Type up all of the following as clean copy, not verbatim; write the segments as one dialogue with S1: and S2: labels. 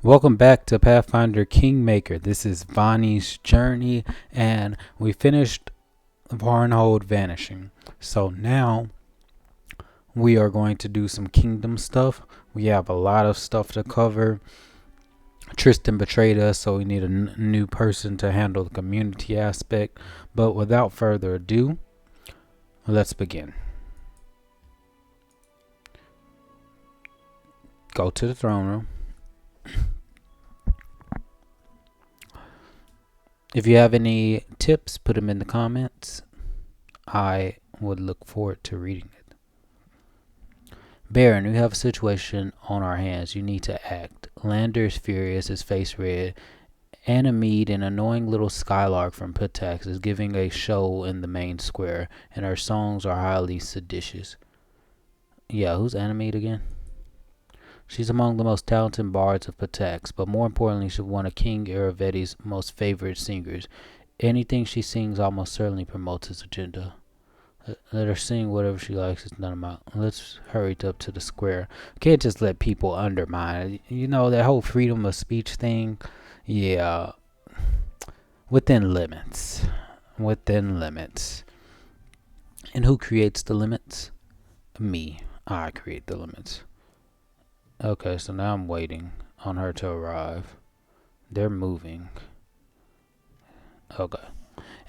S1: Welcome back to Pathfinder Kingmaker. This is Vanhi's journey, and we finished Varnhold vanishing. So now we are going to do some kingdom stuff. We have a lot of stuff to cover. Tristan betrayed us, so we need a new person to handle the community aspect. But without further ado, let's begin. Go to the throne room. If you have any tips, put them in the comments. I would look forward to reading it. Baron, we have a situation on our hands. You need to act. Lander is furious, his face red. Anamede, an annoying little skylark from Pitax, is giving a show in the main square, and her songs are highly seditious. Yeah, who's Anamede again? She's among the most talented bards of Pitax, but more importantly, she's one of King Iravetti's most favorite singers. Anything she sings almost certainly promotes his agenda. Let her sing whatever she likes. It's none of my. Let's hurry up to the square. Can't just let people undermine it. You know that whole freedom of speech thing. Yeah, within limits. Within limits. And who creates the limits? Me. I create the limits. Okay, so now I'm waiting on her to arrive. They're moving. Okay.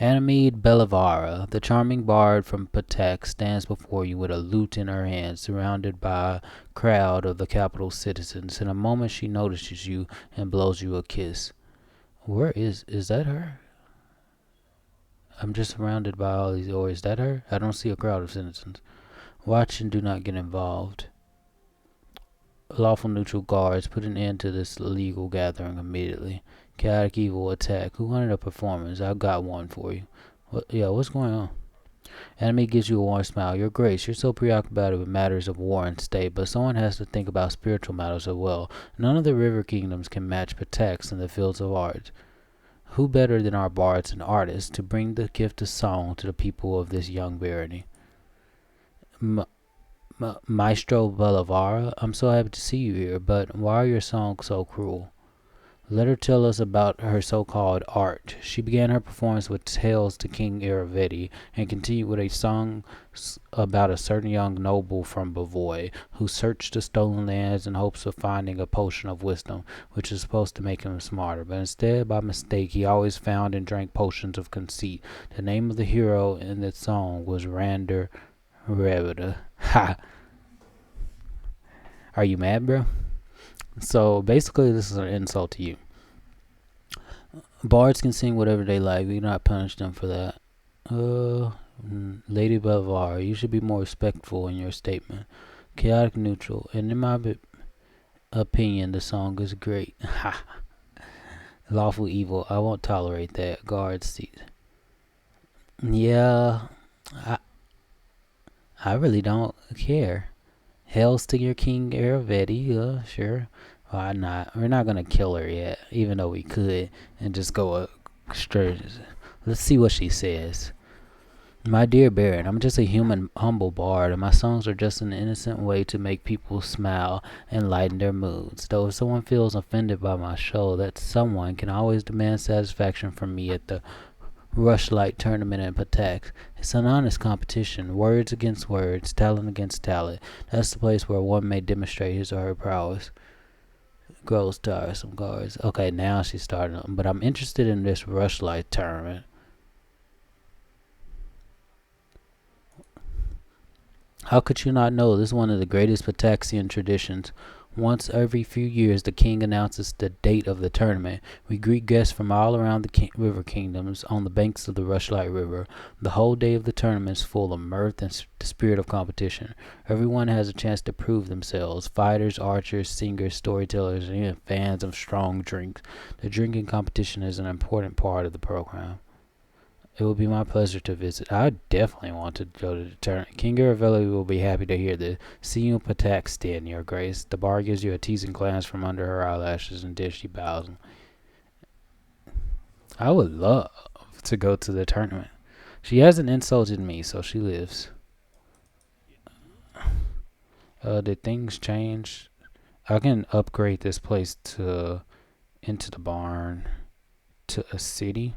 S1: Anamede Bellavara, the charming bard from Patak, stands before you with a lute in her hand, surrounded by a crowd of the capital's citizens. In a moment she notices you and blows you a kiss. Where is that her? I'm just surrounded by all these, or is that her? I don't see a crowd of citizens. Watch and do not get involved. Lawful neutral guards, put an end to this illegal gathering immediately. Chaotic evil attack. Who wanted a performance? I've got one for you. What's going on? Enemy gives you a warm smile. Your Grace, you're so preoccupied with matters of war and state, but someone has to think about spiritual matters as well. None of the river kingdoms can match Patex in the fields of art. Who better than our bards and artists to bring the gift of song to the people of this young barony? Maestro Bellavara, I'm so happy to see you here, but why are your songs so cruel? Let her tell us about her so-called art. She began her performance with tales to King Iravetti and continued with a song about a certain young noble from Bavoy who searched the stolen lands in hopes of finding a potion of wisdom, which is supposed to make him smarter. But instead, by mistake, he always found and drank potions of conceit. The name of the hero in that song was Rander Rebida. Ha! Are you mad, bro? So basically, this is an insult to you. Bards can sing whatever they like. We do not punish them for that. Lady Belvar, you should be more respectful in your statement. Chaotic neutral, and in my opinion, the song is great. Ha! Lawful evil, I won't tolerate that. Guard seat. Yeah, I really don't care. Hails to your King Aravetti, sure. Why not? We're not gonna kill her yet, even though we could, and just go straight. Let's see what she says. My dear Baron, I'm just a human, humble bard, and my songs are just an innocent way to make people smile and lighten their moods. Though if someone feels offended by my show, that someone can always demand satisfaction from me at the Rushlight tournament in Patak. It's an honest competition, words against words, talent against talent. That's the place where one may demonstrate his or her prowess. Grows tiresome guards. Okay, now she's starting, but I'm interested in this Rushlight tournament. How could you not know? This is one of the greatest Pataxian traditions. Once every few years, the king announces the date of the tournament. We greet guests from all around the river kingdoms on the banks of the Rushlight River. The whole day of the tournament is full of mirth and the spirit of competition. Everyone has a chance to prove themselves. Fighters, archers, singers, storytellers, and even fans of strong drinks. The drinking competition is an important part of the program. It will be my pleasure to visit. I definitely want to go to the tournament. King Garavelli will be happy to hear this. See you in Patakstan, Your Grace. The bar gives you a teasing glance from under her eyelashes, and then she bows. I would love to go to the tournament. She hasn't insulted me, so she lives. Did things change? I can upgrade this place to into the barn to a city.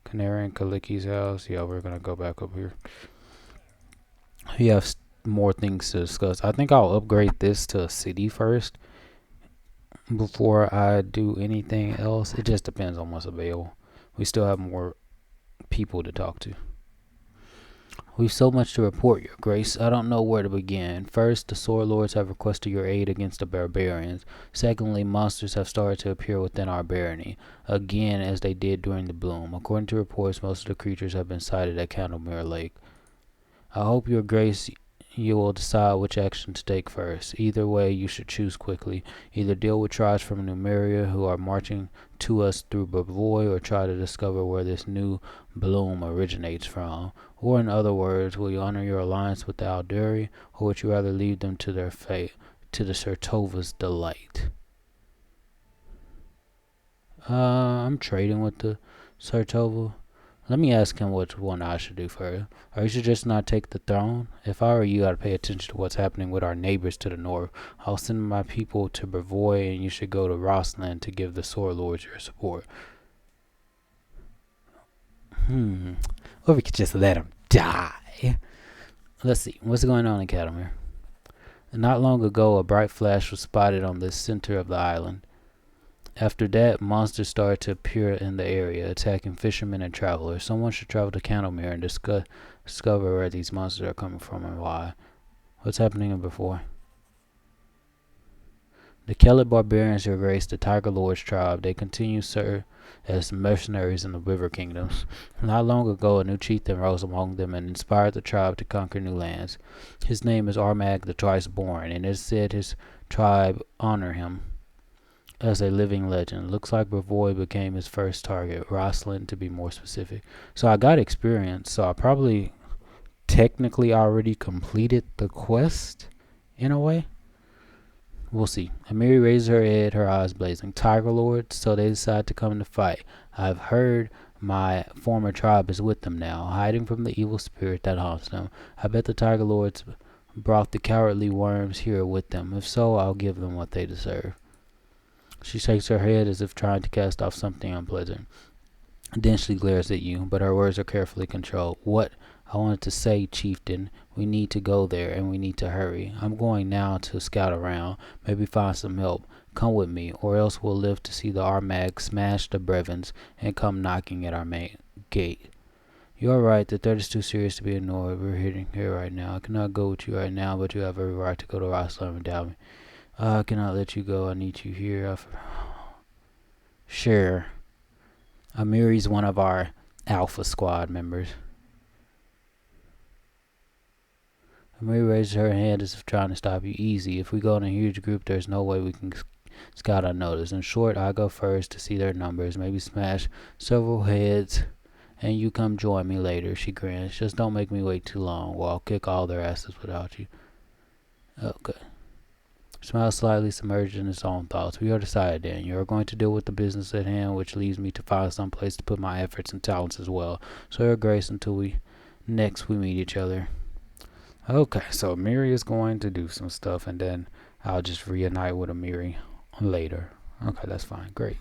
S1: Canary and Kaliki's house. Yeah, we're gonna go back up here. We have more things to discuss. I think I'll upgrade this to a city first before I do anything else. It just depends on what's available. We still have more people to talk to. We've so much to report, Your Grace. I don't know where to begin. First, the Sword Lords have requested your aid against the barbarians. Secondly, monsters have started to appear within our barony, again as they did during the bloom. According to reports, most of the creatures have been sighted at Candlemere Lake. I hope, Your Grace, you will decide which action to take first. Either way, you should choose quickly. Either deal with tribes from Numeria who are marching to us through Bavoy, or try to discover where this new bloom originates from. Or in other words, will you honor your alliance with the Alderi, or would you rather leave them to their fate, to the Sertova's delight? I'm trading with the Sertova. Let me ask him which one I should do first. Or you should just not take the throne. If I were you, I'd pay attention to what's happening with our neighbors to the north. I'll send my people to Brevoy, and you should go to Rossland to give the Sword Lords your support. Or we could just let him die. Let's see. What's going on in Candlemere? Not long ago, a bright flash was spotted on the center of the island. After that, monsters started to appear in the area, attacking fishermen and travelers. Someone should travel to Candlemere and discover where these monsters are coming from and why. What's happening before? The Kellet barbarians, Your Grace, the Tiger Lord's tribe, they continue to serve as mercenaries in the river kingdoms. Not long ago, a new chieftain rose among them and inspired the tribe to conquer new lands. His name is Armag the Thrice-Born, and it is said his tribe honor him as a living legend. Looks like Brevoy became his first target, Rossland to be more specific. So I got experience, so I probably technically already completed the quest in a way. We'll see. Amiri raises her head, her eyes blazing. Tiger Lords, so they decide to come to fight. I've heard my former tribe is with them now, hiding from the evil spirit that haunts them. I bet the Tiger Lords brought the cowardly worms here with them. If so, I'll give them what they deserve. She shakes her head as if trying to cast off something unpleasant. Then she glares at you, but her words are carefully controlled. What I wanted to say, chieftain, we need to go there, and we need to hurry. I'm going now to scout around, maybe find some help. Come with me, or else we'll live to see the Armag smash the Brevins and come knocking at our main gate. You're right, the threat is too serious to be ignored. We're hitting here right now. I cannot go with you right now, but you have every right to go to Rossland without me. I cannot let you go. I need you here. Sure. Amiri's one of our Alpha Squad members. Amiri raises her hand as if trying to stop you. Easy. If we go in a huge group, there's no way we can scout unnoticed. In short, I go first to see their numbers, maybe smash several heads, and you come join me later, she grins. Just don't make me wait too long, or I'll kick all their asses without you. Okay. Smiles slightly, submerged in his own thoughts. We are decided then. You are going to deal with the business at hand, which leaves me to find some place to put my efforts and talents as well. So Your Grace, until we meet each other. Okay, so Amiri is going to do some stuff, and then I'll just reunite with Amiri later. Okay, that's fine. Great.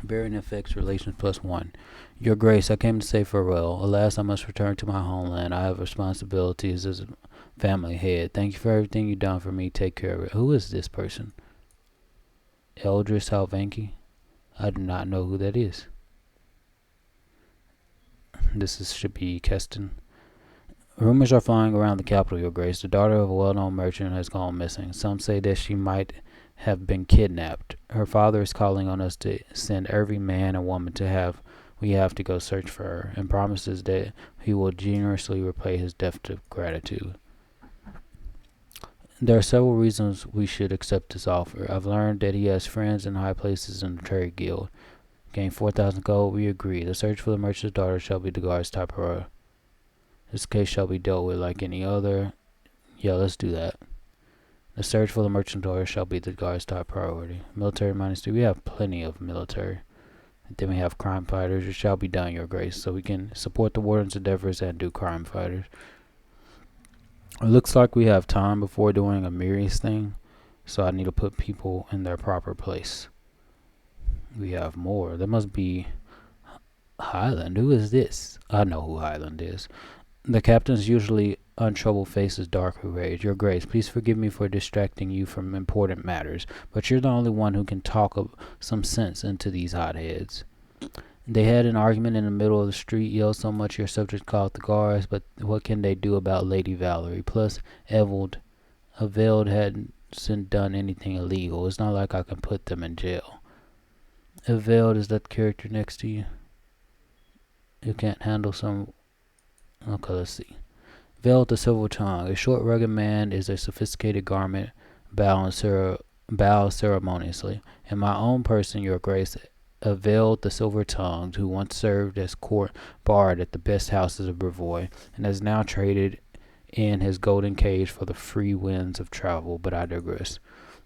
S1: Bearing affects relations +1. Your Grace, I came to say farewell. Alas, I must return to my homeland. I have responsibilities as a family head. Thank you for everything you've done for me. Take care of it. Who is this person? Eldris Halvanki? I do not know who that is. Should be Keston. Rumors are flying around the capital, Your Grace. The daughter of a well-known merchant has gone missing. Some say that she might have been kidnapped. Her father is calling on us to send every man and woman we have to go search for her, and promises that he will generously repay his debt of gratitude. There are several reasons we should accept this offer. I've learned that he has friends in high places in the trade guild. Gain 4,000 gold, we agree. The search for the merchant's daughter shall be the guard's top priority. This case shall be dealt with like any other. Yeah, let's do that. The search for the merchant's daughter shall be the guard's top priority. Military -2. We have plenty of military. Then we have crime fighters. It shall be done, Your Grace, so we can support the warden's endeavors and do crime fighters. It looks like we have time before doing Amiri's thing. so I need to put people in their proper place. We have more. There must be Highland. Who is this? I know who Highland is. The captain's usually untroubled face is dark with rage. Your Grace, please forgive me for distracting you from important matters, but you're the only one who can talk some sense into these hotheads. They had an argument in the middle of the street, yelled so much your subject called the guards, but what can they do about Lady Valerie? Plus, Aveld hadn't done anything illegal. It's not like I can put them in jail. Aveld, is that the character next to you? You can't handle some... Okay, let's see. Veld the Silver Tongue. A short, rugged man is a sophisticated garment, bow ceremoniously. In my own person, your Grace, Veld the Silver-Tongued, who once served as court bard at the best houses of Brevoy, and has now traded in his golden cage for the free winds of travel, but I digress.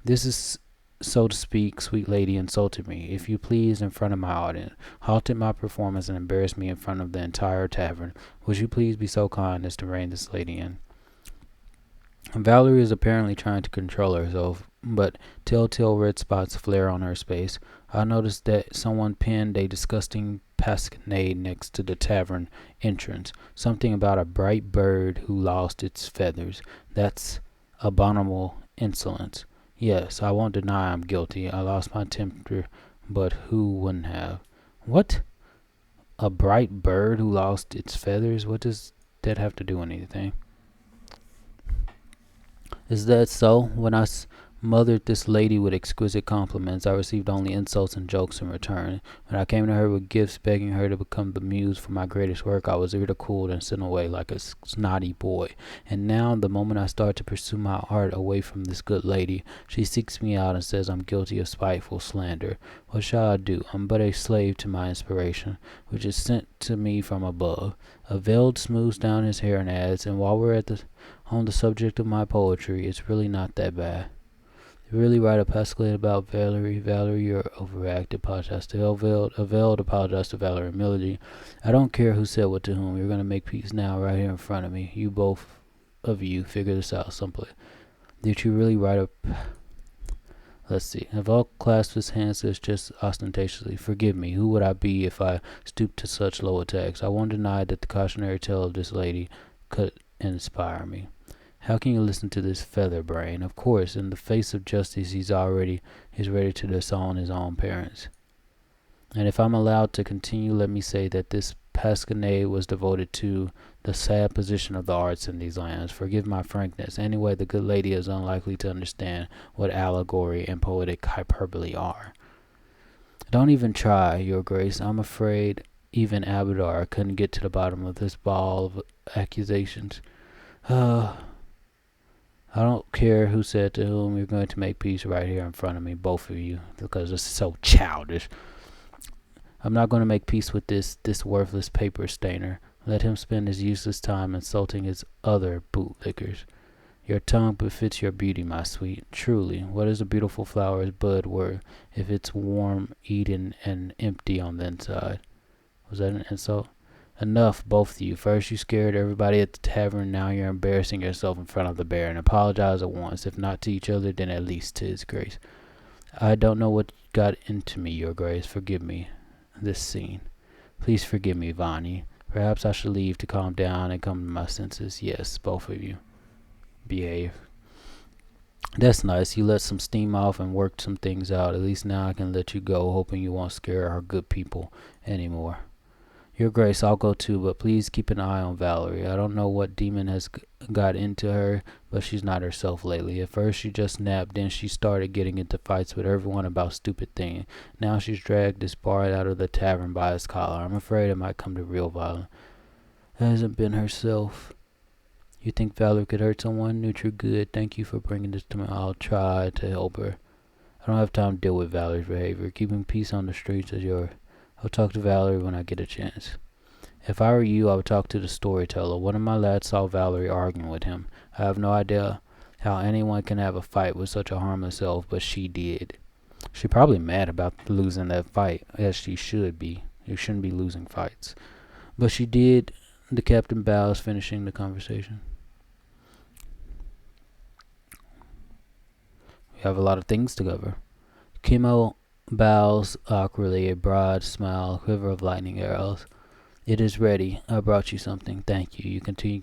S1: This is, so to speak, sweet lady insulted me, if you please, in front of my audience, halted my performance and embarrassed me in front of the entire tavern. Would you please be so kind as to rein this lady in? Valerie is apparently trying to control herself, but telltale red spots flare on her face. I noticed that someone pinned a disgusting pasquinade next to the tavern entrance. Something about a bright bird who lost its feathers. That's abominable insolence. Yes, I won't deny I'm guilty. I lost my temper, but who wouldn't have? What? A bright bird who lost its feathers? What does that have to do with anything? Is that so? When I mothered this lady with exquisite compliments, I received only insults and jokes in return. When I came to her with gifts begging her to become the muse for my greatest work, I was ridiculed and sent away like a snotty boy. And now, the moment I start to pursue my art away from this good lady, she seeks me out and says I'm guilty of spiteful slander. What shall I do? I'm but a slave to my inspiration, which is sent to me from above. Veld smooths down his hair and adds, and while we're on the subject of my poetry, it's really not that bad. You really write a pasquinade about Valerie? Valerie, you're overacted. Apologize to Veld, apologize to Valerie. Melody, I don't care who said what to whom. You're going to make peace now right here in front of me. You both of you figure this out simply. Did you really write a... Let's see. Veld clasped his hands as just ostentatiously. Forgive me. Who would I be if I stooped to such low attacks? I won't deny that the cautionary tale of this lady could inspire me. How can you listen to this feather brain? Of course, in the face of justice, he's ready to disown his own parents. And if I'm allowed to continue, let me say that this pasquinade was devoted to the sad position of the arts in these lands. Forgive my frankness. Anyway, the good lady is unlikely to understand what allegory and poetic hyperbole are. Don't even try, Your Grace. I'm afraid even Abadar couldn't get to the bottom of this ball of accusations. I don't care who said to whom. You're going to make peace right here in front of me, both of you, because it's so childish. I'm not going to make peace with this worthless paper stainer. Let him spend his useless time insulting his other bootlickers. Your tongue befits your beauty, my sweet. Truly, what is a beautiful flower's bud worth if it's warm, eaten, and empty on the inside? Was that an insult? Enough, both of you. First you scared everybody at the tavern, now you're embarrassing yourself in front of the Baron. Apologize at once, if not to each other, then at least to his Grace. I don't know what got into me, Your Grace. Forgive me. This scene. Please forgive me, Vanhi. Perhaps I should leave to calm down and come to my senses. Yes, both of you. Behave. That's nice. You let some steam off and worked some things out. At least now I can let you go, hoping you won't scare our good people anymore. Your Grace, I'll go too, but please keep an eye on Valerie. I don't know what demon has got into her, but she's not herself lately. At first she just napped, then she started getting into fights with everyone about stupid things. Now she's dragged this bard out of the tavern by his collar. I'm afraid it might come to real violence. It hasn't been herself. You think Valerie could hurt someone? Neutral good. Thank you for bringing this to me. I'll try to help her. I don't have time to deal with Valerie's behavior. Keeping peace on the streets is yours. I'll talk to Valerie when I get a chance. If I were you, I would talk to the storyteller. One of my lads saw Valerie arguing with him. I have no idea how anyone can have a fight with such a harmless elf, but she did. She's probably mad about losing that fight, as she should be. You shouldn't be losing fights. But she did. The captain bows, finishing the conversation. We We have a lot of things to cover. Kimo bows awkwardly, a broad smile, a quiver of lightning arrows. It is ready. I brought you something. Thank you. You continue.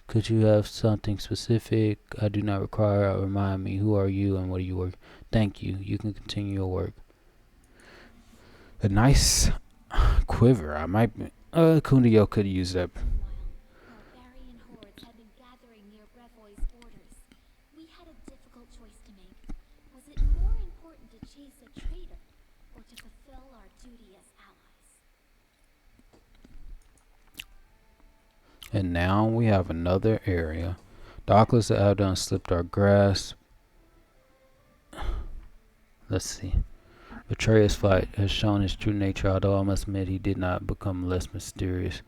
S1: Could you have something specific? I do not require. Remind me. Who are you and what do you work? Thank you. You can continue your work. A nice quiver. I might. Kundio could use that.
S2: Barbarian hordes had been gathering near Brevoy's borders. We had a difficult choice to make. Was it more important to chase a traitor, or to fulfill our duty as allies?
S1: And now we have another area. Darkless have done slipped our grasp. Let's see. Betrayer's flight has shown his true nature, although I must admit he did not become less mysterious.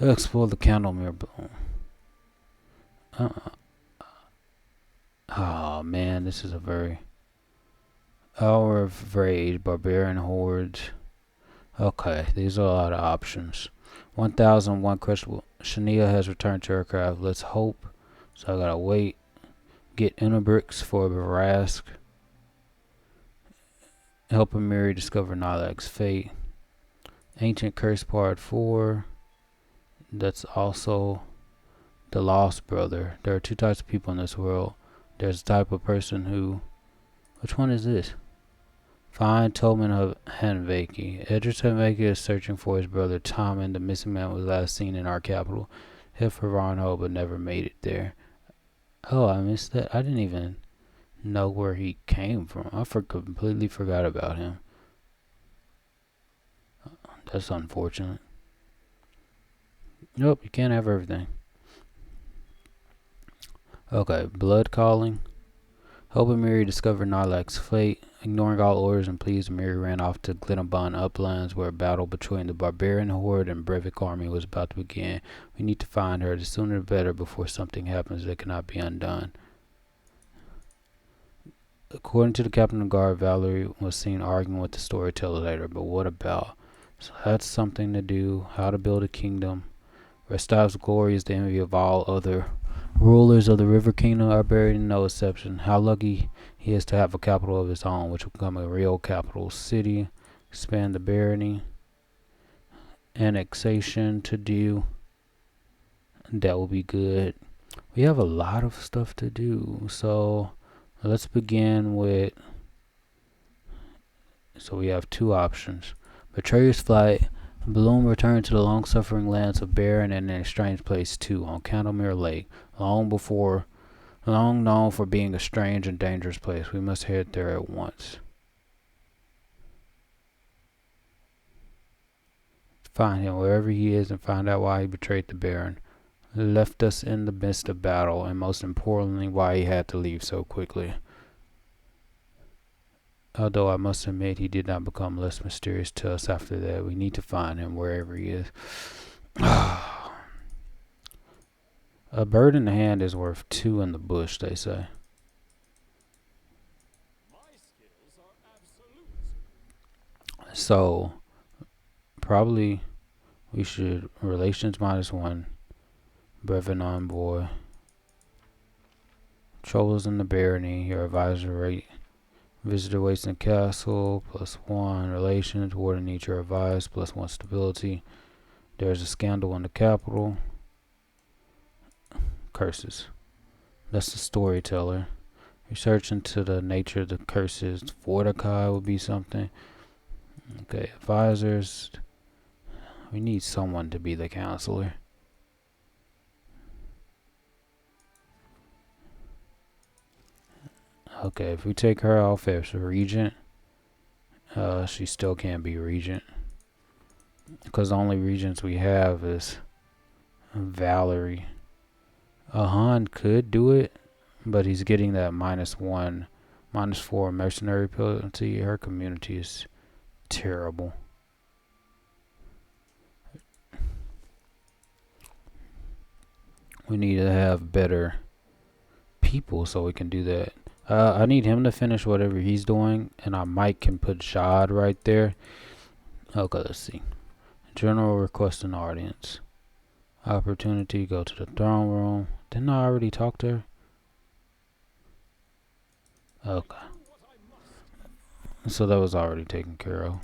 S1: Explore the candlemere bloom. Oh man, this is a very hour of rage, barbarian hordes. Okay, these are a lot of options. 1001 crushable. Shania has returned to her craft. Let's hope. So I gotta wait. Get Innerbricks for Barask. Helping Mary discover Nilak's fate. Ancient Curse Part 4. That's also the Lost Brother. There are two types of people in this world. There's a type of person who... Which one is this? Find Tolman of Hanvaki. Edris Hanvaki is searching for his brother Tommen. The missing man was last seen in our capital. Headed for Varnho, but never made it there. Oh, I missed that. I didn't even know where he came from. I completely forgot about him. That's unfortunate. Nope, you can't have everything. Okay, Blood Calling. Helping Miri discover Nilak's fate. Ignoring all orders and pleas, Miri ran off to Glenabon uplands where a battle between the barbarian horde and Brevik army was about to begin. We need to find her. The sooner the better before something happens that cannot be undone. According to the captain of guard, Valerie was seen arguing with the storyteller later, but what about? So that's something to do. How to build a kingdom. Restav's glory is the envy of all other rulers of the River Kingdom are buried in no exception. How lucky he is to have a capital of his own, which will become a real capital city. Expand the barony. Annexation to do. That will be good. We have a lot of stuff to do. So let's begin with... So we have two options. Betrayer's Flight. Bloom returned to the long-suffering lands of Baron and an strange place too, on Candlemere Lake. Long known for being a strange and dangerous place. We must head there at once. Find him wherever he is and find out why he betrayed the Baron. Left us in the midst of battle, and most importantly, why he had to leave so quickly. Although I must admit he did not become less mysterious to us after that. We need to find him wherever he is. A bird in the hand is worth two in the bush, they say. So, probably we should relations -1. Brevin envoy. Troubles in the barony. Your advisor rate. Visitor waits in the castle, +1. Relations, warden needs your advice, +1 stability. There's a scandal in the capital. Curses. That's the storyteller. Research into the nature of the curses. Forticai would be something. Okay, advisors. We need someone to be the counselor. Okay, if we take her off as a regent, she still can't be regent. Because the only regents we have is Valerie. Han could do it, but he's getting that -1, -4 mercenary penalty. Her community is terrible. We need to have better people so we can do that. I need him to finish whatever he's doing, and I might can put Jad right there. Okay, let's see. General request an audience. Opportunity, go to the throne room. Didn't I already talk to her? Okay. So that was already taken care of.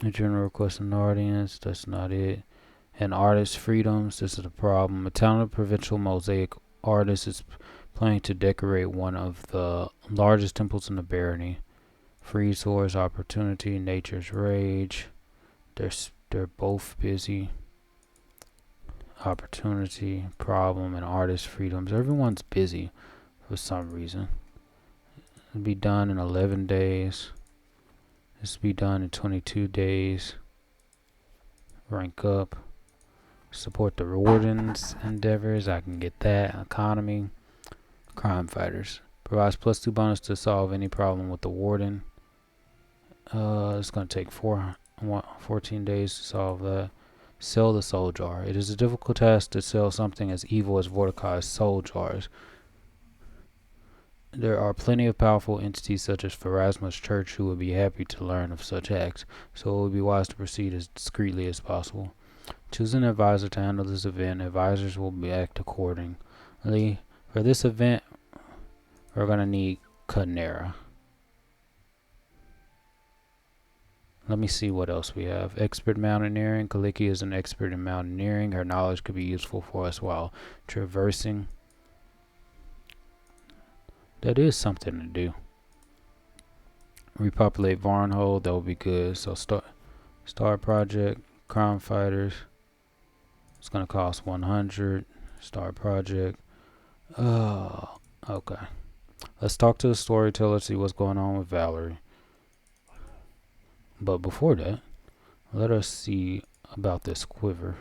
S1: A general request an audience. That's not it. And artist freedoms. This is a problem. A talented provincial mosaic artist is planning to decorate one of the largest temples in the barony. Free source opportunity, nature's rage. They're both busy. Opportunity, problem, and artist freedoms. Everyone's busy for some reason. It'll be done in 11 days. This will be done in 22 days. Rank up. Support the warden's endeavors. I can get that. Economy. Crime fighters. Provides +2 bonus to solve any problem with the warden. It's going to take 14 days to solve that. Sell the soul jar. It is a difficult task to sell something as evil as Vorticai's soul jars. There are plenty of powerful entities such as Pharasma's church who would be happy to learn of such acts, so it would be wise to proceed as discreetly as possible. Choose an advisor to handle this event. Advisors will act accordingly. For this event, we're going to need Canera. Let me see what else we have. Expert mountaineering. Kaliki is an expert in mountaineering. Her knowledge could be useful for us while traversing. That is something to do. Repopulate Varnhold. That would be good. So start project. Crime fighters. It's going to cost 100. Start project. Oh, okay. Let's talk to the storyteller, see what's going on with Valerie. But before that, let us see about this quiver.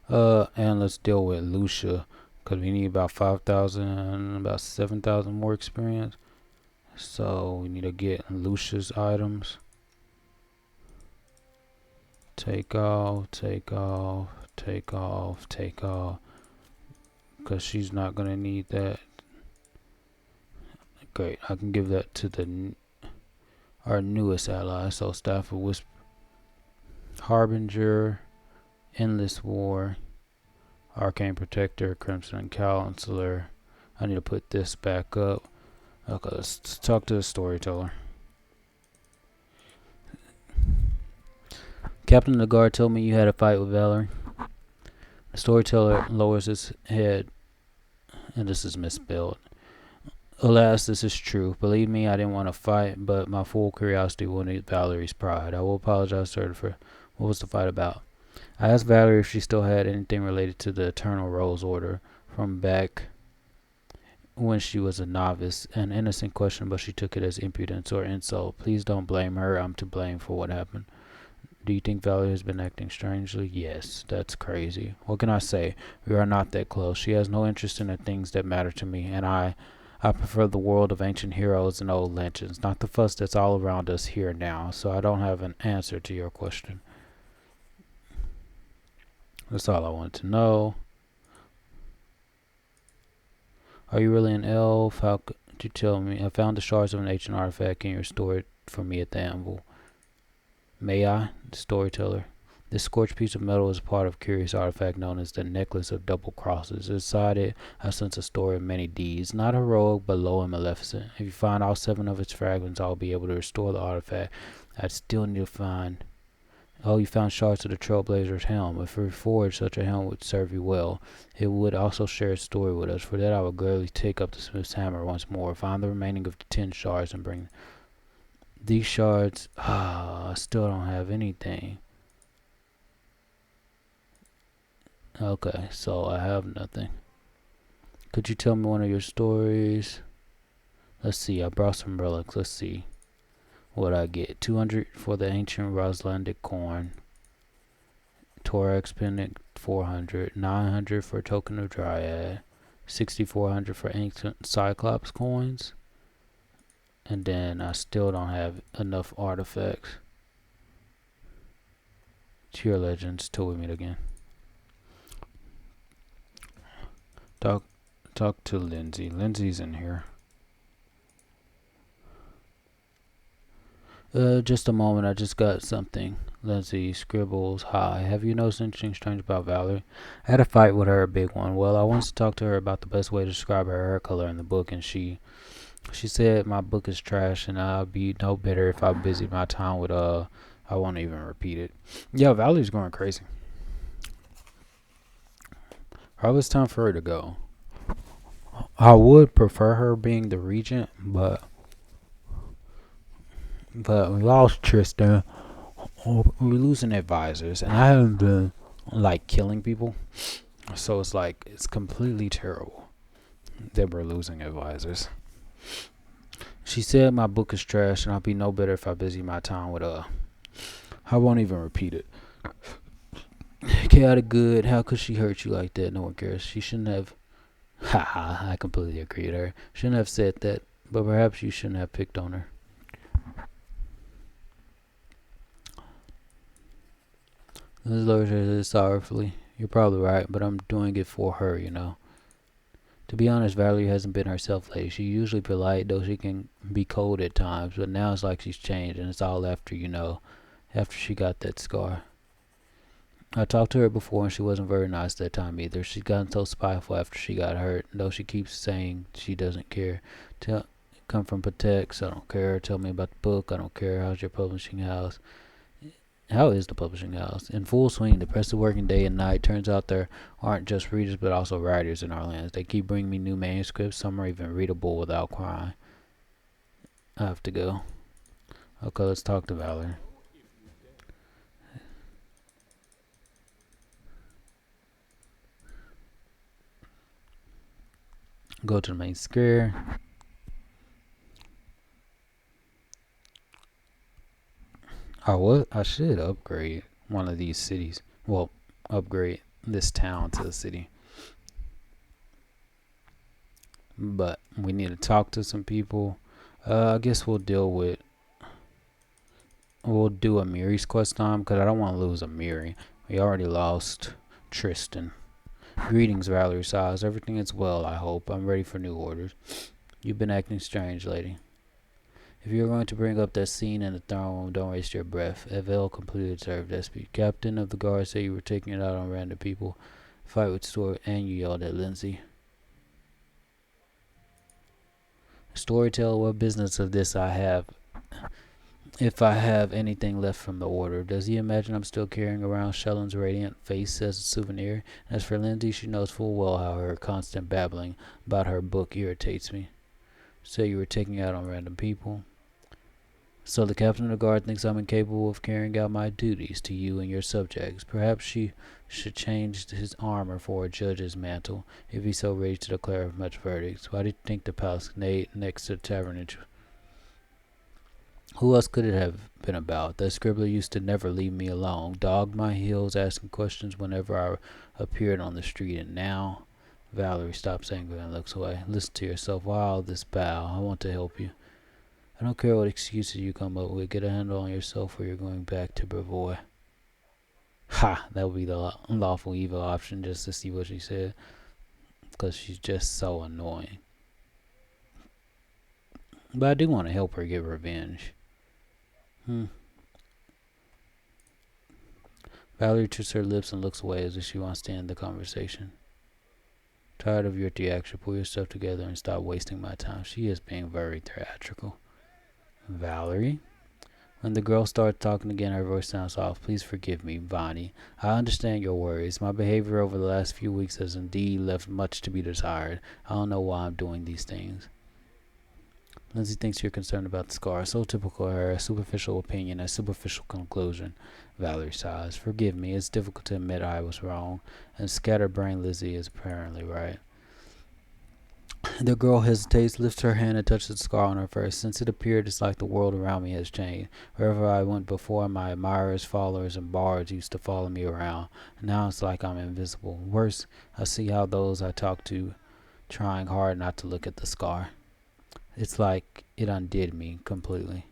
S1: And let's deal with Lucia, because we need about 5,000, about 7,000 more experience. So we need to get Lucia's items. Take off, take off, take off, take off. Because she's not going to need that. Great, I can give that to our newest ally. So Staff of Whisper, Harbinger, Endless War, Arcane Protector, Crimson Counselor. I need to put this back up. Okay, let's talk to the storyteller. Captain of the guard told me you had a fight with Valerie. The storyteller lowers his head, and this is misspelled. Alas, this is true. Believe me, I didn't want to fight, but my full curiosity wounded Valerie's pride. I will apologize to her for what was the fight about. I asked Valerie if she still had anything related to the Eternal Rose Order from back when she was a novice. An innocent question, but she took it as impudence or insult. Please don't blame her. I'm to blame for what happened. Do you think Valerie has been acting strangely? Yes, that's crazy. What can I say? We are not that close. She has no interest in the things that matter to me, and I prefer the world of ancient heroes and old legends, not the fuss that's all around us here now, so I don't have an answer to your question. That's all I wanted to know. Are you really an elf? How could you tell me? I found the shards of an ancient artifact. Can you restore it for me at the anvil? May I? The storyteller. This scorched piece of metal is part of a curious artifact known as the Necklace of Double Crosses. Inside it, I sense a story of many deeds, not heroic, but low and maleficent. If you find all 7 of its fragments, I'll be able to restore the artifact. I'd still need to find... Oh, you found shards of the Trailblazer's helm. If we forged, such a helm would serve you well. It would also share its story with us. For that, I would gladly take up the smith's hammer once more, find the remaining of the 10 shards, and bring these shards. I still don't have anything. Okay, so I have nothing. Could you tell me one of your stories? Let's see, I brought some relics. Let's see what I get. 200 for the ancient Roslandic corn. Thorax pendant 400. 900 for token of Dryad. 6,400 for ancient Cyclops coins. And then I still don't have enough artifacts. Tier Legends till we meet again. Talk to Lindsay. Lindsay's in here. Just a moment. I just got something. Lindsay scribbles, "Hi, have you noticed anything strange about Valerie? I had a fight with her, a big one. Well, I wanted to talk to her about the best way to describe her hair color in the book, and she said my book is trash, and I'll be no better if I busy my time with I won't even repeat it." Yeah, Valerie's going crazy. Probably it's time for her to go. I would prefer her being the regent, but we lost Tristan. We're losing advisors, and I haven't been like killing people, so it's like it's completely terrible that we're losing advisors. She said my book is trash, and I'll be no better if I busy my time with I won't even repeat it. Chaotic good. How could she hurt you like that? No one cares. She shouldn't have. Haha, I completely agree with her. Shouldn't have said that, but perhaps you shouldn't have picked on her. Mrs. Lower says sorrowfully. You're probably right, but I'm doing it for her, you know. To be honest, Valerie hasn't been herself lately. She's usually polite, though she can be cold at times, but now it's like she's changed, and it's all after, after she got that scar. I talked to her before, and she wasn't very nice that time either. She's gotten so spiteful after she got hurt, though she keeps saying she doesn't care. Come from Patex, I don't care. Tell me about the book, I don't care. How's your publishing house? How is the publishing house? In full swing, the press is working day and night. Turns out there aren't just readers, but also writers in our lands. They keep bringing me new manuscripts. Some are even readable without crying. I have to go. Okay, let's talk to Valerie. Go to the main square. I should upgrade one of these cities. Well, upgrade this town to a city. But we need to talk to some people. I guess we'll do a Miri's quest time because I don't want to lose a Miri. We already lost Tristan. Greetings, Valerie sighs. Everything is well, I hope. I'm ready for new orders. You've been acting strange, lady. If you're going to bring up that scene in the throne room, don't waste your breath. Evel completely deserved that speech. Captain of the guard said you were taking it out on random people. Fight with Stuart, and you yelled at Lindsay. Storyteller, what business of this I have if I have anything left from the order? Does he imagine I'm still carrying around Shellen's radiant face as a souvenir? As for Lindsay, she knows full well how her constant babbling about her book irritates me. So you were taking it out on random people? So the captain of the guard thinks I'm incapable of carrying out my duties to you and your subjects. Perhaps she should change his armor for a judge's mantle, if he's so ready to declare much verdicts. Why do you think the palace next to the tavern? Who else could it have been about? That scribbler used to never leave me alone, dogged my heels, asking questions whenever I appeared on the street, and now... Valerie stops angry and looks away. Listen to yourself. Why all this bow? I want to help you. I don't care what excuses you come up with. Get a handle on yourself or you're going back to Brevoy. Ha! That would be the lawful evil option, just to see what she said. Because she's just so annoying. But I do want to help her get revenge. Valerie twists her lips and looks away as if she wants to end the conversation. Tired of your theatrics. Pull yourself together and stop wasting my time. She is being very theatrical. Valerie? When the girl starts talking again, her voice sounds soft. Please forgive me, Vanhi. I understand your worries. My behavior over the last few weeks has indeed left much to be desired. I don't know why I'm doing these things. Lindsay thinks you're concerned about the scar. So typical of her. A superficial opinion, a superficial conclusion. Valerie sighs. Forgive me. It's difficult to admit I was wrong. And scatterbrained Lizzie is apparently right. The girl hesitates, lifts her hand and touches the scar on her face. Since it appeared, it's like the world around me has changed. Wherever I went before, my admirers, followers, and bards used to follow me around. Now it's like I'm invisible. Worse, I see how those I talk to trying hard not to look at the scar. It's like it undid me completely.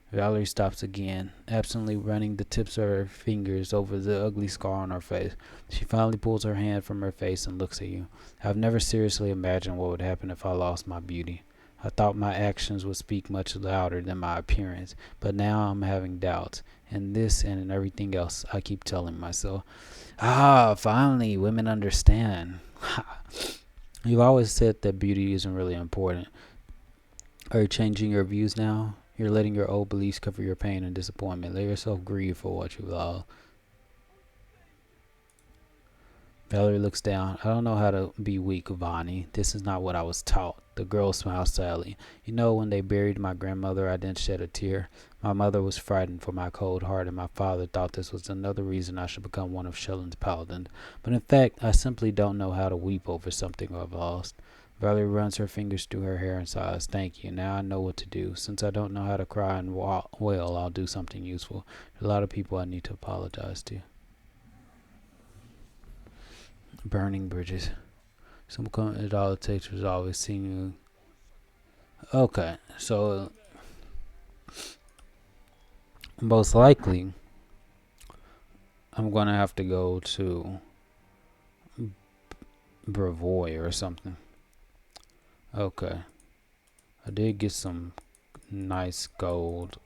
S1: Valerie stops again, absently running the tips of her fingers over the ugly scar on her face. She finally pulls her hand from her face and looks at you. I've never seriously imagined what would happen if I lost my beauty. I thought my actions would speak much louder than my appearance, but now I'm having doubts. and this and everything else. I keep telling myself, ah, finally, women understand. You've always said that beauty isn't really important. Are you changing your views now? You're letting your old beliefs cover your pain and disappointment. Let yourself grieve for what you've lost. Valerie looks down. I don't know how to be weak, Vanhi. This is not what I was taught. The girl smiled sadly. You know, when they buried my grandmother, I didn't shed a tear. My mother was frightened for my cold heart, and my father thought this was another reason I should become one of Shellen's paladins. But in fact, I simply don't know how to weep over something I've lost. Valerie runs her fingers through her hair and sighs. Thank you. Now I know what to do. Since I don't know how to cry and wail, I'll do something useful. There's a lot of people I need to apologize to. Burning bridges. It all it takes was always seeing you. Okay, so most likely I'm gonna have to go to Brevoy or something. Okay, I did get some nice gold.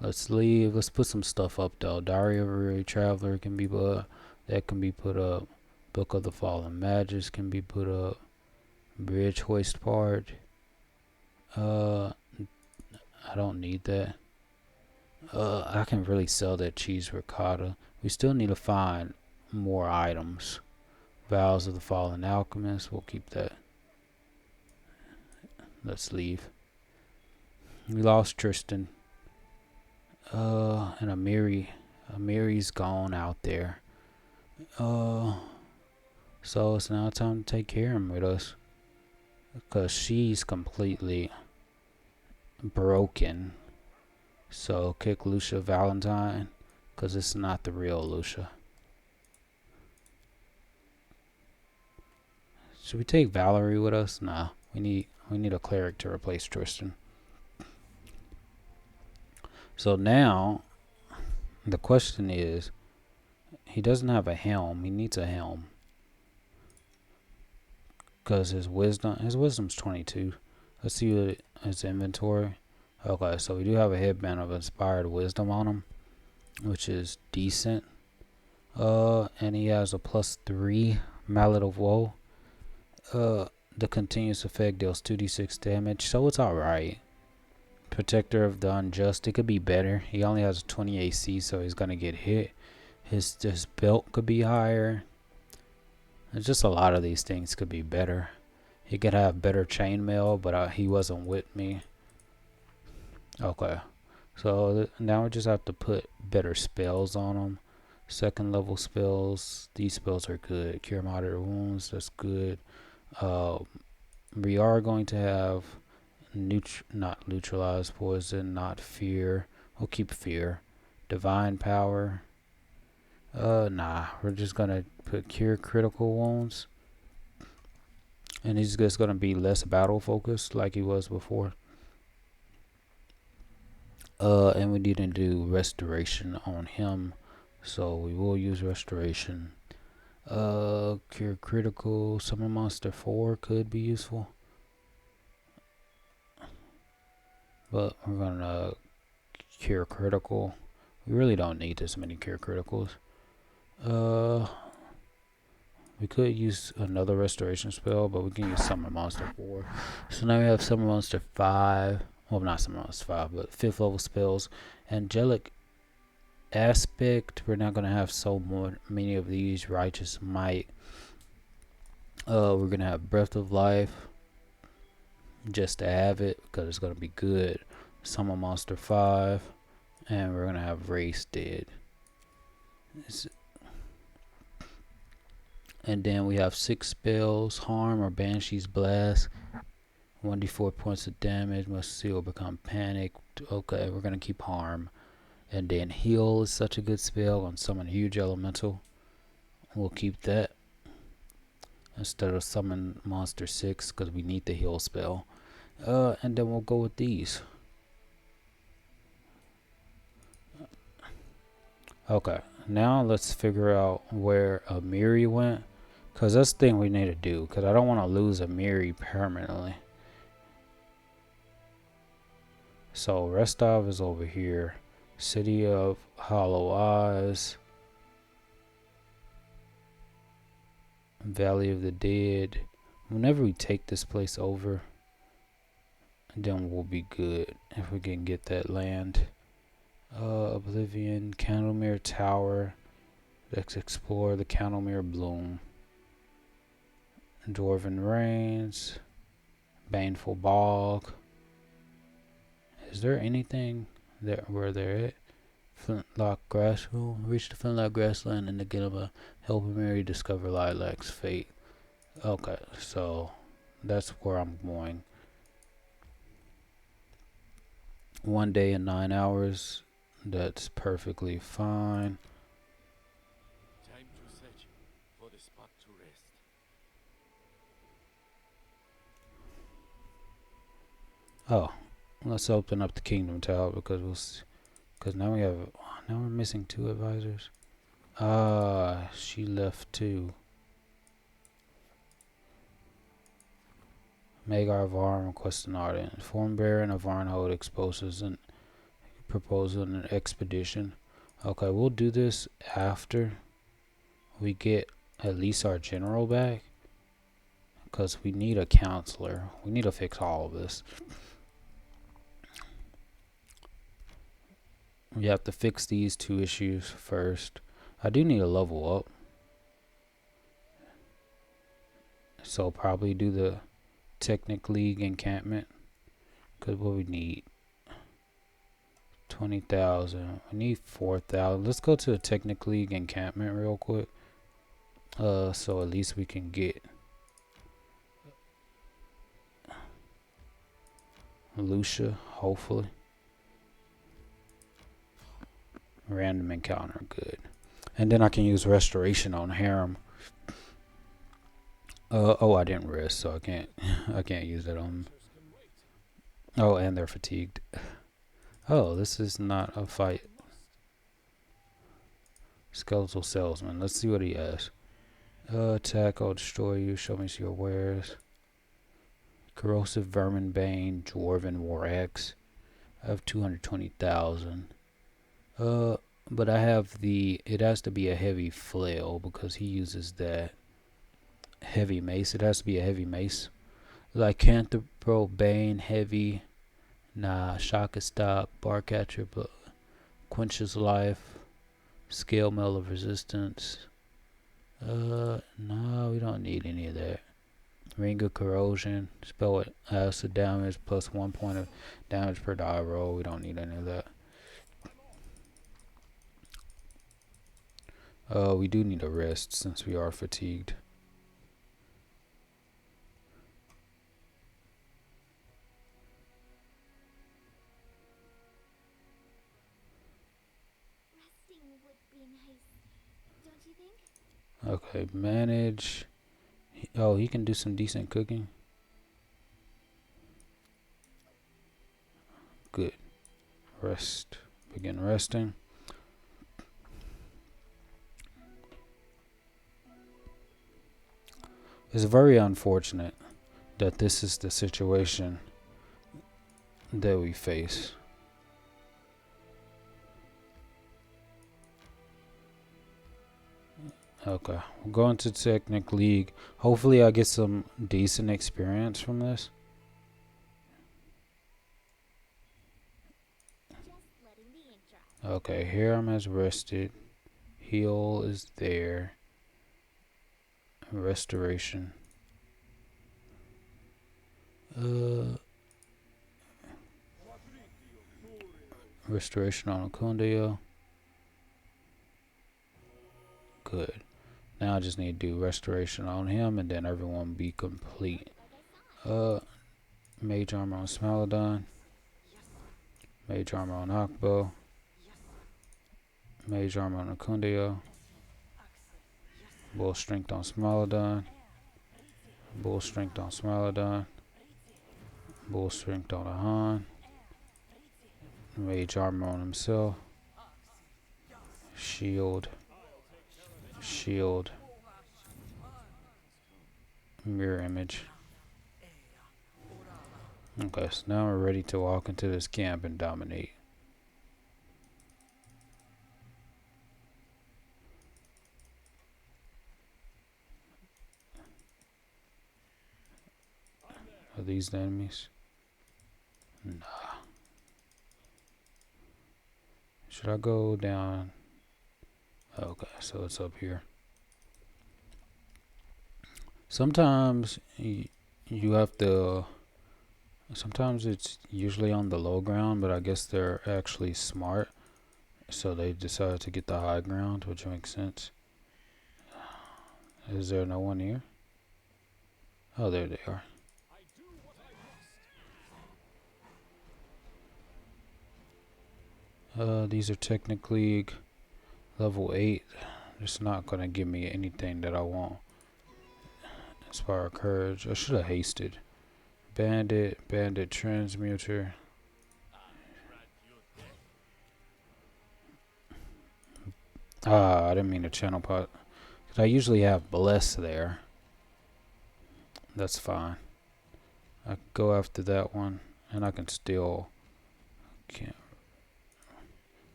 S1: Let's leave. Let's put some stuff up though. Diary of a Weary Traveler can be put. That can be put up. Book of the Fallen Magus can be put up. Bridge hoist part. I don't need that. I can really sell that cheese ricotta. We still need to find more items. Vows of the Fallen Alchemist. We'll keep that. Let's leave. We lost Tristan. And Amiri. Amiri's gone out there. So it's now time to take care of him with us. Because she's completely broken. So kick Lucia Valentine. Because it's not the real Lucia. Should we take Valerie with us? Nah. We need a cleric to replace Tristan. So now the question is, he doesn't have a helm. He needs a helm. Because his wisdom's 22. Let's see what his inventory. Okay, so we do have a headband of inspired wisdom on him, which is decent. And he has a +3 mallet of woe. The continuous effect deals 2d6 damage, so it's alright. Protector of the unjust, it could be better. He only has a 20 AC, so he's gonna get hit. His belt could be higher. There's just a lot of these things could be better. He could have better chainmail, but he wasn't with me. Okay, so now we just have to put better spells on him. Second level spells. These spells are good. Cure moderate wounds. That's good. We are going to have not neutralize poison, not fear. We'll keep fear. Divine power. Nah, we're just gonna put cure critical wounds, and he's just gonna be less battle focused like he was before. And we need to do restoration on him, so we will use restoration. Cure critical. Summon monster 4 could be useful, but we're gonna cure critical. We really don't need this many cure criticals. We could use another restoration spell, but we can use Summon Monster 4. So now we have Summon Monster 5. Well, not Summon Monster 5, but 5th level spells. Angelic Aspect. We're not going to have so many of these. Righteous Might. We're going to have Breath of Life. Just to have it, because it's going to be good. Summon Monster 5. And we're going to have Race Dead. And then we have 6 spells. Harm or Banshee's Blast. 1d4 points of damage. Must seal become panicked. Okay, we're going to keep Harm. And then Heal is such a good spell on Summon Huge Elemental. We'll keep that instead of Summon Monster 6, because we need the Heal spell. And then we'll go with these. Okay, now let's figure out where Amiri went. Because that's the thing we need to do. Because I don't want to lose Amiri permanently. So Restov is over here. City of Hollow Eyes, Valley of the Dead. Whenever we take this place over, then we'll be good if we can get that land. Oblivion, Candlemere Tower. Let's explore the Candlemere Bloom. Dwarven Rains, Baneful Bog. Is there anything that where they're at? Flintlock Grassroom. Reach the Flintlock Grassland and again about helping Mary discover Lilac's fate. Okay, so that's where I'm going. 1 day and 9 hours. That's perfectly fine.
S3: Time to search for the spot to rest.
S1: Oh, let's open up the Kingdom Tower because because now we're missing 2 advisors. She left too. Magar Varn requests an ardent. Form Baron of Varnhold exposes and proposes an expedition. Okay, we'll do this after we get at least our general back. Because we need a counselor. We need to fix all of this. We have to fix these 2 issues first. I do need to level up. So probably do the Technic League encampment. Because what we need 20,000. We need 4,000. Let's go to the Technic League encampment real quick. So at least we can get Lucia, hopefully. Random encounter, good. And then I can use restoration on Harem. Oh, I didn't rest, so I can't use that on. Oh, and they're fatigued. Oh, this is not a fight. Skeletal salesman. Let's see what he has. Attack, I'll destroy you. Show me your wares. Corrosive Vermin Bane, Dwarven War Axe. I have 220,000. But I have it has to be a heavy flail because he uses that heavy mace. It has to be a heavy mace. Lycanthrope Bane, heavy. Nah, Shock Stop, Barcatcher, but Quenches Life, Scale Mail of Resistance. No, we don't need any of that. Ring of Corrosion, spell with acid damage plus 1 point of damage per die roll. We don't need any of that. We do need a rest since we are fatigued.
S2: Resting would be nice, don't you think?
S1: Okay, manage. Oh, he can do some decent cooking. Good. Rest. Begin resting. It's very unfortunate that this is the situation that we face. Okay, we're going to Technic League. Hopefully I get some decent experience from this. Okay, Harem has rested. Heal is there. Restoration. Restoration on Akundio. Good. Now I just need to do restoration on him and then everyone be complete. Mage armor on Smaladon. Mage armor on Akbo. Mage armor on Akundio. Bull strength on Smaladon. Bull strength on Smaladon. Bull strength on Ahan. Mage armor on himself. Shield. Shield. Mirror image. Okay, so now we're ready to walk into this camp and dominate. Are these the enemies? Nah. Should I go down? Okay, so it's up here. Sometimes you have to. Sometimes it's usually on the low ground, but I guess they're actually smart, so they decide to get the high ground, which makes sense. Is there no one here? Oh, there they are. These are technically level 8. It's not gonna give me anything that I want. Inspire courage. I should have hasted. Bandit transmuter. Ah, I didn't mean to channel pot. I usually have bless there. That's fine. I can go after that one, and I can still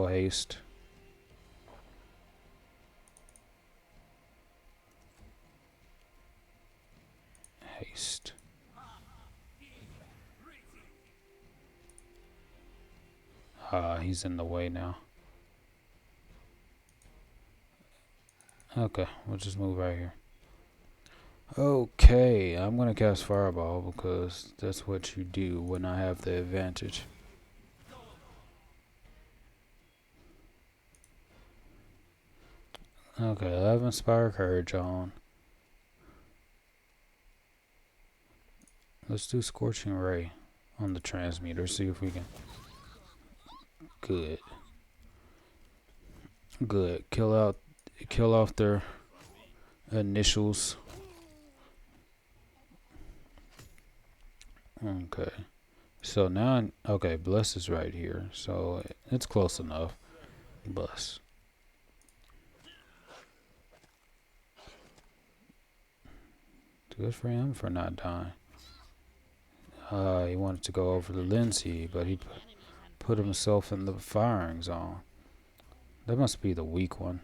S1: haste. Haste. He's in the way now. Okay, we'll just move right here. Okay, I'm gonna cast Fireball because that's what you do when I have the advantage. Okay, I have Inspire Courage on. Let's do Scorching Ray on the transmuter, see if we can. Good. Kill off their initials. Okay. So now, okay, Bless is right here, so it's close enough. Bless. Good for him for not dying. He wanted to go over to Lindsay, but he put himself in the firing zone. That must be the weak one.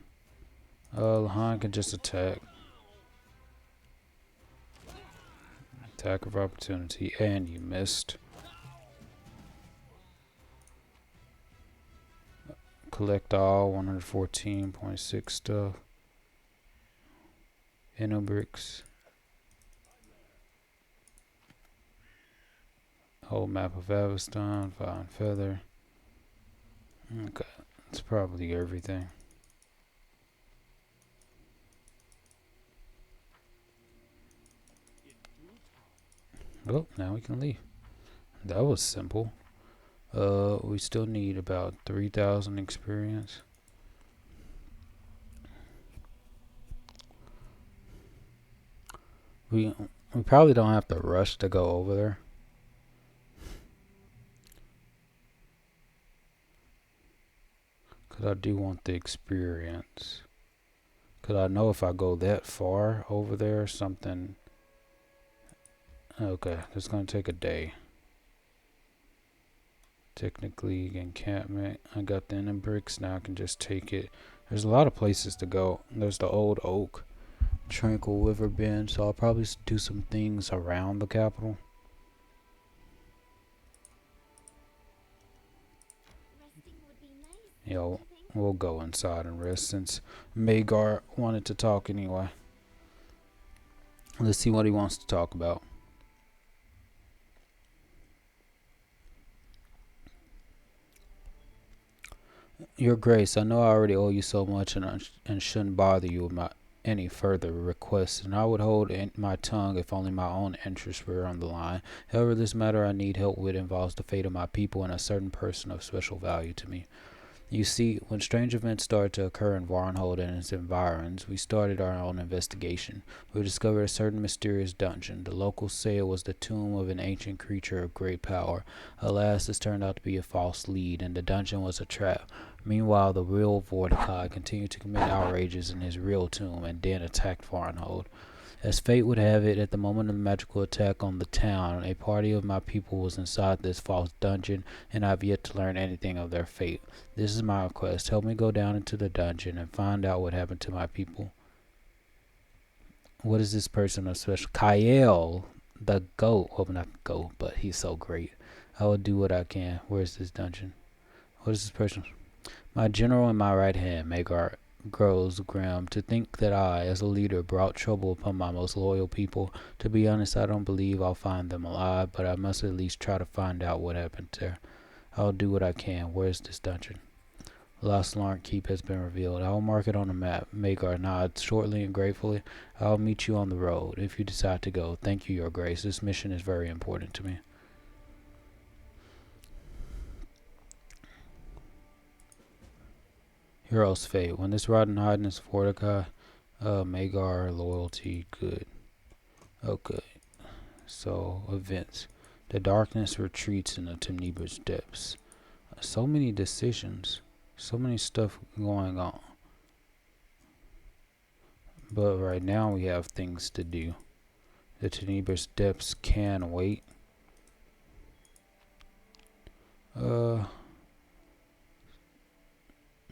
S1: Lahan can just attack. Attack of opportunity, and you missed. Collect all 114.6 stuff. Bricks. Whole map of Aveston, Fire and Feather. Okay, that's probably everything. Well, now we can leave. That was simple. We still need about 3,000 experience. We probably don't have to rush to go over there. Cause I do want the experience. Cause I know if I go that far over there, something. Okay, it's gonna take a day. Technically, encampment. I got the inner bricks. Now I can just take it. There's a lot of places to go. There's the old oak, tranquil river bend. So I'll probably do some things around the capital. Yo, we'll go inside and rest since Magar wanted to talk anyway. Let's see what he wants to talk about. Your Grace, I know I already owe you so much and shouldn't bother you with any further requests, and I would hold my tongue if only my own interests were on the line. However, this matter I need help with involves the fate of my people and a certain person of special value to me. You see, when strange events started to occur in Varnhold and its environs, we started our own investigation. We discovered a certain mysterious dungeon. The locals say it was the tomb of an ancient creature of great power. Alas, this turned out to be a false lead, and the dungeon was a trap. Meanwhile, the real Mordecai continued to commit outrages in his real tomb and then attacked Varnhold. As fate would have it, at the moment of the magical attack on the town, a party of my people was inside this false dungeon, and I have yet to learn anything of their fate. This is my request. Help me go down into the dungeon and find out what happened to my people. What is this person of special? Kyle. the GOAT. Well, not the GOAT, but he's so great. I will do what I can. Where's this dungeon? What is this person? My general in my right hand, Magar, grows grim. To think that I, as a leader, brought trouble upon my most loyal people. To be honest, I don't believe I'll find them alive, but I must at least try to find out what happened there. I'll do what I can. Where's this dungeon? Lost Larn Keep has been revealed. I will mark it on the map. Magar nods shortly and gratefully. I'll meet you on the road if you decide to go. Thank you, Your Grace. This mission is very important to me. Hero's Fate. When this rotten hiding is Fortica, Magar, loyalty, good. Okay. So, events. The darkness retreats into Temnebra's depths. So many decisions. So many stuff going on. But right now we have things to do. The Tenebra's depths can wait.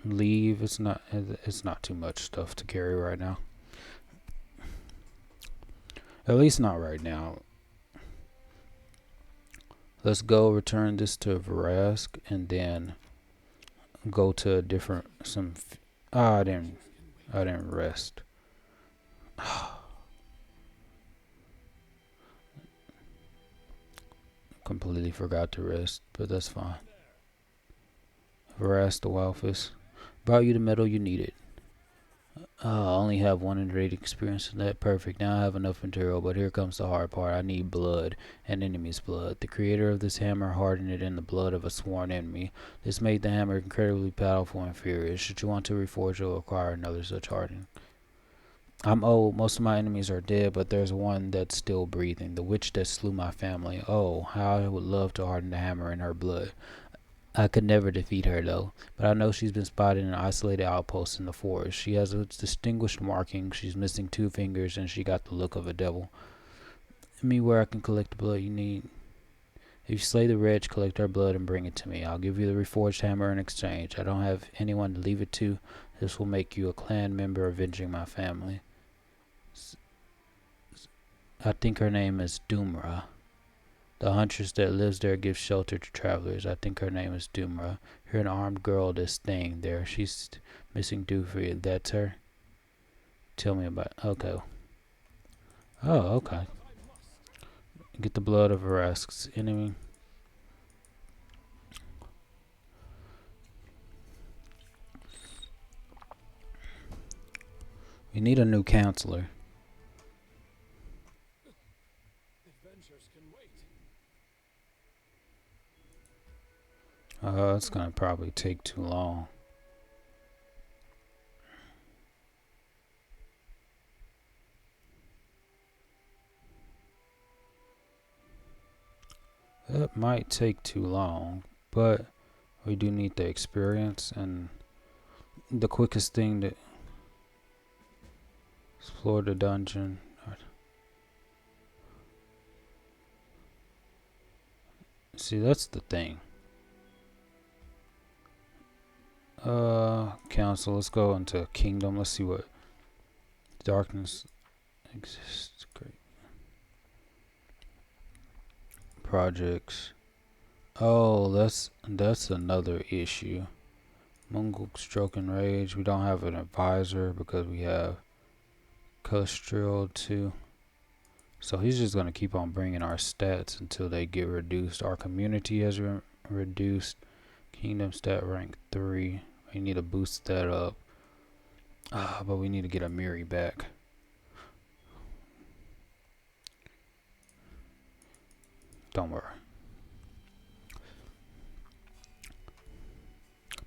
S1: Leave. It's not too much stuff to carry right now. At least not right now. Let's go return this to Vrask and then go to a different I didn't rest. Completely forgot to rest, but that's fine. Vrask the Wildfish. Brought you the metal you needed. I only have 108 experience in that. Perfect. Now I have enough material, but here comes the hard part. I need blood, an enemy's blood. The creator of this hammer hardened it in the blood of a sworn enemy. This made the hammer incredibly powerful and furious. Should you want to reforge, you'll require another such hardening. I'm old. Most of my enemies are dead, but there's one that's still breathing. The witch that slew my family. Oh, how I would love to harden the hammer in her blood. I could never defeat her, though, but I know she's been spotted in an isolated outpost in the forest. She has a distinguished marking. She's missing 2 fingers, and she got the look of a devil. Tell me where I can collect the blood you need. If you slay the wretch, collect her blood and bring it to me. I'll give you the reforged hammer in exchange. I don't have anyone to leave it to. This will make you a clan member avenging my family. I think her name is Doomra. The huntress that lives there gives shelter to travelers. I think her name is Doomra. You're an armed girl that's staying there. She's missing Doofrey. That's her? Tell me about it. Okay. Oh, okay. Get the blood of Vrask's enemy. We need a new counselor. It's gonna probably take too long. That might take too long, but we do need the experience, and the quickest thing to explore the dungeon. See, that's the thing. Council. Let's go into Kingdom. Let's see what darkness exists. Great. Projects. Oh, that's another issue. Munguk Stroke and Rage. We don't have an advisor because we have Custrial too. So he's just gonna keep on bringing our stats until they get reduced. Our community has reduced. Kingdom stat rank 3. We need to boost that up. But we need to get a Miri back. Don't worry.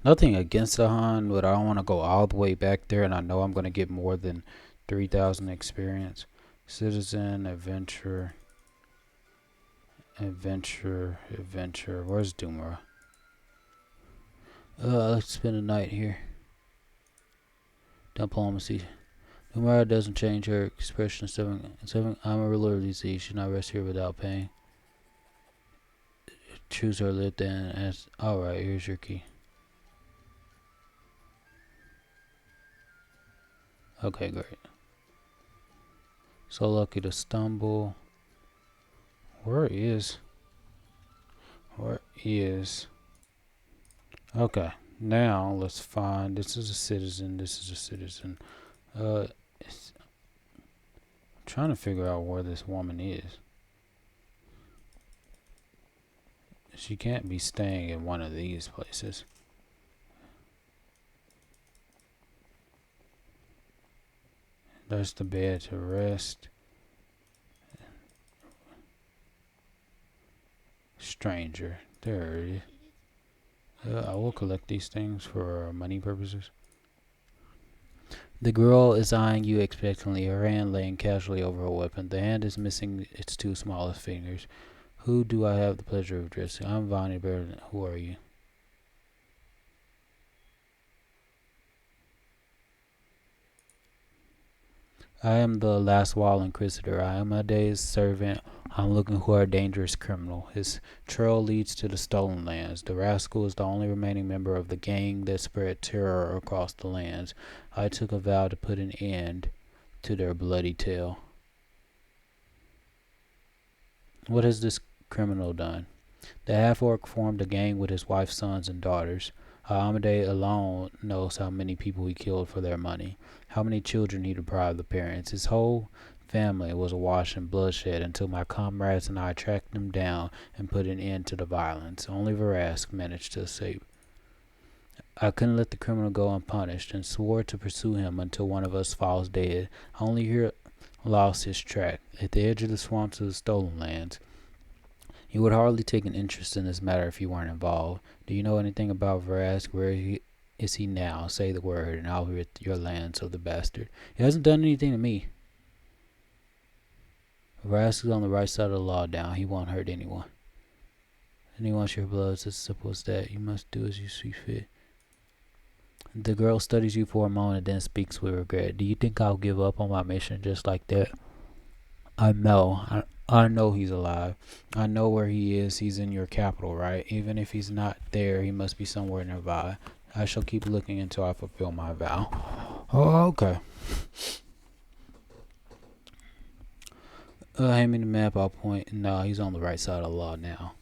S1: Nothing against the Han, but I don't want to go all the way back there, and I know I'm going to get more than 3,000 experience. Citizen, adventure. Where's Doomra? Let's spend a night here. Diplomacy. Doomra doesn't change her expression. 7. I'm a ruler of these seas. Should not rest here without pain. Choose her lit then. As alright, here's your key. Okay, great. So lucky to stumble. Where is? Where is? Okay. Now let's find. This is a citizen. This is a citizen. Uh, it's, I'm trying to figure out where this woman is. She can't be staying in one of these places. There's the bed to rest. Stranger. There it is. I will collect these things for money purposes. The girl is eyeing you expectantly, her hand laying casually over her weapon. The hand is missing its two smallest fingers. Who do I have the pleasure of addressing? I'm Vanhi Burden. Who are you? I am the last wall inquisitor. I am a day's servant. I'm looking for a dangerous criminal. His trail leads to the stolen lands. The rascal is the only remaining member of the gang that spread terror across the lands. I took a vow to put an end to their bloody tale. What has this criminal done? The half-orc formed a gang with his wife's sons and daughters. Amade alone knows how many people he killed for their money, how many children he deprived of parents. His whole family was awash in bloodshed until my comrades and I tracked him down and put an end to the violence. Only Verask managed to escape. I couldn't let the criminal go unpunished and swore to pursue him until one of us falls dead. I only here lost his track at the edge of the swamps of the stolen lands. You would hardly take an interest in this matter if you weren't involved. Do you know anything about Verask? Where is he now? Say the word, and I'll rid your lands of the bastard. He hasn't done anything to me. Verask is on the right side of the law now. He won't hurt anyone. And he wants your blood. It's as simple as that. You must do as you see fit. The girl studies you for a moment, then speaks with regret. Do you think I'll give up on my mission just like that? I know. I know he's alive. I know where he is. He's in your capital, right? Even if he's not there, he must be somewhere nearby. I shall keep looking until I fulfill my vow. Oh, okay. Hand me the map. I'll point. No, he's on the right side of the law now.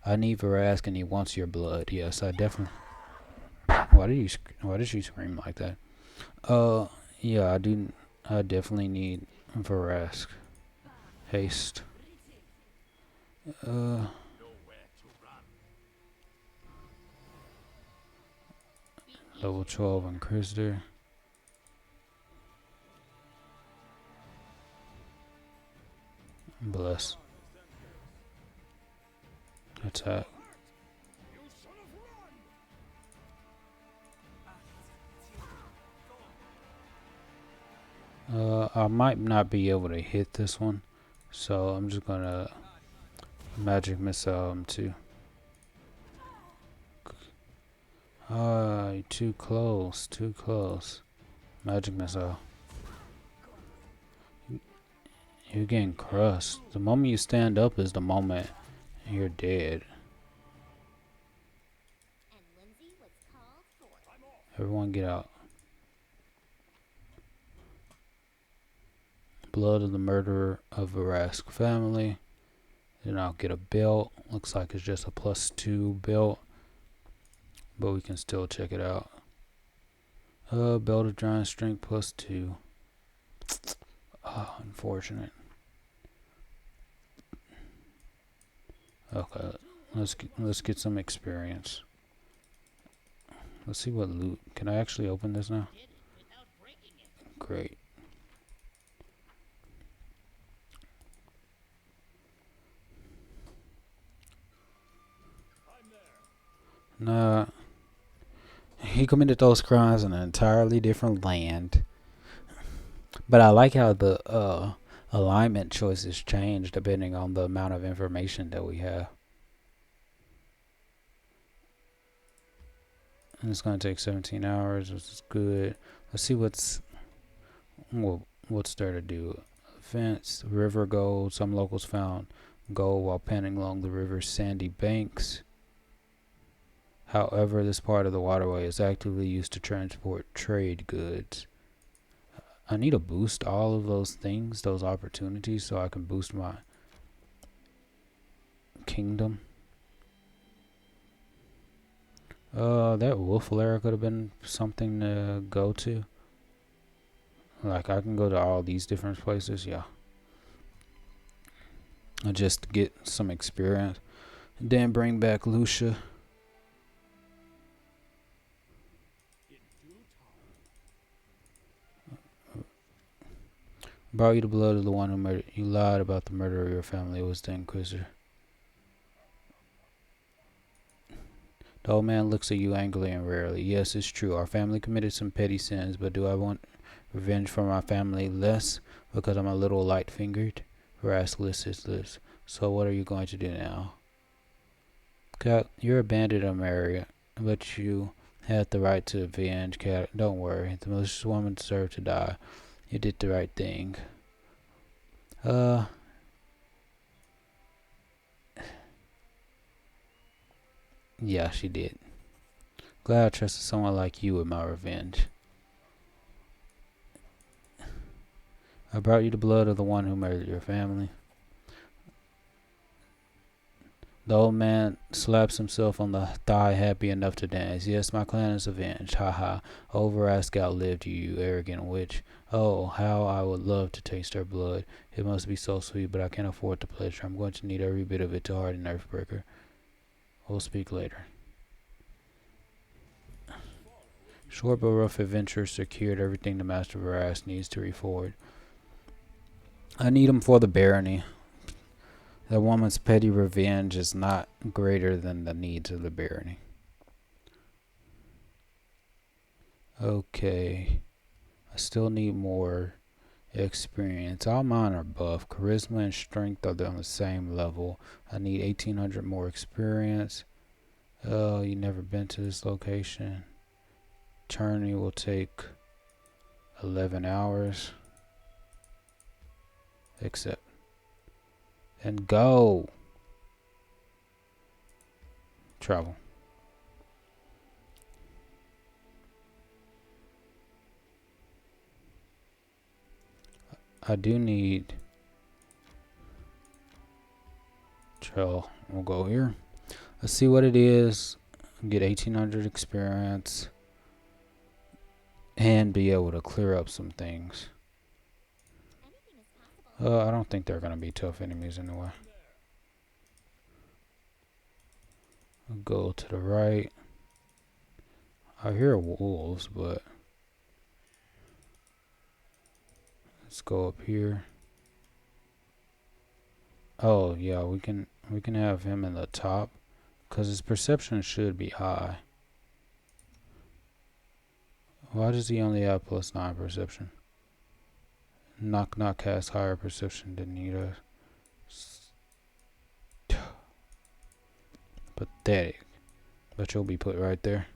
S1: I need Verask, and he wants your blood. Yes, I definitely. Why did you scream like that? Yeah, I do. I definitely need Verask. Haste. Level 12 Inquisitor. Bless. Attack. I might not be able to hit this one, so I'm just gonna magic missile him too. Too close, too close. Magic missile. You're getting crushed. The moment you stand up is the moment you're dead. Everyone get out. Blood of the murderer of Verask family. Then I'll get a belt. Looks like it's just a +2 belt, but we can still check it out. Belt of giant strength +2. Unfortunate. Okay, let's get some experience. Let's see what loot. Can I actually open this now? Great. Nah. He committed those crimes in an entirely different land. But I like how the alignment choices change depending on the amount of information that we have. And it's going to take 17 hours, which is good. Let's see what's there to do. Fence, river gold. Some locals found gold while panning along the river's sandy banks. However, this part of the waterway is actively used to transport trade goods. I need to boost all of those things, those opportunities, so I can boost my... kingdom. That wolf lair could have been something to go to. Like, I can go to all these different places, yeah. Just to get some experience. And then bring back Lucia. Brought you the blood of the one who murdered you. Lied about the murder of your family. It was the Inquisitor. The old man looks at you angrily and rarely. Yes, it's true. Our family committed some petty sins, but do I want revenge for my family less because I'm a little light-fingered? Rascalous is this. So what are you going to do now? Cat, you're a bandit, America, but you had the right to avenge. Cat, don't worry. The malicious woman deserved to die. You did the right thing. Yeah, she did. Glad I trusted someone like you with my revenge. I brought you the blood of the one who murdered your family. The old man slaps himself on the thigh, happy enough to dance. Yes, my clan is avenged. Ha ha. Overask outlived you, you arrogant witch. Oh, how I would love to taste her blood. It must be so sweet, but I can't afford the pleasure. I'm going to need every bit of it to harden Earthbreaker. We'll speak later. Short but rough adventure secured everything the Master Varas needs to reforward. I need him for the barony. That woman's petty revenge is not greater than the needs of the barony. Okay. I still need more experience. All mine are buff. Charisma and strength are on the same level. I need 1800 more experience. Oh, you never been to this location. Journey will take 11 hours. Accept. And go. Travel. I do need trail. We'll go here. Let's see what it is. Get 1800 experience and be able to clear up some things. I don't think they're gonna be tough enemies anyway. I'll go to the right. I hear wolves, but let's go up here. Oh yeah, we can have him in the top, cause his perception should be high. Why does he only have +9 perception? Knock has higher perception than he does. Pathetic. But you'll be put right there.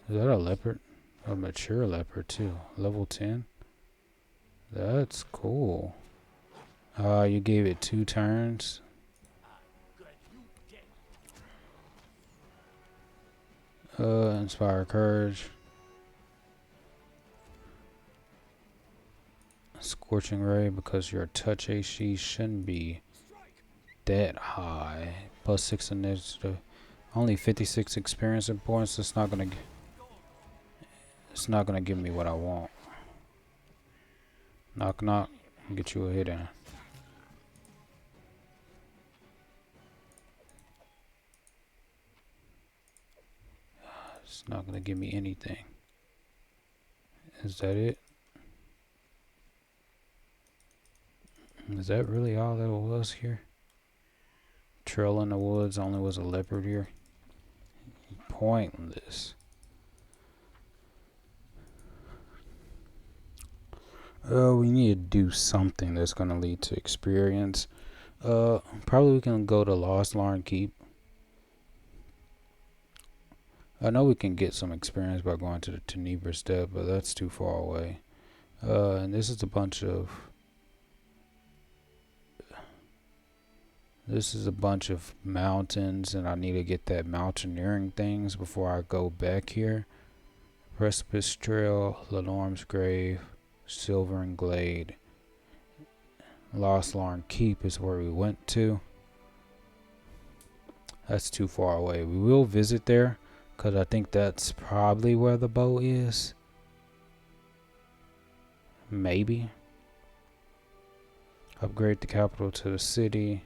S1: Is that a leopard? A mature leopard too. Level 10? That's cool. You gave it 2 turns. Inspire courage. Scorching ray, because your touch AC shouldn't be that high. +6 initiative. Only 56 experience points. It's not gonna give me what I want. Knock. Get you a hit in. It's not gonna give me anything. Is that it? Is that really all that was here? Trail in the woods, only was a leopard here. Pointless. We need to do something that's gonna lead to experience. Probably we can go to Lost Larn Keep. I know we can get some experience by going to the Tenebra Step, but that's too far away. And this is a bunch of mountains, and I need to get that mountaineering things before I go back here. Precipice Trail, Lenorm's Grave, Silvern Glade. Lost Larn Keep is where we went to. That's too far away. We will visit there because I think that's probably where the bow is. Maybe. Upgrade the capital to the city.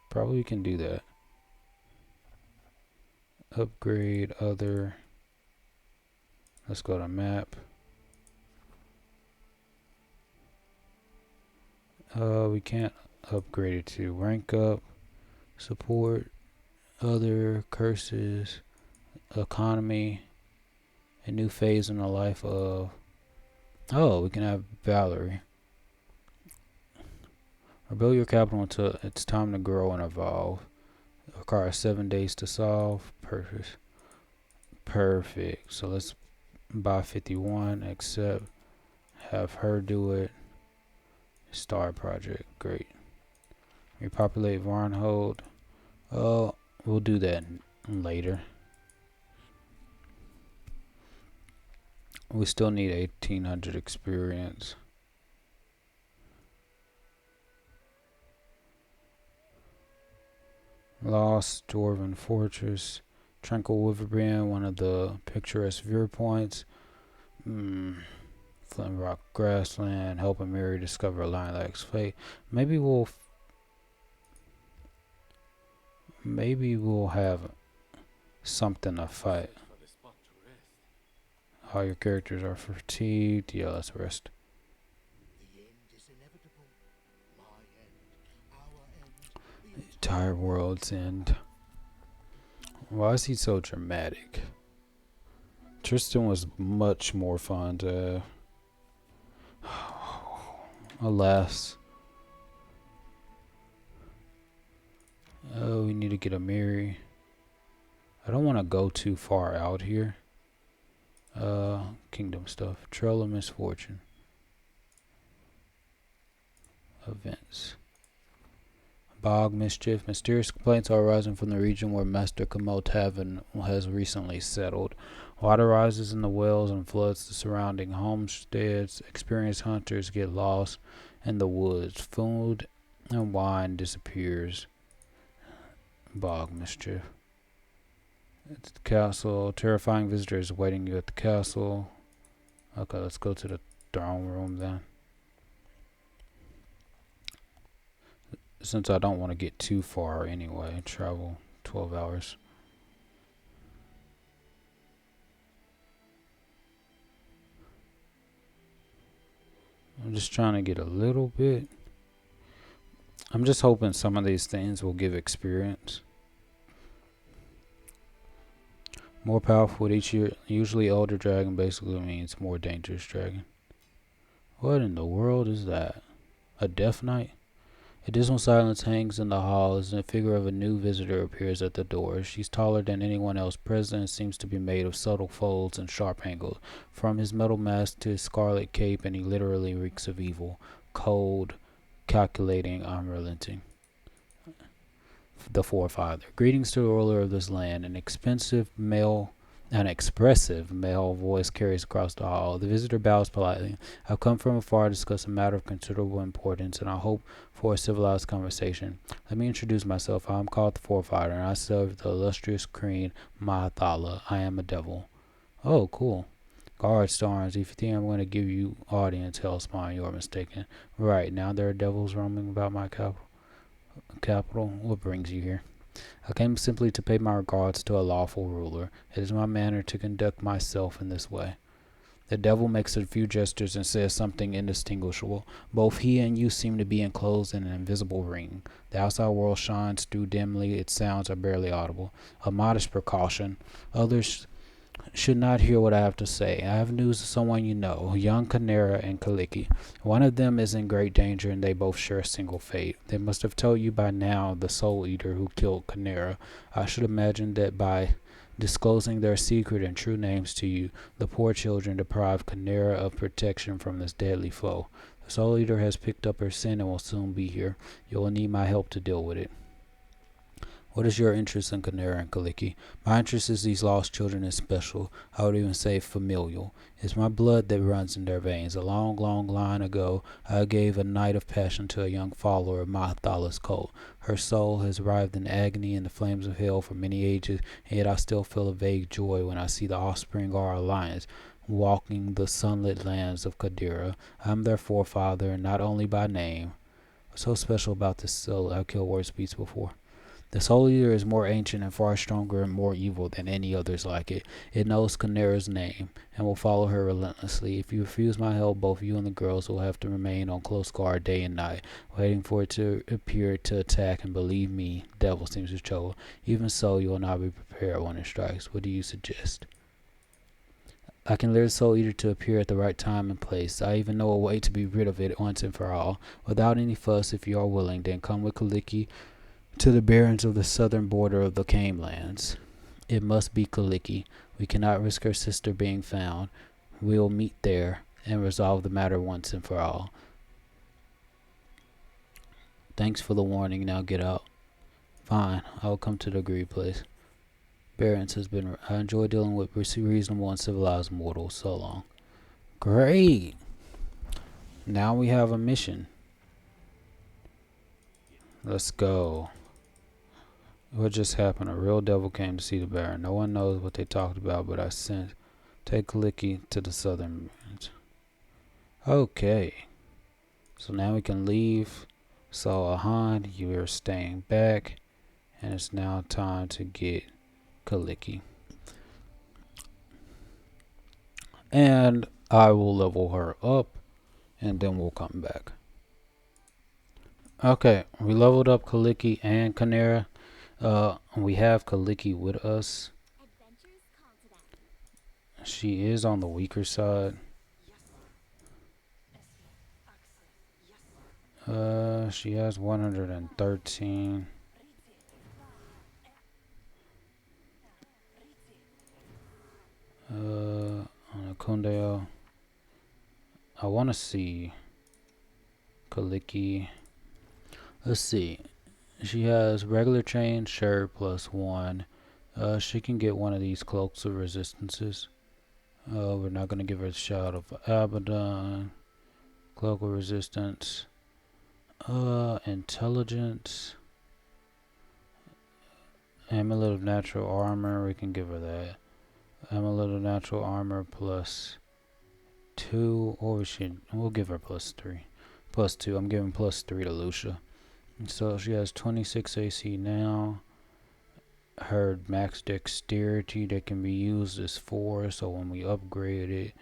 S1: Probably can do that. Upgrade other. Let's go to map. We can't upgrade it to rank up, support, other, curses, economy, a new phase in the life of. Oh, we can have Valerie. Rebuild your capital until it's time to grow and evolve. It requires 7 days to solve. Perfect. Perfect. So let's buy 51. Accept. Have her do it. Start project. Great. Repopulate Varnhold. Oh, we'll do that later. We still need 1800 experience. Lost Dwarven Fortress. Tranquil Riverbend, one of the picturesque viewpoints. Flint Rock Grassland. Helping Mary discover Lilac fate. Maybe we'll have something to fight.
S3: For the spot to rest.
S1: All your characters are fatigued. Yeah, let's rest.
S4: The end is inevitable. My end, our end, the
S1: Entire world's end. Why is he so dramatic? Tristan was much more fun to. Alas. Oh, we need to get a Mary. I don't want to go too far out here. Kingdom stuff. Trail of Misfortune. Events. Bog mischief. Mysterious complaints are arising from the region where Master Kamo Tavern has recently settled. Water rises in the wells and floods the surrounding homesteads. Experienced hunters get lost in the woods. Food and wine disappears. Bog mischief. It's the castle. Terrifying visitors waiting you at the castle. Okay, let's go to the throne room then. Since I don't want to get too far anyway, travel 12 hours. I'm just trying to get a little bit. I'm just hoping some of these things will give experience. More powerful with each year. Usually elder dragon basically means more dangerous dragon. What in the world is that? A death knight? A dismal silence hangs in the hall as the figure of a new visitor appears at the door. She's taller than anyone else present and seems to be made of subtle folds and sharp angles. From his metal mask to his scarlet cape, and he literally reeks of evil. Cold, calculating, unrelenting. The forefather. Greetings to the ruler of this land. An expressive male voice carries across the hall. The visitor bows politely. I've come from afar to discuss a matter of considerable importance, and I hope for a civilized conversation. Let me introduce myself. I am called the Forefather, and I serve the illustrious Queen Mahathala. I am a devil. Oh, cool. Guards to arms. If you think I'm going to give you audience, Hellspawn, you are mistaken. Right, now there are devils roaming about my capital. What brings you here? I came simply to pay my regards to a lawful ruler. It is my manner to conduct myself in this way. The devil makes a few gestures and says something indistinguishable. Both he and you seem to be enclosed in an invisible ring. The outside world shines through dimly. Its sounds are barely audible. A modest precaution. Others should not hear what I have to say. I have news of someone you know, young Kanera and Kaliki. One of them is in great danger, and they both share a single fate. They must have told you by now the Soul Eater who killed Kanera. I should imagine that by disclosing their secret and true names to you, the poor children deprive Kanera of protection from this deadly foe. The Soul Eater has picked up her sin and will soon be here. You will need my help to deal with it. What is your interest in Canera and Kaliki? My interest in these lost children is special. I would even say familial. It's my blood that runs in their veins. A long, long line ago, I gave a night of passion to a young follower of Mahatala's cult. Her soul has writhed in agony in the flames of hell for many ages, and yet I still feel a vague joy when I see the offspring of our alliance walking the sunlit lands of Kadira. I am their forefather, not only by name. What's so special about this soul? I've killed word speech before. The Soul Eater is more ancient and far stronger and more evil than any others like it. It knows Canera's name and will follow her relentlessly. If you refuse my help, both you and the girls will have to remain on close guard day and night, waiting for it to appear to attack. And believe me, devil seems to trouble. Even so, you will not be prepared when it strikes. What do you suggest? I can lure the Soul Eater to appear at the right time and place. I even know a way to be rid of it once and for all. Without any fuss, if you are willing, then come with Kaliki to the barrens of the southern border of the Canelands. It must be Kaliki. We cannot risk her sister being found. We'll meet there and resolve the matter once and for all. Thanks for the warning. Now get out. Fine. I'll come to the agreed place. Barrens has been... I enjoy dealing with reasonable and civilized mortals. So long. Great. Now we have a mission. Let's go. What just happened? A real devil came to see the Baron. No one knows what they talked about, but I sent take Kaliki to the southern lands. Okay. So now we can leave. So Ahan, you are staying back. And it's now time to get Kaliki. And I will level her up. And then we'll come back. Okay. We leveled up Kaliki and Canera. We have Kaliki with us. She is on the weaker side. She has 113. On a Kundeo. I want to see Kaliki. Let's see. She has regular chain shirt plus 1. She can get one of these cloaks of resistances. We're not going to give her a shout of Abaddon. Cloak of resistance. Intelligence. Amulet of natural armor. We can give her that. Amulet of natural armor plus 2. Or we'll give her plus 3. Plus 2. I'm giving plus 3 to Lucia. So she has 26 AC now. Her max dexterity that can be used is 4. So when we upgrade it,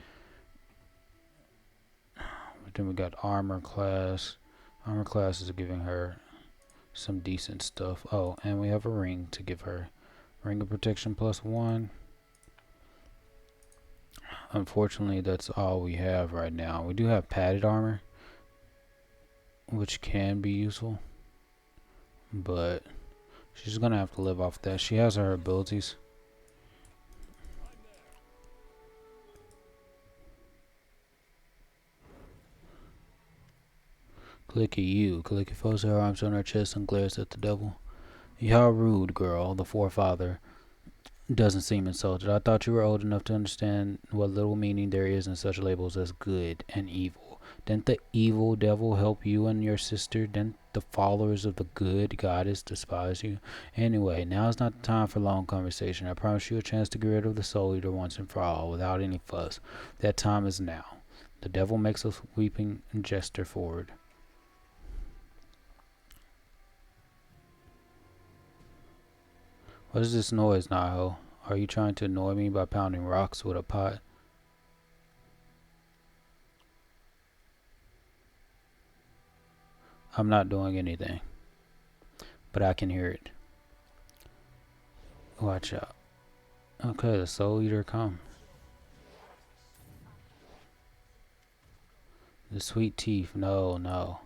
S1: then we got armor class. Armor class is giving her some decent stuff. Oh, and we have a ring to give her. Ring of protection plus 1. Unfortunately, that's all we have right now. We do have padded armor, which can be useful. But she's gonna have to live off that. She has her abilities. Kaliki, you. Kaliki folds her arms on her chest and glares at the devil. How rude, girl. The forefather doesn't seem insulted. I thought you were old enough to understand what little meaning there is in such labels as good and evil. Didn't the evil devil help you and your sister? Didn't the followers of the good goddess despise you? Anyway, now is not the time for long conversation. I promise you a chance to get rid of the Soul Eater once and for all, without any fuss. That time is now. The devil makes a weeping gesture forward. What is this noise, Naho? Are you trying to annoy me by pounding rocks with a pot? I'm not doing anything, but I can hear it. Watch out. Okay, the Soul Eater come. The sweet teeth, no.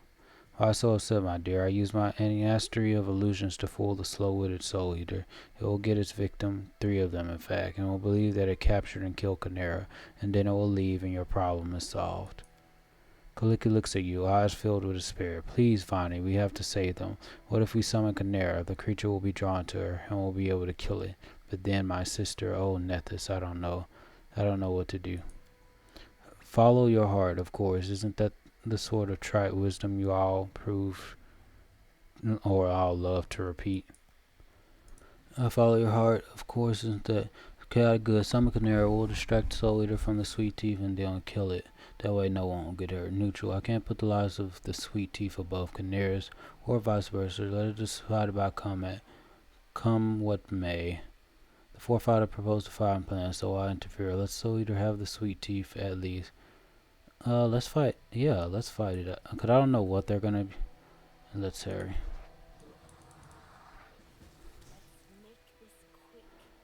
S1: Why so upset, my dear? I use my mastery of illusions to fool the slow-witted Soul Eater. It will get its victim, 3 of them in fact, and will believe that it captured and killed Canera, and then it will leave and your problem is solved. Kaliki looks at you, eyes filled with despair. Please, Vanhi, we have to save them. What if we summon Chimera? The creature will be drawn to her, and we'll be able to kill it. But then my sister, oh Nethys, I don't know. I don't know what to do. Follow your heart, of course. Isn't that the sort of trite wisdom you all prove, or I'll love to repeat? Follow your heart, of course. Isn't that chaotic good? Summon Chimera will distract Soul Eater from the Sweet Teeth and then kill it. That way no one will get hurt. Neutral. I can't put the lives of the Sweet Teeth above Chimera's, or vice versa. Let it decide about combat. Come what may. The forefighter proposed a fighting plan, so I interfere. Let's Soul Eater have the Sweet Teeth at least. Let's fight. Yeah, let's fight it. Cause I don't know what they're gonna be. Let's hurry.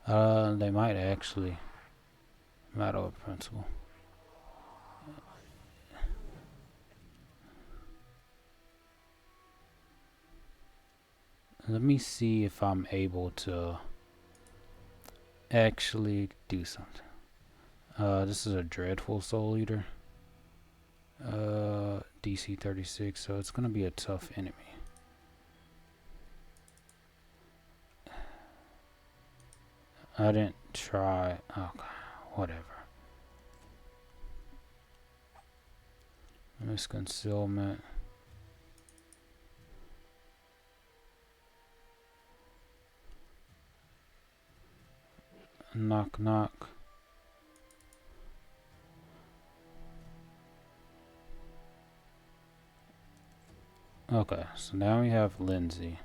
S1: They might actually. Matter of principle. Let me see if I'm able to actually do something. This is a dreadful Soul Eater. DC 36, so it's gonna be a tough enemy. I didn't try. Okay, whatever. Misconcealment. Knock knock. Okay, so now we have Lindsay.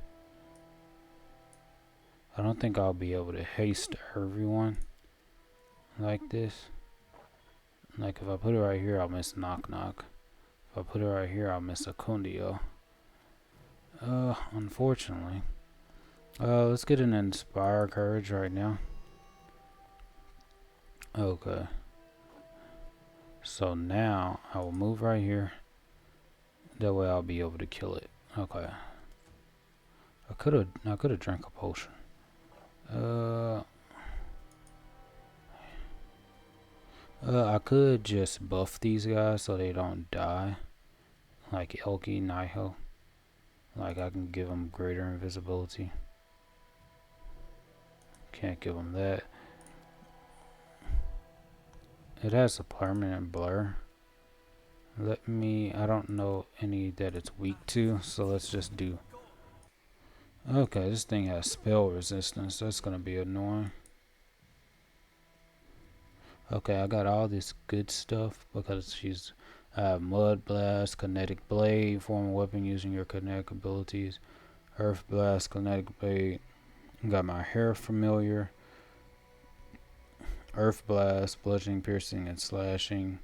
S1: I don't think I'll be able to haste everyone like this. Like if I put it right here, I'll miss knock knock. If I put it right here, I'll miss Acundio. Unfortunately. Let's get an Inspire Courage right now. Okay. So now I will move right here. That way I'll be able to kill it. Okay. I could have drank a potion. I could just buff these guys so they don't die. Like Elky, Niho. Like I can give them greater invisibility. Can't give them that. It has a permanent blur. I don't know any that it's weak to, so let's just do. Okay, this thing has spell resistance. That's gonna be annoying. Okay, I got all this good stuff because she's Mud Blast, Kinetic Blade, form a weapon using your kinetic abilities. Earth Blast, Kinetic Blade. Got my Hair Familiar. Earth Blast, Bludgeoning, Piercing, and Slashing.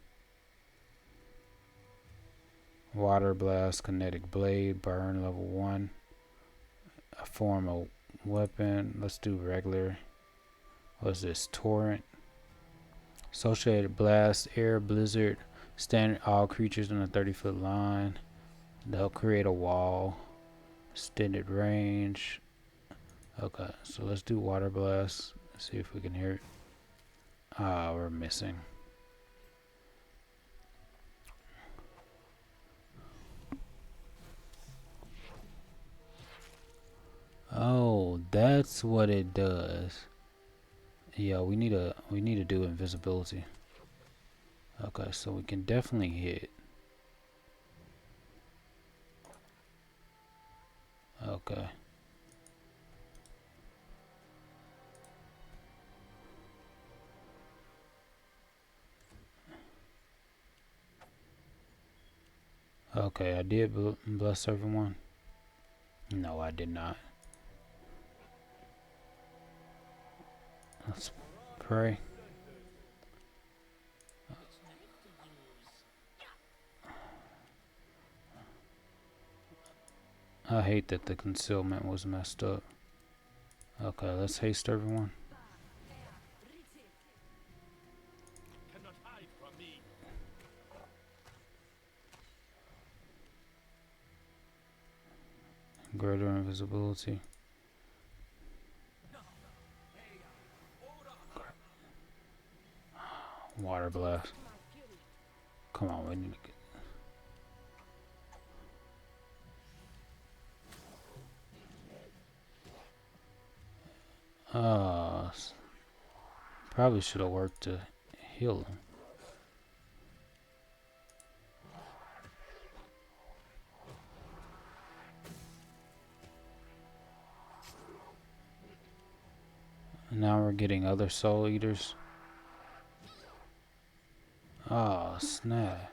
S1: Water Blast, Kinetic Blade, Burn level 1. A form of weapon. Let's do regular. What's this? Torrent. Associated Blast, Air Blizzard. Standard all creatures in a 30-foot line. They'll create a wall. Extended range. Okay, so let's do Water Blast. See if we can hear it. Ah, we're missing. Oh, that's what it does. Yeah, we need to do invisibility. Okay, so we can definitely hit. Okay. Okay, I did bless everyone. No, I did not. Let's pray. I hate that the concealment was messed up. Okay, let's haste everyone.
S3: Cannot hide from me.
S1: Greater invisibility. Water blast. Come on, we need to get. Probably should have worked to heal him. Now we're getting other soul eaters. Oh, snap.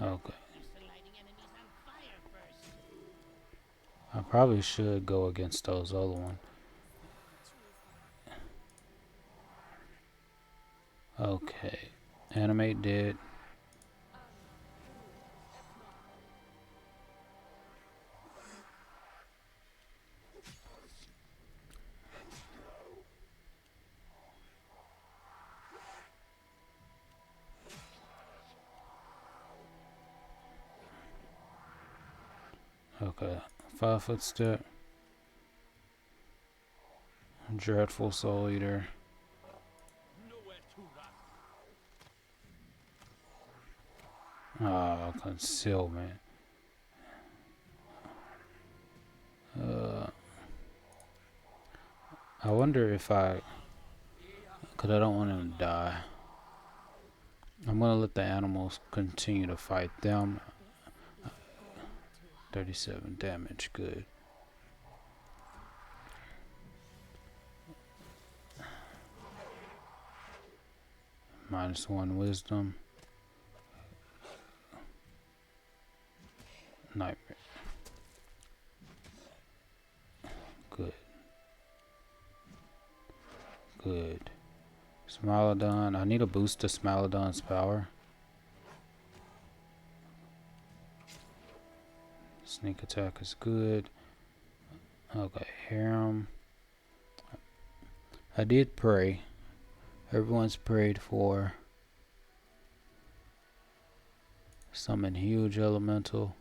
S1: Okay. I probably should go against those other ones. Okay. Animate dead. Okay. 5-foot step. Dreadful soul eater. Ah, concealment. I wonder if cause I don't want him to die. I'm gonna let the animals continue to fight them. 37 damage, good. -1 wisdom. Nightmare. Good. Good. Smilodon. I need a boost to Smilodon's power. Sneak attack is good. Okay, harem. I did pray. Everyone's prayed for. Summon huge elemental.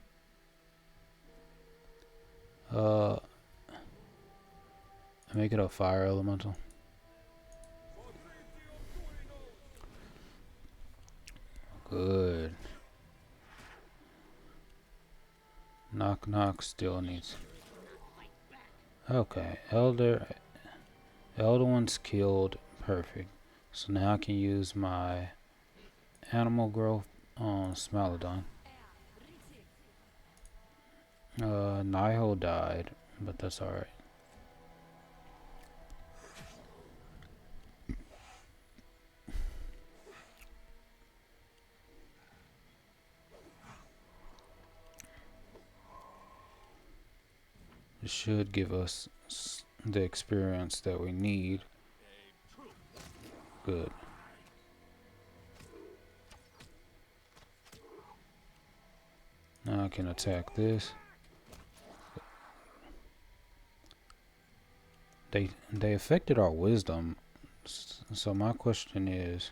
S1: Make it a fire elemental. Good. Knock knock still needs. Okay, elder one's killed. Perfect. So now I can use my animal growth on Smilodon. Niho died, but that's alright. It should give us the experience that we need. Good. Now I can attack this. They affected our wisdom. So my question is,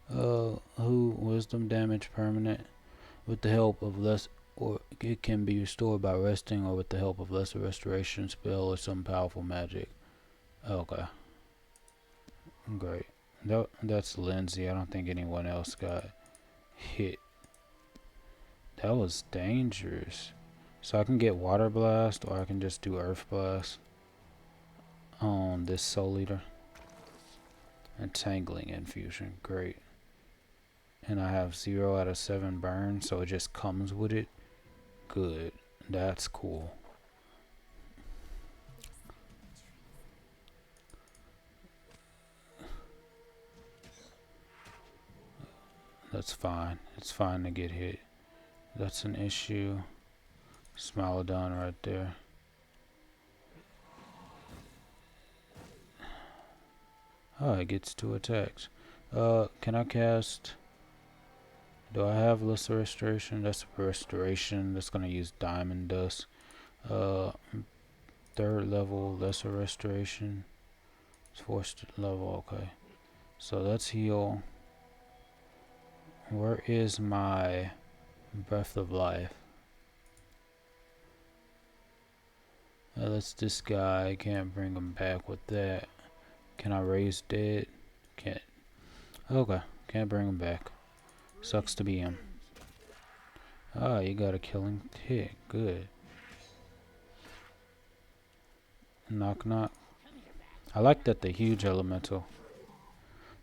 S1: who wisdom damage permanent with the help of less, or it can be restored by resting, or with the help of lesser restoration spell or some powerful magic. Okay. Great. That's Lindsay. I don't think anyone else got hit. That was dangerous. So I can get Water Blast, or I can just do Earth Blast on this Soul Eater. Entangling Infusion. Great. And I have 0 out of 7 burn, so it just comes with it. Good. That's cool. That's fine. It's fine to get hit. That's an issue. Smilodon right there. Oh, it gets 2 attacks. Can I cast... Do I have lesser restoration? That's a restoration. That's gonna use diamond dust. 3rd level lesser restoration. It's 4th level, okay. So let's heal. Where is my breath of life? That's this guy. I can't bring him back with that. Can I raise dead? Can't. Okay, can't bring him back. Sucks to be him. Ah, you got a killing hit. Good. Knock knock. I like that the huge elemental.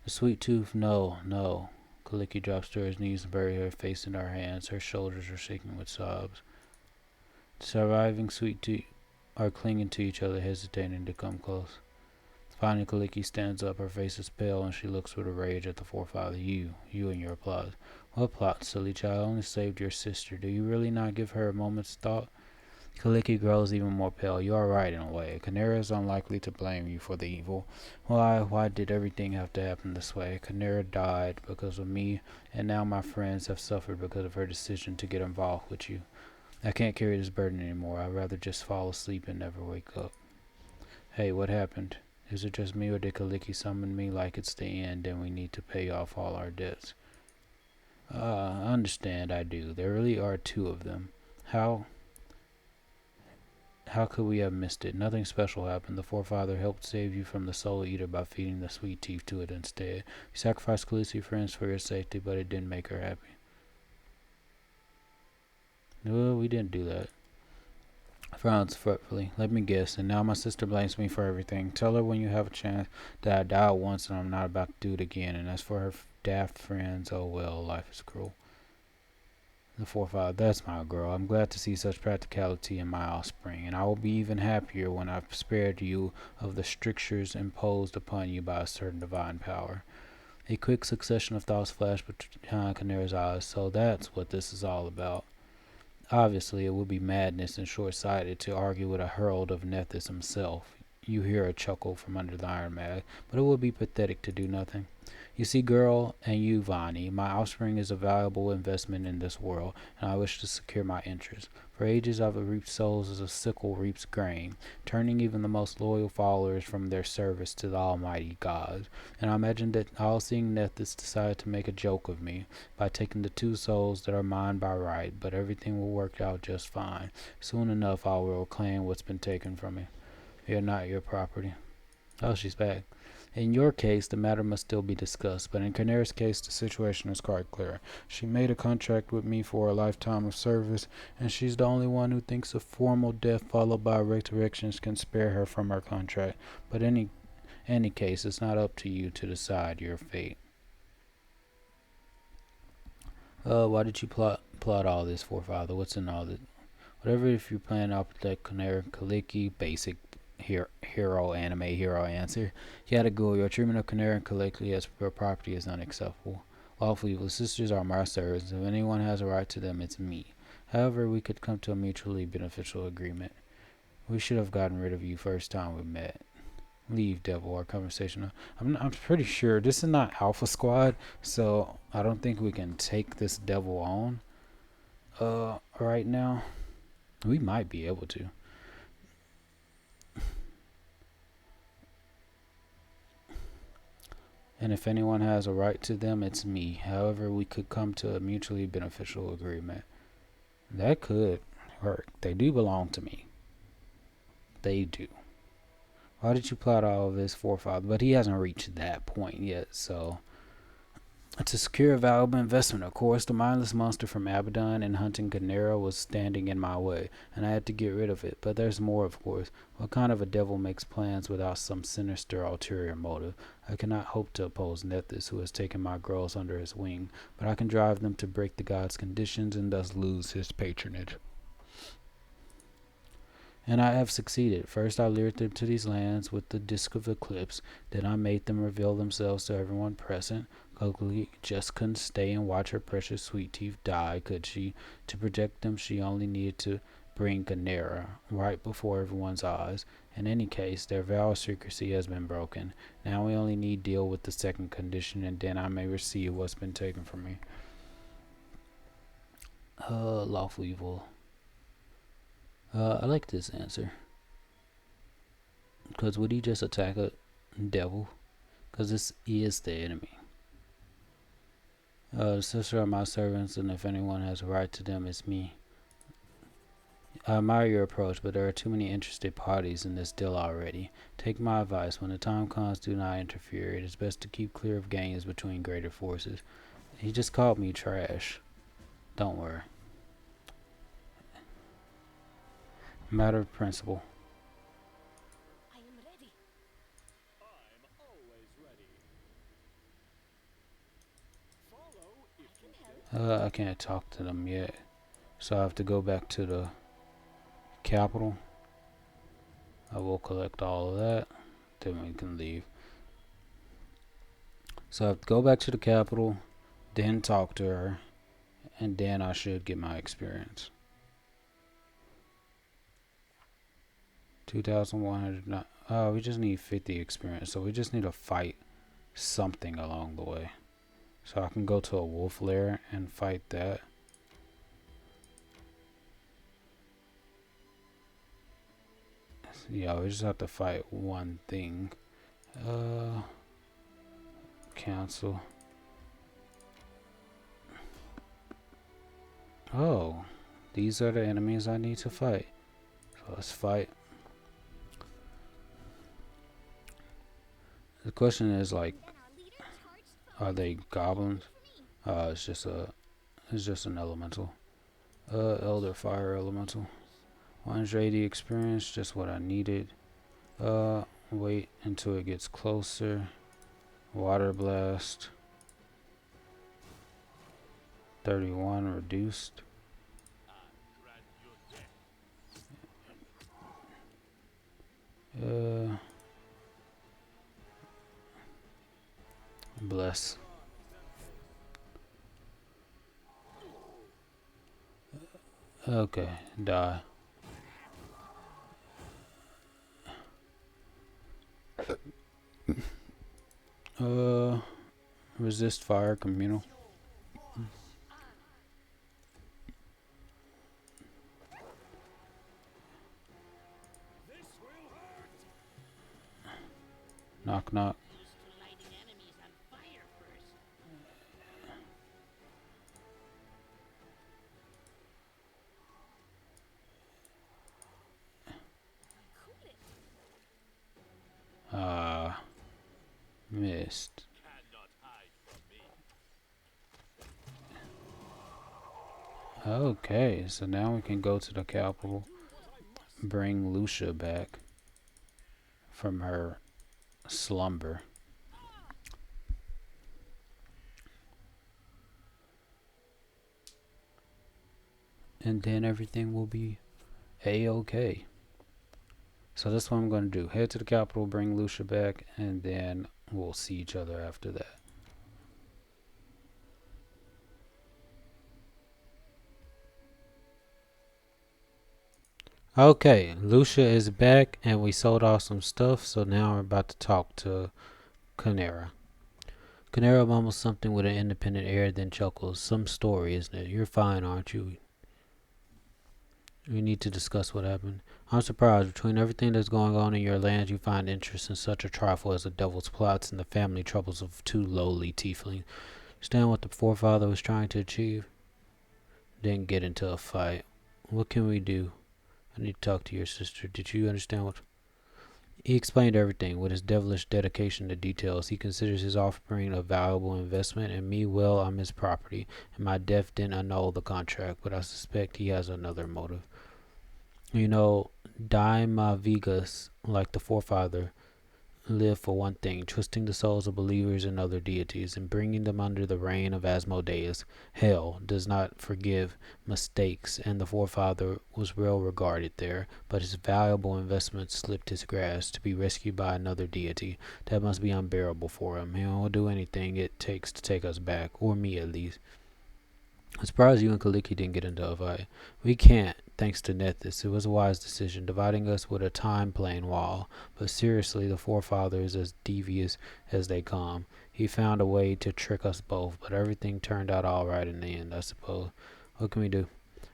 S1: The sweet tooth, no, no. Kaliki drops to her knees and buries her face in her hands. Her shoulders are shaking with sobs. The surviving sweet tooth are clinging to each other, hesitating to come close. Finally, Kaliki stands up. Her face is pale, and she looks with rage at the forefather. You and your plot. What plot, silly child? I only saved your sister. Do you really not give her a moment's thought? Kaliki grows even more pale. You are right in a way. Canera is unlikely to blame you for the evil. Why did everything have to happen this way? Canera died because of me, and now my friends have suffered because of her decision to get involved with you. I can't carry this burden anymore. I'd rather just fall asleep and never wake up. Hey, what happened? Is it just me, or did Kaliki summon me like it's the end and we need to pay off all our debts? I understand, I do. There really are two of them. How could we have missed it? Nothing special happened. The forefather helped save you from the soul eater by feeding the sweet teeth to it instead. You sacrificed Khaleesi friends for your safety, but it didn't make her happy. No, we didn't do that. Frowns fretfully. Let me guess, and now my sister blames me for everything. Tell her when you have a chance that I died once and I'm not about to do it again. And as for her daft friends, oh well, life is cruel. The forefather, that's my girl. I'm glad to see such practicality in my offspring, and I will be even happier when I've spared you of the strictures imposed upon you by a certain divine power. A quick succession of thoughts flashed behind Canera's eyes. So that's what this is all about. Obviously, it would be madness and short-sighted to argue with a herald of Nethys himself. You hear a chuckle from under the Armag, but it would be pathetic to do nothing. You see, girl, and you, Vanhi, my offspring is a valuable investment in this world, and I wish to secure my interest. For ages I've reaped souls as a sickle reaps grain, turning even the most loyal followers from their service to the almighty gods. And I imagine that all-seeing Nethys decided to make a joke of me by taking the two souls that are mine by right, but everything will work out just fine. Soon enough I will reclaim what's been taken from me. You're not your property. Oh, she's back. In your case, the matter must still be discussed, but in Canera's case, the situation is quite clear. She made a contract with me for a lifetime of service, and she's the only one who thinks a formal death followed by resurrections can spare her from her contract. But in any case, it's not up to you to decide your fate. Why did you plot all this, forefather? What's in all this? Whatever, if you plan to protect Canera Kaliki, basic hero anime hero answer. You gotta go. Your treatment of Canera and Kaliki as your property is unacceptable. Lawful evil sisters are my servants. If anyone has a right to them, it's me. However, we could come to a mutually beneficial agreement. We should have gotten rid of you first time we met. Leave, devil. Our conversation. I'm pretty sure this is not Alpha Squad, so I don't think we can take this devil on. Right now, we might be able to. And if anyone has a right to them, it's me. However, we could come to a mutually beneficial agreement. That could work. They do belong to me. They do. Why did you plot all of this, forefather? But he hasn't reached that point yet, so. To secure a valuable investment, of course, the mindless monster from Abaddon and hunting Canera was standing in my way, and I had to get rid of it. But there's more, of course. What kind of a devil makes plans without some sinister ulterior motive? I cannot hope to oppose Nethys, who has taken my girls under his wing, but I can drive them to break the god's conditions and thus lose his patronage. And I have succeeded. First I lured them to these lands with the Disc of Eclipse, then I made them reveal themselves to everyone present. Coakley just couldn't stay and watch her precious sweet teeth die, could she? To protect them, she only needed to bring Canera right before everyone's eyes. In any case, their vow of secrecy has been broken. Now we only need deal with the second condition, and then I may receive what's been taken from me. Lawful evil. I like this answer. Because would he just attack a devil? Because this is the enemy. The sisters are my servants, and if anyone has a right to them, it's me. I admire your approach, but there are too many interested parties in this deal already. Take my advice. When the time comes, do not interfere. It is best to keep clear of gains between greater forces. He just called me trash. Don't worry. Matter of principle.
S2: I am ready.
S3: I'm always ready. Follow if
S2: I can help.
S1: I can't talk to them yet. So I have to go back to the capital. I will collect all of that. Then we can leave. So I have to go back to the capital, then talk to her, and then I should get my experience. 2,100. Oh, we just need 50 experience. So we just need to fight something along the way. So I can go to a wolf lair and fight that. Yeah, we just have to fight one thing. Cancel. Oh, these are the enemies I need to fight. So let's fight. The question is like,
S2: Then our leader charged
S1: are they goblins?
S2: for me.
S1: It's just an elemental. Elder fire elemental. 180 experience, just what I needed. Wait until it gets closer. Water blast. 31 reduced.
S3: grant your death.
S1: Bless. Okay, die. Resist fire communal.
S3: This will hurt.
S1: Knock knock.
S5: Used to lighting enemies on fire first.
S1: Missed.
S3: Cannot hide from me.
S1: Okay, so now we can go to the capital,
S3: Do what I must.
S1: bring Lucia back from her slumber. And then everything will be a-okay. So that's what I'm going to do. Head to the capital, bring Lucia back, and then we'll see each other after that. Okay, Lucia is back, and we sold off some stuff, so now we're about to talk to Canera. Canera mumbles something with an independent air, then chuckles. Some story, isn't it? You're fine, aren't you? We need to discuss what happened. I'm surprised. Between everything that's going on in your lands, you find interest in such a trifle as the devil's plots and the family troubles of two lowly tieflings. Understand what the forefather was trying to achieve? Didn't get into a fight. What can we do? I need to talk to your sister. Did you understand what? He explained everything with his devilish dedication to details. He considers his offspring a valuable investment, and me, well, I'm his property, and my death didn't annul the contract, but I suspect he has another motive. You know, Daima Vigas, like the forefather, live for one thing, twisting the souls of believers in other deities and bringing them under the reign of Asmodeus. Hell does not forgive mistakes, and the forefather was well regarded there, but his valuable investment slipped his grasp to be rescued by another deity. That must be unbearable for him. He will do anything it takes to take us back, or me at least. I'm surprised you and Kaliki didn't get into a fight. We can't, thanks to Nethys. It was a wise decision, dividing us with a time-plane wall. But seriously, the forefather is as devious as they come. He found a way to trick us both, but everything turned out all right in the end, I suppose. What can we do?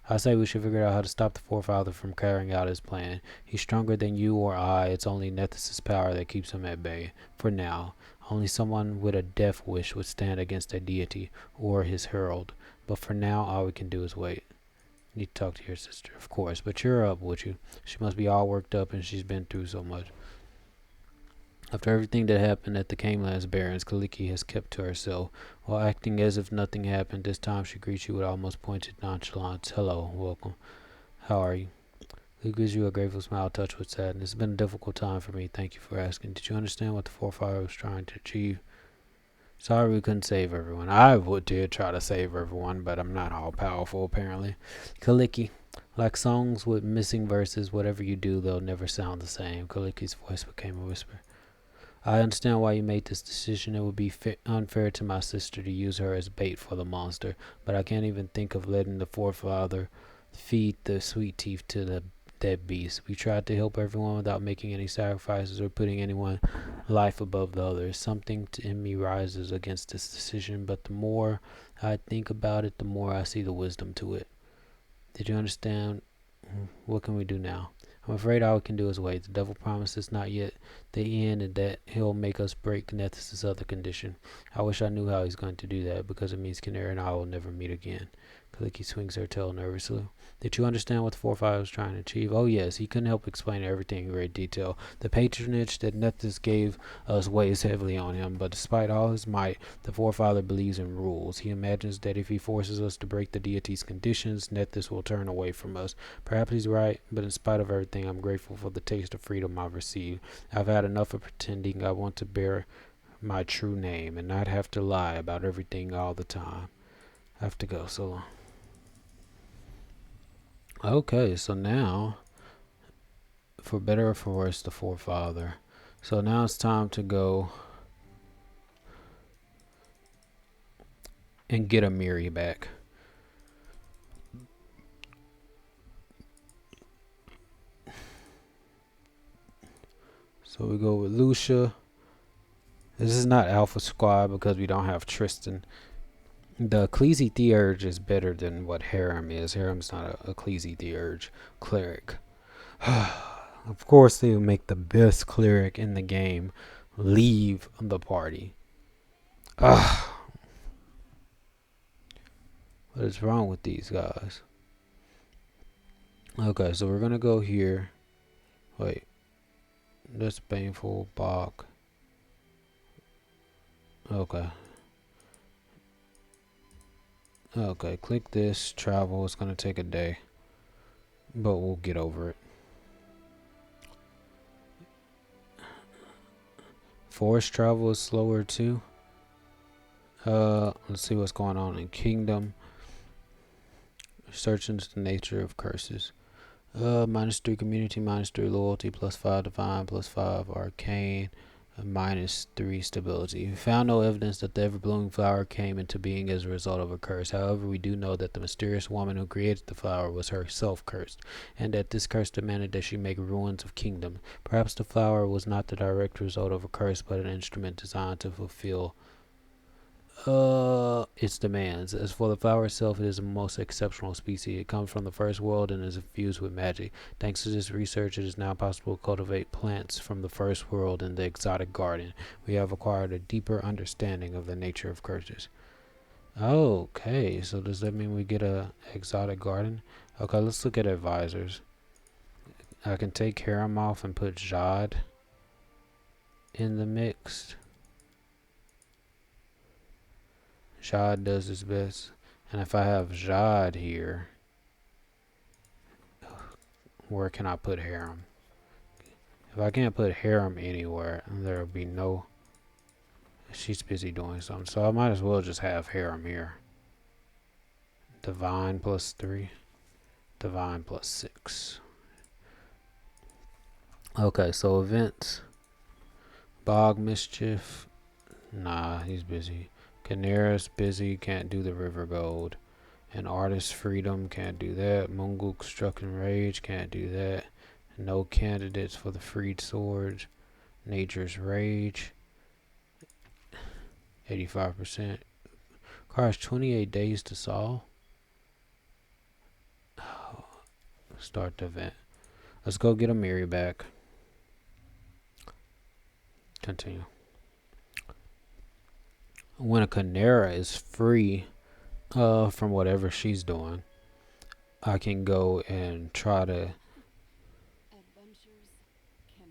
S1: I say we should figure out how to stop the forefather from carrying out his plan. He's stronger than you or I. It's only Nethys' power that keeps him at bay. For now. Only someone with a death wish would stand against a deity, or his herald. But for now, all we can do is wait. Need to talk to your sister, of course, but cheer up, would you? She must be all worked up and she's been through so much. After everything that happened at the Canelands Barrens, Kaliki has kept to herself. While acting as if nothing happened, this time she greets you with almost pointed nonchalance. Hello, welcome. How are you? Who gives you a grateful smile touched with sadness? It's been a difficult time for me. Thank you for asking. Did you understand what the Forefather was trying to achieve? Sorry we couldn't save everyone. I did try to save everyone, but I'm not all powerful apparently. Kaliki, like songs with missing verses, whatever you do, they'll never sound the same. Kaliki's voice became a whisper. I understand why you made this decision. It would be unfair to my sister to use her as bait for the monster, but I can't even think of letting the Forefather feed the sweet teeth to the dead beast. We tried to help everyone without making any sacrifices or putting anyone's life above the others. Something in me rises against this decision, but the more I think about it, the more I see the wisdom to it. Did you understand? What can we do now? I'm afraid all we can do is wait. The devil promises not yet the end and that he'll make us break Nethys' other condition. I wish I knew how he's going to do that, because it means Canary and I will never meet again. Kaliki swings her tail nervously. Did you understand what the Forefather was trying to achieve? Oh yes, he couldn't help explaining everything in great detail. The patronage that Nethys gave us weighs heavily on him, but despite all his might, the Forefather believes in rules. He imagines that if he forces us to break the deity's conditions, Nethys will turn away from us. Perhaps he's right, but in spite of everything, I'm grateful for the taste of freedom I've received. I've had enough of pretending. I want to bear my true name and not have to lie about everything all the time. I have to go so long. Okay, so now, for better or for worse, the Forefather. So now it's time to go and get Amiri back. So we go with Lucia. This is not Alpha Squad because we don't have Tristan. The Ecclesi Theurge is better than what Harem is. Harem's not a Ecclesi Theurge cleric. Of course, they will make the best cleric in the game leave the party. Ugh. What is wrong with these guys? Okay, so we're gonna go here. Wait. That's painful. Bach. Okay. Okay, click this. Travel. It's gonna take a day, but we'll get over it. Forest travel is slower too. Let's see what's going on in Kingdom. Search into the nature of curses. -3 community, -3 loyalty, +5 divine, +5 arcane, -3 stability. We found no evidence that the ever-blooming flower came into being as a result of a curse. However, we do know that the mysterious woman who created the flower was herself cursed, and that this curse demanded that she make ruins of kingdom. Perhaps the flower was not the direct result of a curse, but an instrument designed to fulfill its demands. As for the flower itself, it is a most exceptional species. It comes from the first world and is infused with magic. Thanks to this research, it is now possible to cultivate plants from the first world in the exotic garden. We have acquired a deeper understanding of the nature of curses. Okay, so does that mean we get a exotic garden? Okay, let's look at advisors. I can take Harem off and put Jad in the mix. Jad does his best. And if I have Jad here, where can I put Harem? If I can't put Harem anywhere, there'll be no... She's busy doing something. So I might as well just have Harem here. Divine +3. Divine +6. Okay, so events. Bog Mischief. Nah, he's busy. Canera's busy, can't do the River Gold. And Artist Freedom, can't do that. Munguk Struck in Rage, can't do that. No candidates for the Freed Swords. Nature's Rage, 85%. Requires 28 days to solve. Start the event. Let's go get Amiri back. Continue. When a Canera is free from whatever she's doing, I can go and try to.
S6: Adventures can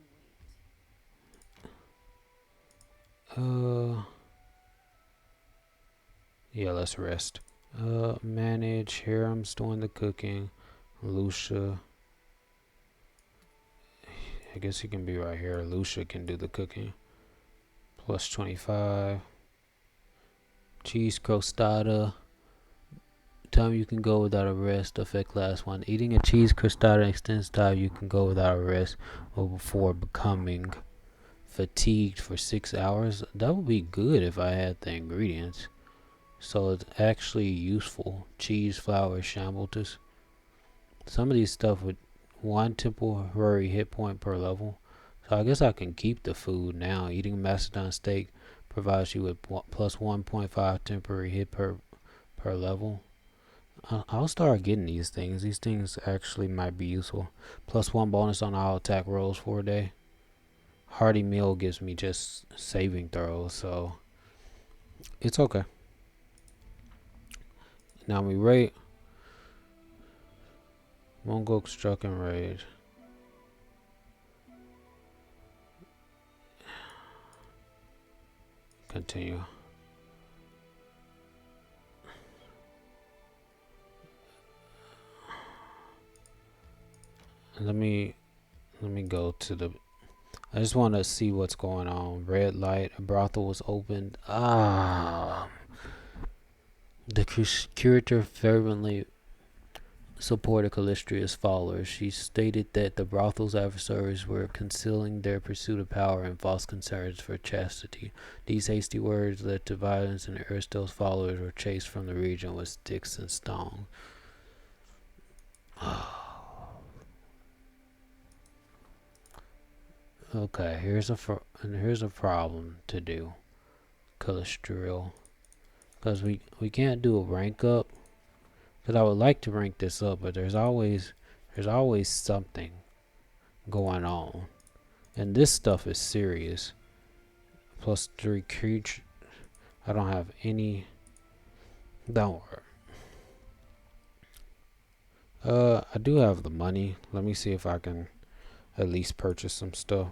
S6: wait.
S1: Yeah, let's rest. Manage. Harem's doing the cooking. Lucia. I guess he can be right here. Lucia can do the cooking. Plus 25. Cheese crostada. Time you can go without a rest. Effect class 1. Eating a cheese crostada extends time you can go without a rest or before becoming fatigued for 6 hours. That would be good if I had the ingredients. So it's actually useful. Cheese, flour, shambles. Some of these stuff with 1 temporary hit point per level. So I guess I can keep the food now. Eating a Macedon steak provides you with plus 1.5 temporary hit per level. I'll start getting these things. These things actually might be useful. Plus 1 bonus on all attack rolls for a day. Hearty meal gives me just saving throws, so it's okay. Now we rate. Mongol struck and rage. Continue. Let me go to the. I just want to see what's going on. Red light. A brothel was opened. The curator fervently supported Callistria's followers. She stated that the brothel's adversaries were concealing their pursuit of power and false concerns for chastity. These hasty words led to violence, and Aristo's followers were chased from the region with sticks and stones. Okay, here's a problem to do, Callistria, because we can't do a rank up. Because I would like to rank this up, but there's always something going on, and this stuff is serious. Plus 3 creature. I don't have any. Don't worry. I do have the money. Let me see if I can at least purchase some stuff.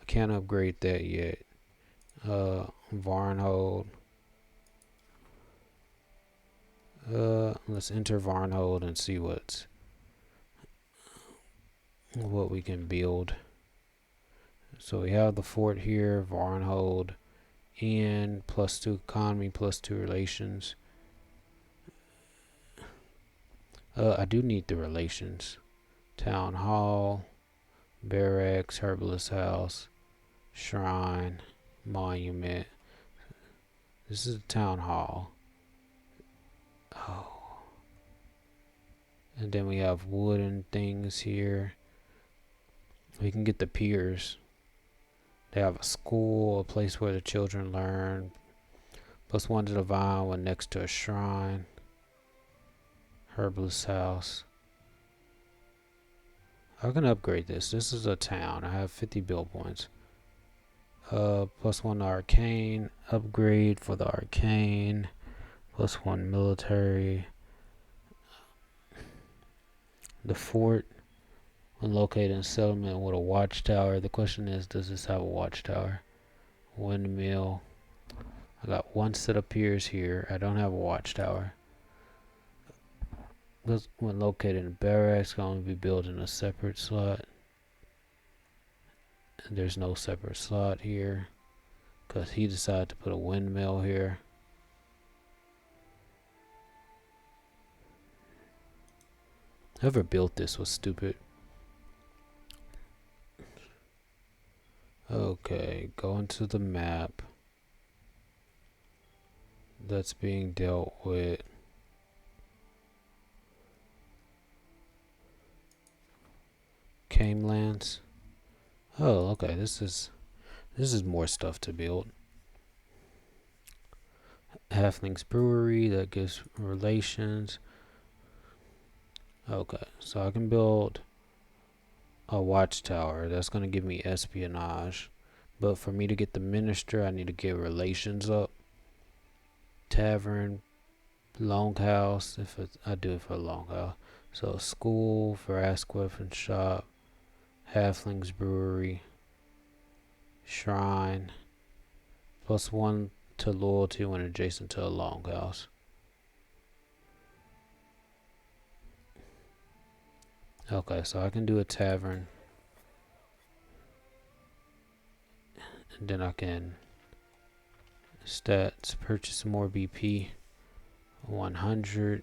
S1: I can't upgrade that yet. Varnhold. Let's enter Varnhold and see what we can build. So we have the fort here, Varnhold, and plus 2 economy, plus 2 relations. I do need the relations. Town hall, barracks, herbalist house, shrine, monument. This is a town hall. Oh. And then we have wooden things here. We can get the piers. They have a school, a place where the children learn. Plus 1 to the vine, 1 next to a shrine. Herbalist house. I can upgrade this. This is a town. I have 50 build points. Plus 1 arcane. Upgrade for the arcane. Plus 1 military. The fort. Located in a settlement with a watchtower. The question is, does this have a watchtower? Windmill. I got 1 set of piers here. I don't have a watchtower. When located in a barracks, going to be built in a separate slot. And there's no separate slot here because he decided to put a windmill here. Whoever built this was stupid. Okay, go into the map that's being dealt with. Camelands. Oh, okay. This is more stuff to build. Halfling's Brewery, that gives relations. Okay, so I can build a watchtower. That's going to give me espionage. But for me to get the minister, I need to get relations up. Tavern, longhouse, I do it for a longhouse. So school, Vrask weapon shop, Halflings brewery, shrine, +1 to loyalty when adjacent to a longhouse. Okay, so I can do a tavern. And then I can stats, purchase more BP, 100,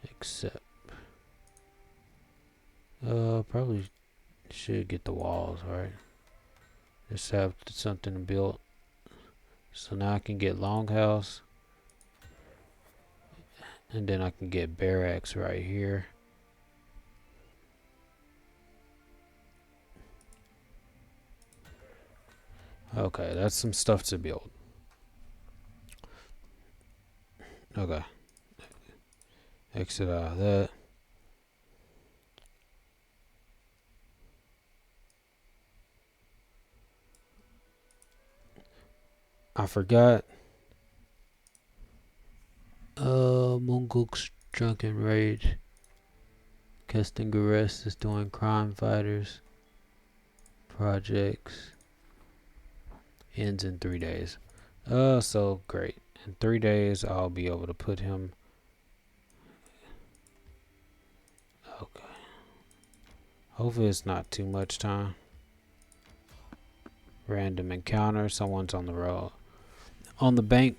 S1: accept. Probably should get the walls, right? Just have something built. So now I can get longhouse. And then I can get barracks right here. Okay, that's some stuff to build. Okay. Exit out of that. I forgot. Munguk's drunken rage. Kestingares is doing crime fighters. Projects. Ends in 3 days. So great. In 3 days, I'll be able to put him. Okay. Hopefully it's not too much time. Random encounter. Someone's on the road. On the bank,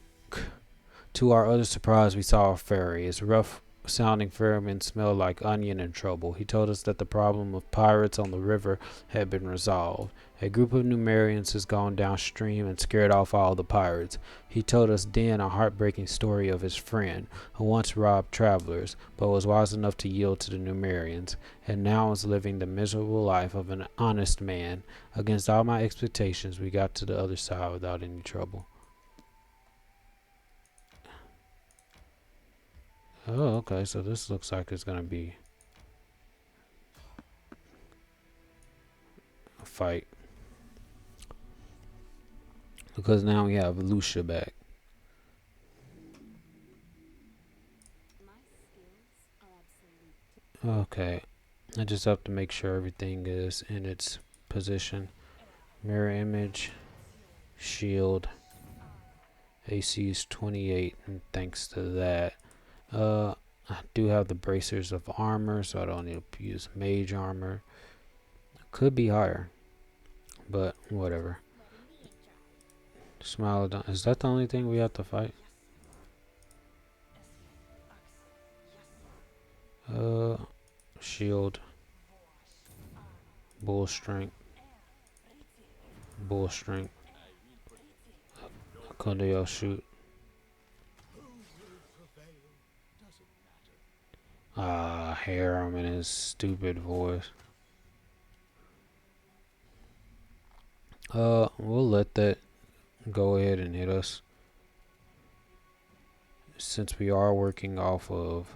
S1: to our utter surprise, we saw a fairy. His rough-sounding ferryman smelled like onion and trouble. He told us that the problem of pirates on the river had been resolved. A group of Numerians has gone downstream and scared off all the pirates. He told us then a heartbreaking story of his friend, who once robbed travelers, but was wise enough to yield to the Numerians, and now is living the miserable life of an honest man. Against all my expectations, we got to the other side without any trouble. Oh, okay, so this looks like it's gonna be a fight. Because now we have Lucia back. Okay, I just have to make sure everything is in its position. Mirror image, shield, AC is 28, and thanks to that, I do have the bracers of armor, so I don't need to use mage armor. Could be higher, but whatever. Smilodon, is that the only thing we have to fight? Shield, bull strength, Kondeo shoot. Hear him in his stupid voice. We'll let that go ahead and hit us. Since we are working off of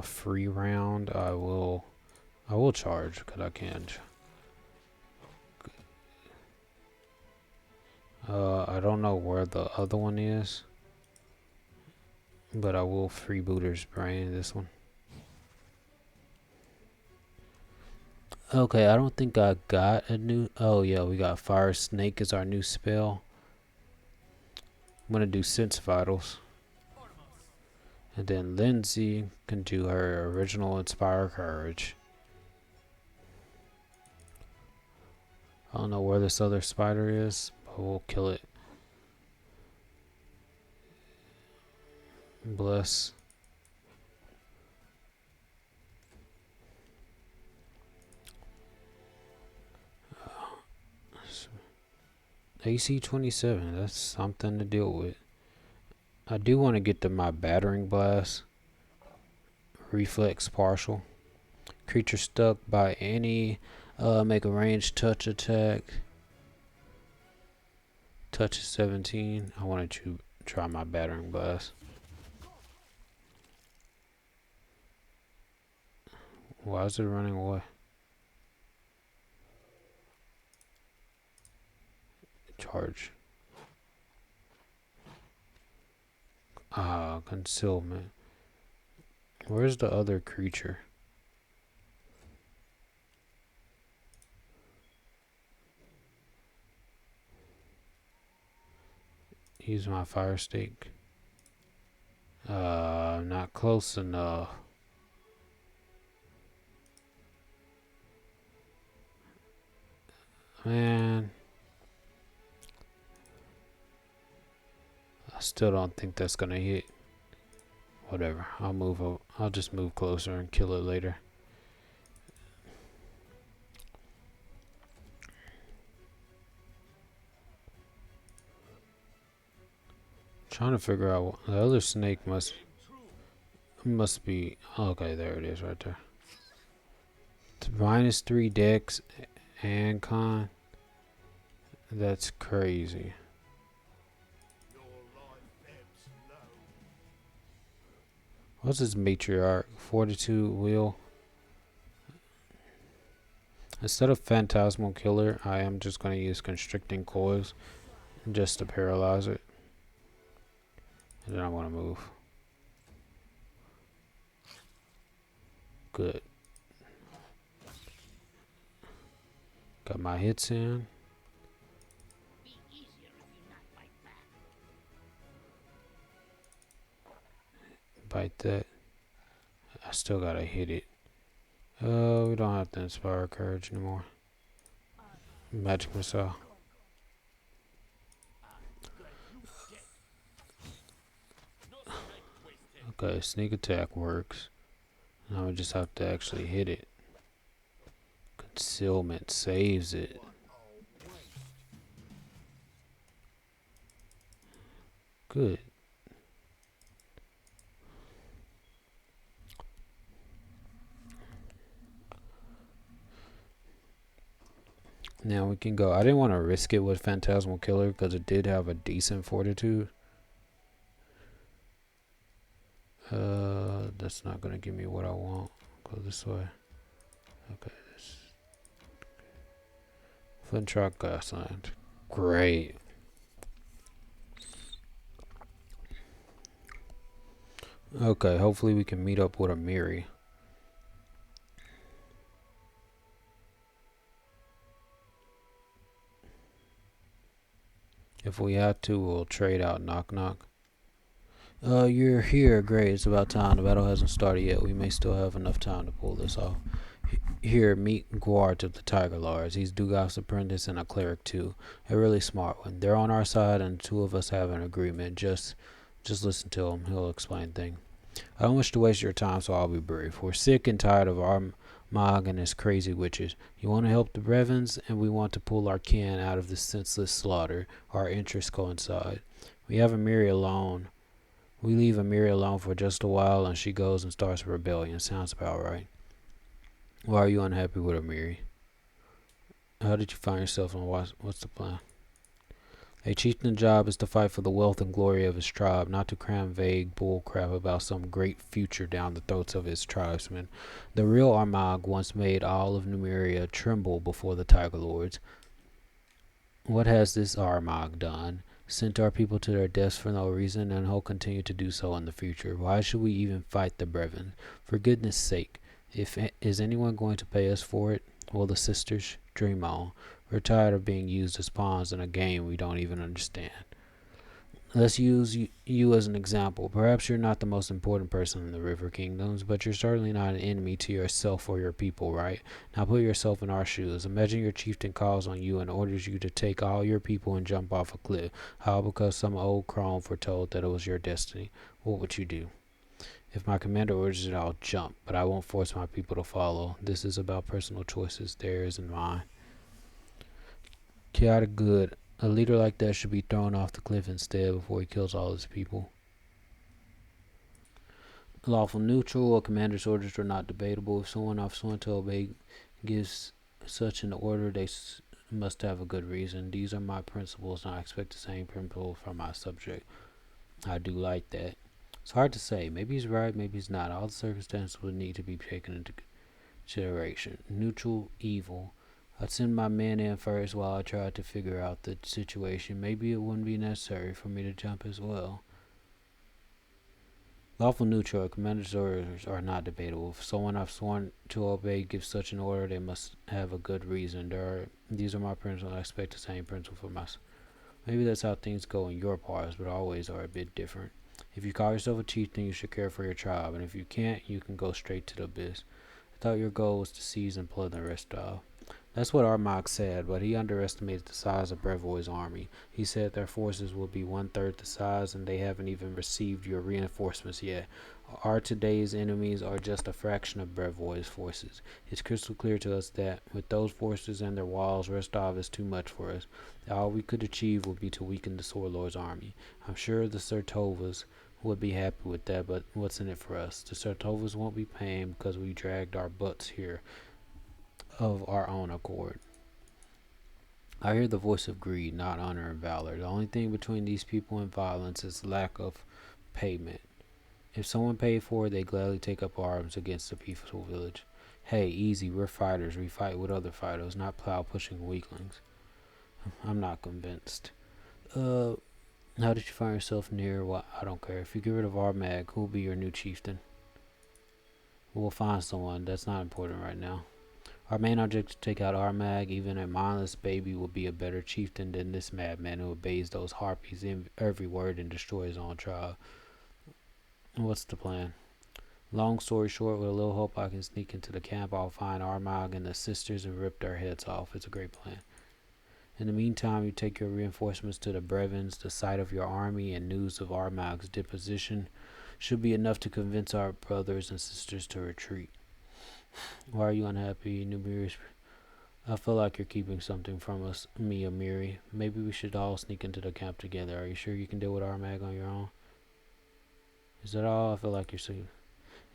S1: free round, I will charge because I can. I don't know where the other one is, but I will freebooter's brain this one. Okay, I don't think I got a new. Oh yeah, we got Fire Snake as our new spell. I'm gonna do Sense Vitals. And then Lindsay can do her original Inspire Courage. I don't know where this other spider is, but we'll kill it. Bless. AC 27, that's something to deal with. I do want to get to my Battering Blast. Reflex partial. Creature stuck by any make a ranged touch attack. Touch is 17. I wanted to try my Battering Blast. Why is it running away? Charge. Concealment. Where's the other creature? Use my fire stick. Not close enough. Man. I still don't think that's gonna hit. Whatever. I'll just move closer and kill it later. Trying to figure out what, the other snake must be. Okay, there it is right there. It's -3 dex and con. That's crazy. What's his matriarch? Fortitude will. Instead of phantasmal killer, I am just going to use constricting coils just to paralyze it. And then I want to move. Good. Got my hits in.
S5: Be easier if you not fight back.
S1: Bite that. I still gotta hit it. We don't have to inspire courage anymore. Magic missile. Okay, sneak attack works. Now we just have to actually hit it. Concealment saves it. Good. Now we can go. I didn't want to risk it with Phantasmal Killer because it did have a decent fortitude. That's not gonna give me what I want. Go this way. Okay, this. Flintrock Grassland. Great. Okay, hopefully we can meet up with a Miri. If we have to, we'll trade out Knock Knock. You're here. Great. It's about time. The battle hasn't started yet. We may still have enough time to pull this off. Here, meet Guart of the Tiger Lords. He's Dugolf's apprentice and a cleric too. A really smart one. They're on our side and two of us have an agreement. Just listen to him. He'll explain things. I don't wish to waste your time, so I'll be brief. We're sick and tired of Armag and his crazy witches. You want to help the Brevins, and we want to pull our kin out of this senseless slaughter. Our interests coincide. We have Amiri alone. We leave Amiri alone for just a while, and she goes and starts a rebellion. Sounds about right. Why are you unhappy with Amiri? How did you find yourself, and what's the plan? A chieftain's job is to fight for the wealth and glory of his tribe, not to cram vague bullcrap about some great future down the throats of his tribesmen. The real Armag once made all of Numeria tremble before the Tiger Lords. What has this Armag done? Sent our people to their deaths for no reason, and he'll continue to do so in the future. Why should we even fight the Brevin? For goodness sake, is anyone going to pay us for it? Well, the sisters, dream on. We're tired of being used as pawns in a game we don't even understand. Let's use you as an example. Perhaps you're not the most important person in the River Kingdoms, but you're certainly not an enemy to yourself or your people, right? Now put yourself in our shoes. Imagine your chieftain calls on you and orders you to take all your people and jump off a cliff. How because some old crone foretold that it was your destiny. What would you do? If my commander orders it, I'll jump, but I won't force my people to follow. This is about personal choices, theirs and mine. Chaotic good. A leader like that should be thrown off the cliff instead before he kills all his people. Lawful neutral. A commander's orders are not debatable. If someone off sworn to obey gives such an order, they must have a good reason. These are my principles, and I expect the same principles from my subject. I do like that. It's hard to say. Maybe he's right, maybe he's not. All the circumstances would need to be taken into consideration. Neutral evil. I'd send my men in first while I tried to figure out the situation. Maybe it wouldn't be necessary for me to jump as well. Lawful neutral. Commander's orders are not debatable. If someone I've sworn to obey gives such an order, they must have a good reason. These are my principles, and I expect the same principle from us. Maybe that's how things go in your parts, but always are a bit different. If you call yourself a chieftain, you should care for your tribe, and if you can't, you can go straight to the abyss. I thought your goal was to seize and plunder the rest of. That's what Armag said, but he underestimated the size of Brevoy's army. He said their forces will be one-third the size, and they haven't even received your reinforcements yet. Our today's enemies are just a fraction of Brevoy's forces. It's crystal clear to us that, with those forces and their walls, Rostov is too much for us. All we could achieve would be to weaken the Sword Lord's army. I'm sure the Sertovas would be happy with that, but what's in it for us? The Sertovas won't be paying because we dragged our butts here of our own accord. I hear the voice of greed, not honor and valor. The only thing between these people and violence is lack of payment. If someone paid for it, they gladly take up arms against a peaceful village. Hey, easy, we're fighters. We fight with other fighters, not plow pushing weaklings. I'm not convinced. How did you find yourself near? Well, I don't care. If you get rid of Armag, who'll be your new chieftain? We'll find someone. That's not important right now. Our main object is to take out Armag. Even a mindless baby will be a better chieftain than this madman who obeys those harpies in every word and destroys his own tribe. What's the plan? Long story short, with a little hope I can sneak into the camp, I'll find Armag and the sisters and rip their heads off. It's a great plan. In the meantime, you take your reinforcements to the Brevins. The sight of your army and news of Armag's deposition should be enough to convince our brothers and sisters to retreat. Why are you unhappy, Numiri? I feel like you're keeping something from us, me, Amiri. Maybe we should all sneak into the camp together. Are you sure you can deal with Armag on your own? Is that all? I feel like you're saying.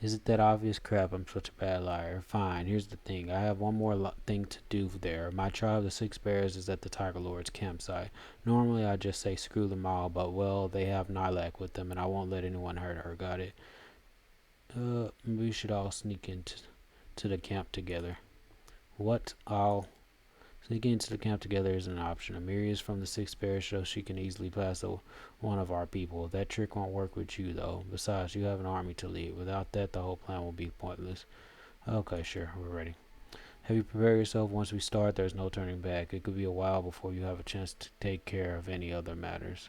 S1: Is it that obvious? Crap, I'm such a bad liar. Fine, here's the thing. I have one more thing to do there. My tribe, the Six Bears, is at the Tiger Lord's campsite. Normally I just say screw them all, but well, they have Nilak with them, and I won't let anyone hurt her. Got it? We should all sneak into the camp together. What? I'll sneaking into the camp together is an option. Amiri is from the Sixth Parish, so she can easily pass one of our people. That trick won't work with you, though. Besides, you have an army to lead. Without that, the whole plan will be pointless. Okay, sure, we're ready. Have you prepared yourself? Once we start, there's no turning back. It could be a while before you have a chance to take care of any other matters.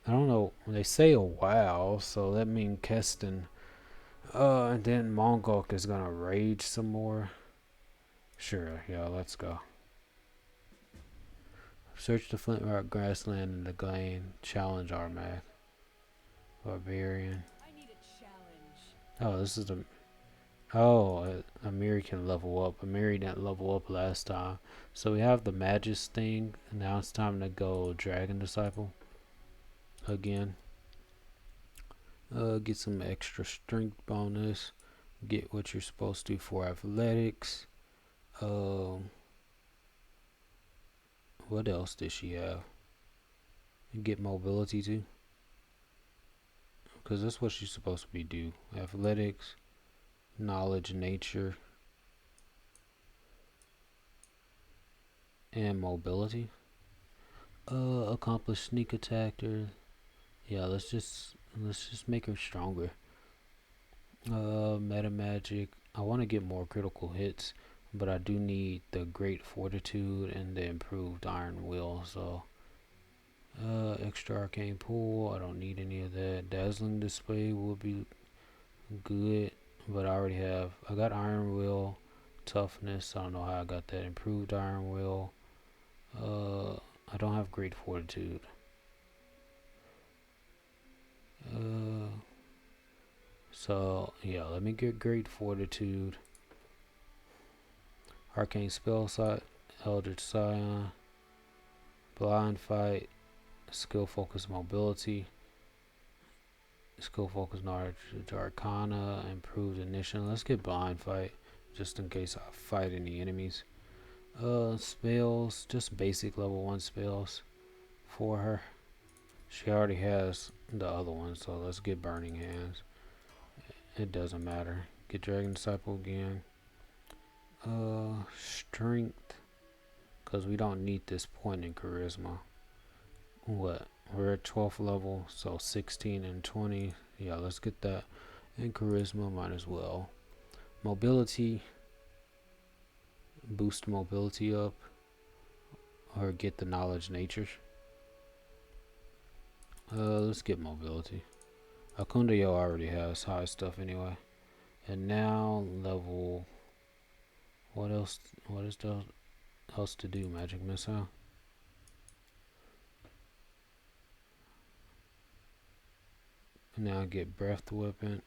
S1: I don't know. They say a while, so that means Keston. And then Mongok is gonna rage some more. Sure, yeah, let's go. Search the Flint Rock grassland and the Glade. Challenge Armag. Barbarian.
S6: I need a challenge.
S1: Oh, this is the. Oh, Amiri can level up. Amiri didn't level up last time. So we have the Magus thing. And now it's time to go Dragon Disciple. Again. Get some extra strength bonus. Get what you're supposed to for athletics. What else does she have? Get mobility too. Because that's what she's supposed to be do. Athletics, knowledge, nature, and mobility. Accomplish sneak attack or yeah, let's just make her stronger. Meta magic. I want to get more critical hits, but I do need the great fortitude and the improved iron will. So, extra arcane pool. I don't need any of that. Dazzling display will be good, but I already have. I got iron will, toughness. I don't know how I got that. Improved iron will. I don't have great fortitude. So yeah, let me get great fortitude. Arcane spell slot, Eldritch Scion, blind fight, skill focus mobility, skill focus knowledge arcana, improved ignition. Let's get blind fight just in case I fight any enemies. Spells, just basic level 1 spells for her. She already has the other one, so let's get burning hands. It doesn't matter. Get Dragon Disciple again. Strength. because we don't need this point in charisma. What? We're at 12th level, so 16 and 20. Yeah, let's get that. And charisma might as well. Mobility. Boost mobility up. Or get the knowledge nature. Let's get mobility. Akundayo already has high stuff anyway. And now level. What else? What is there else to do? Magic missile. Now get breath weapon.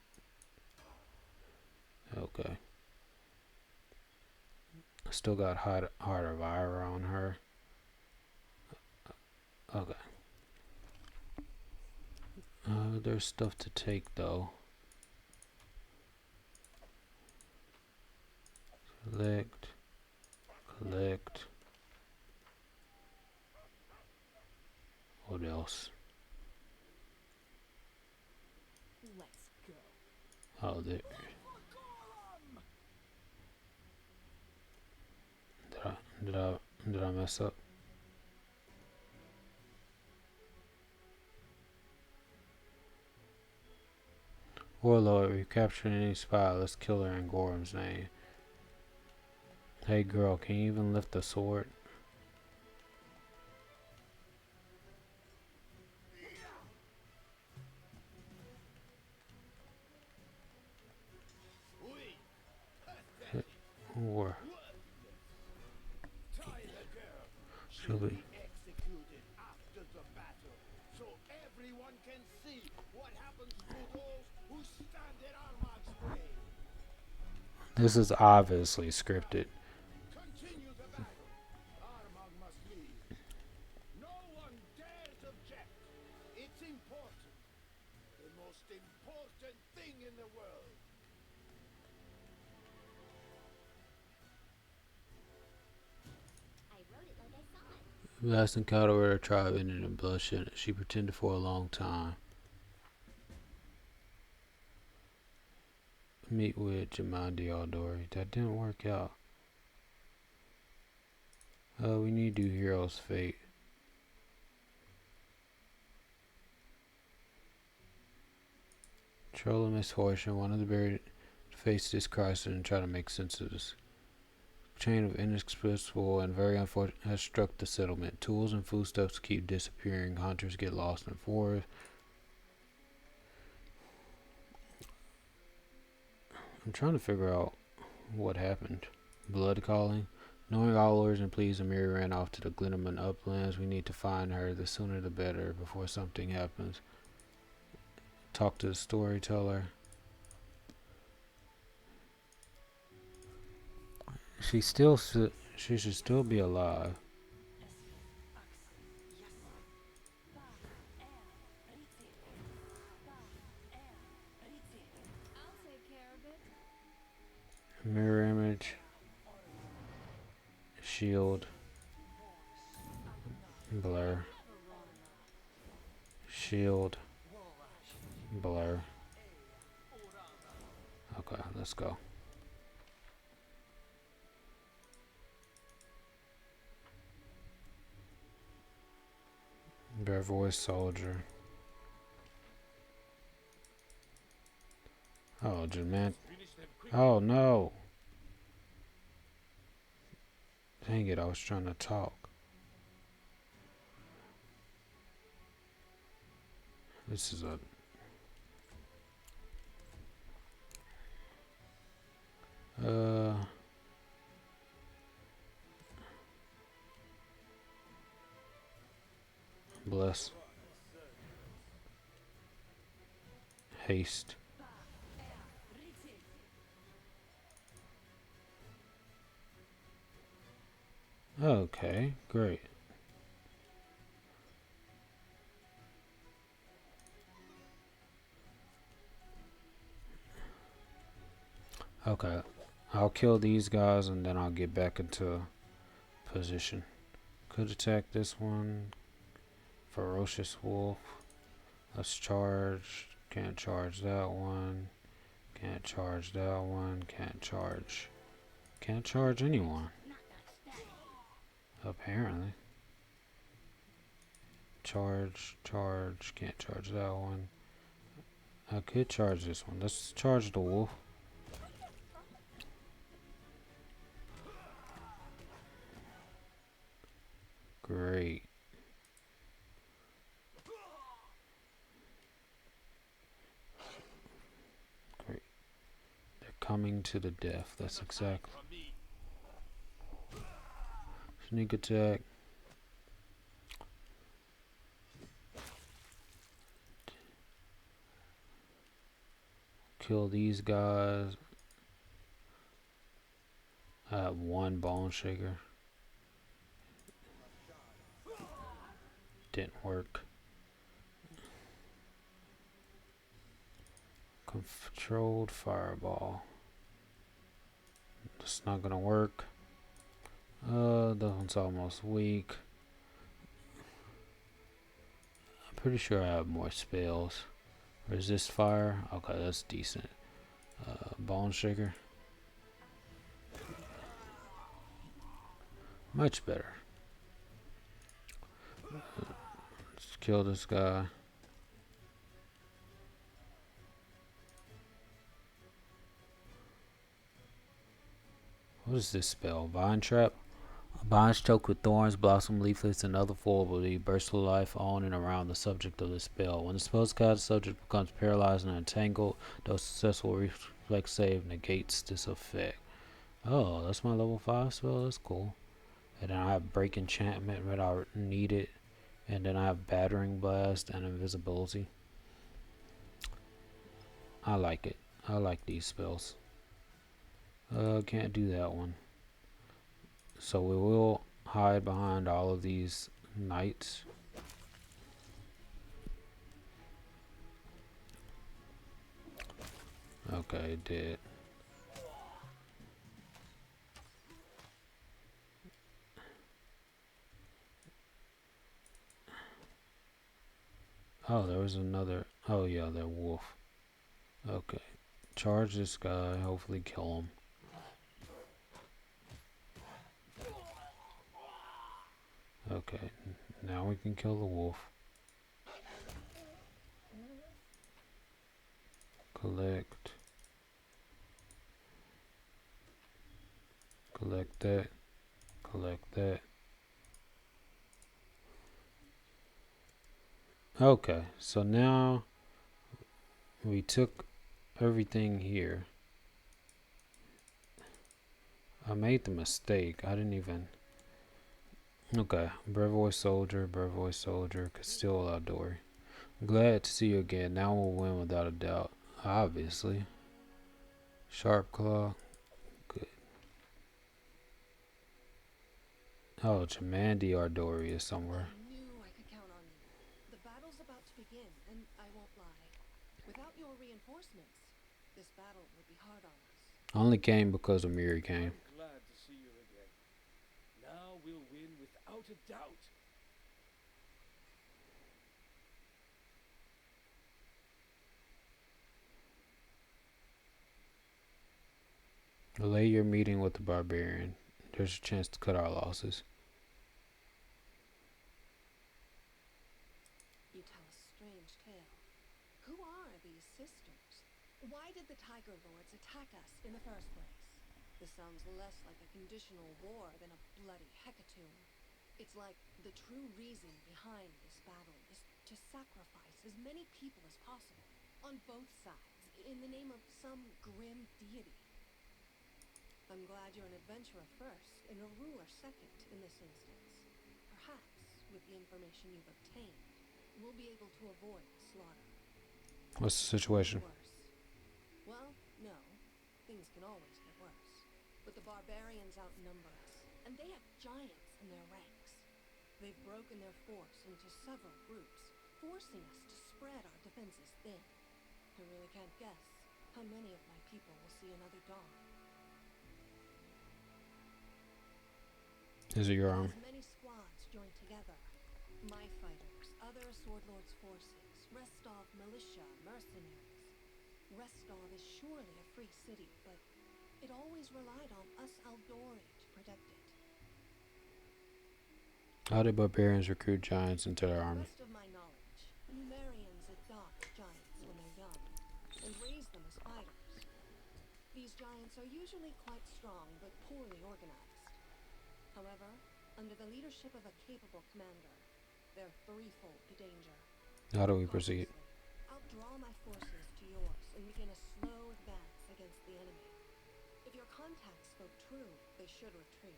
S1: Okay. Still got heart of Ira on her. Okay. There's stuff to take though. Collect. What else?
S6: Let's go.
S1: Oh, there. Did I mess up? Warlord, we captured any spy. Let's kill her in Gorham's name. Hey girl, can you even lift the sword? War. Should we?
S4: Executed after the battle, so everyone can see what happens to those who stand in Armag's way.
S1: This is obviously scripted.
S4: Continue the battle. Armag must leave. No one dares object. It's important. The most important thing in the world.
S2: I wrote it like I saw it.
S1: Last encounter with her tribe ended in bloodshed. She pretended for a long time. Meet with Jamandi Aldori. That didn't work out. We need to do Hero's Fate. Troll of misfortune. One of the buried face this crisis and try to make sense of this. Chain of inexplicable and very unfortunate has struck the settlement. Tools and foodstuffs keep disappearing. Hunters get lost in forest. I'm trying to figure out what happened. Blood calling. Knowing all orders and pleas, Amiri ran off to the Glenneman uplands. We need to find her. The sooner the better before something happens. Talk to the storyteller. She should still be alive.
S6: I'll take care of it.
S1: Mirror image. Shield. Blur. Shield. Blur. Okay, let's go. Bare voice soldier. Oh, man.
S3: Finish them quick.
S1: Oh no. Dang it, I was trying to talk. This is a... Bless. Haste. Okay, great. Okay, I'll kill these guys and then I'll get back into position. Could attack this one. Ferocious wolf. Let's charge. Can't charge that one. Can't charge that one. Can't charge. Can't charge anyone. Apparently. Charge, charge. Can't charge that one. I could charge this one. Let's charge the wolf. Great. Great. They're coming to the death. That's exactly.
S3: From me.
S1: Sneak attack. Kill these guys. I have one bone shaker. Didn't work. Controlled fireball. It's not gonna work. That one's almost weak. I'm pretty sure I have more spells. Resist fire. Okay, that's decent. Bone shaker. Much better. Let's kill this guy. What is this spell? Vine trap? Vines choked with thorns, blossom, leaflets, and other foilability burst to life on and around the subject of the spell. When the spell's cast, the subject becomes paralyzed and entangled. Though successful reflex save negates this effect. Oh, that's my level 5 spell? That's cool. And then I have break enchantment when I need it. And then I have battering blast and invisibility. I like it. I like these spells. Can't do that one. So we will hide behind all of these knights. Okay, it did. Oh, there was another. Oh yeah, that wolf. Okay. Charge this guy. Hopefully kill him. Okay. Now we can kill the wolf. Collect. Collect that. Collect that. Okay. So now we took everything here. I made the mistake. I didn't even. Okay. Brevoy soldier, could still allow Dory. Glad to see you again. Now we'll win without a doubt. Obviously. Sharp claw. Good. Oh, Jamandi Ardori is somewhere.
S7: I knew I could count on you. The battle's about to begin, and I won't lie. Without your reinforcements, this battle would be hard on us.
S1: I only came because Amiri came.
S3: I'm glad to see you again. Now we'll win without a doubt.
S1: Delay your meeting with the barbarian. There's a chance to cut our losses.
S7: You tell a strange tale. Who are these sisters? Why did the Tiger Lords attack us in the first place? This sounds less like a conditional war than a bloody hecatomb. It's like the true reason behind this battle is to sacrifice as many people as possible, on both sides, in the name of some grim deity. I'm glad you're an adventurer first and a ruler second in this instance. Perhaps, with the information you've obtained, we'll be able to avoid slaughter.
S1: What's the situation?
S7: Worse. Well, no. Things can always get worse. But the barbarians outnumber us, and they have giants in their ranks. They've broken their force into several groups, forcing us to spread our defenses thin. I really can't guess how many of my people will see another dawn.
S1: Is it your arm?
S7: As many squads joined together. My fighters, other Sword Lord's forces, Restov militia, mercenaries. Restov is surely a free city, but it always relied on us Aldori to protect it.
S1: How did barbarians recruit giants into their army?
S7: Best of my knowledge, Numerians adopt giants when they're young and raise them as fighters. These giants are usually quite strong but poorly organized. However, under the leadership of a capable commander, they're threefold the danger.
S1: How do we proceed?
S7: Cautiously, I'll draw my forces to yours and begin a slow advance against the enemy. If your contacts spoke true, they should retreat.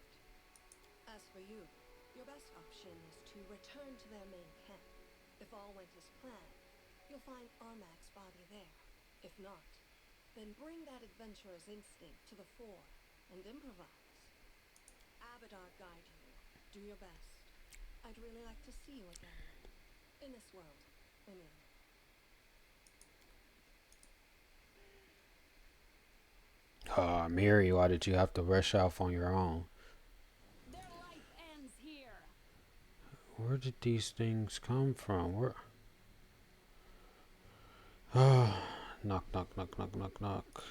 S7: As for you, your best option is to return to their main camp. If all went as planned, you'll find Armag's body there. If not, then bring that adventurer's instinct to the fore and improvise. Abadar guide you. Do your best. I'd really like to see you again. In this world, I mean.
S1: Mary, why did you have to rush off on your own?
S6: Their life ends here.
S1: Where did these things come from? Where? Knock, knock, knock, knock, knock, knock.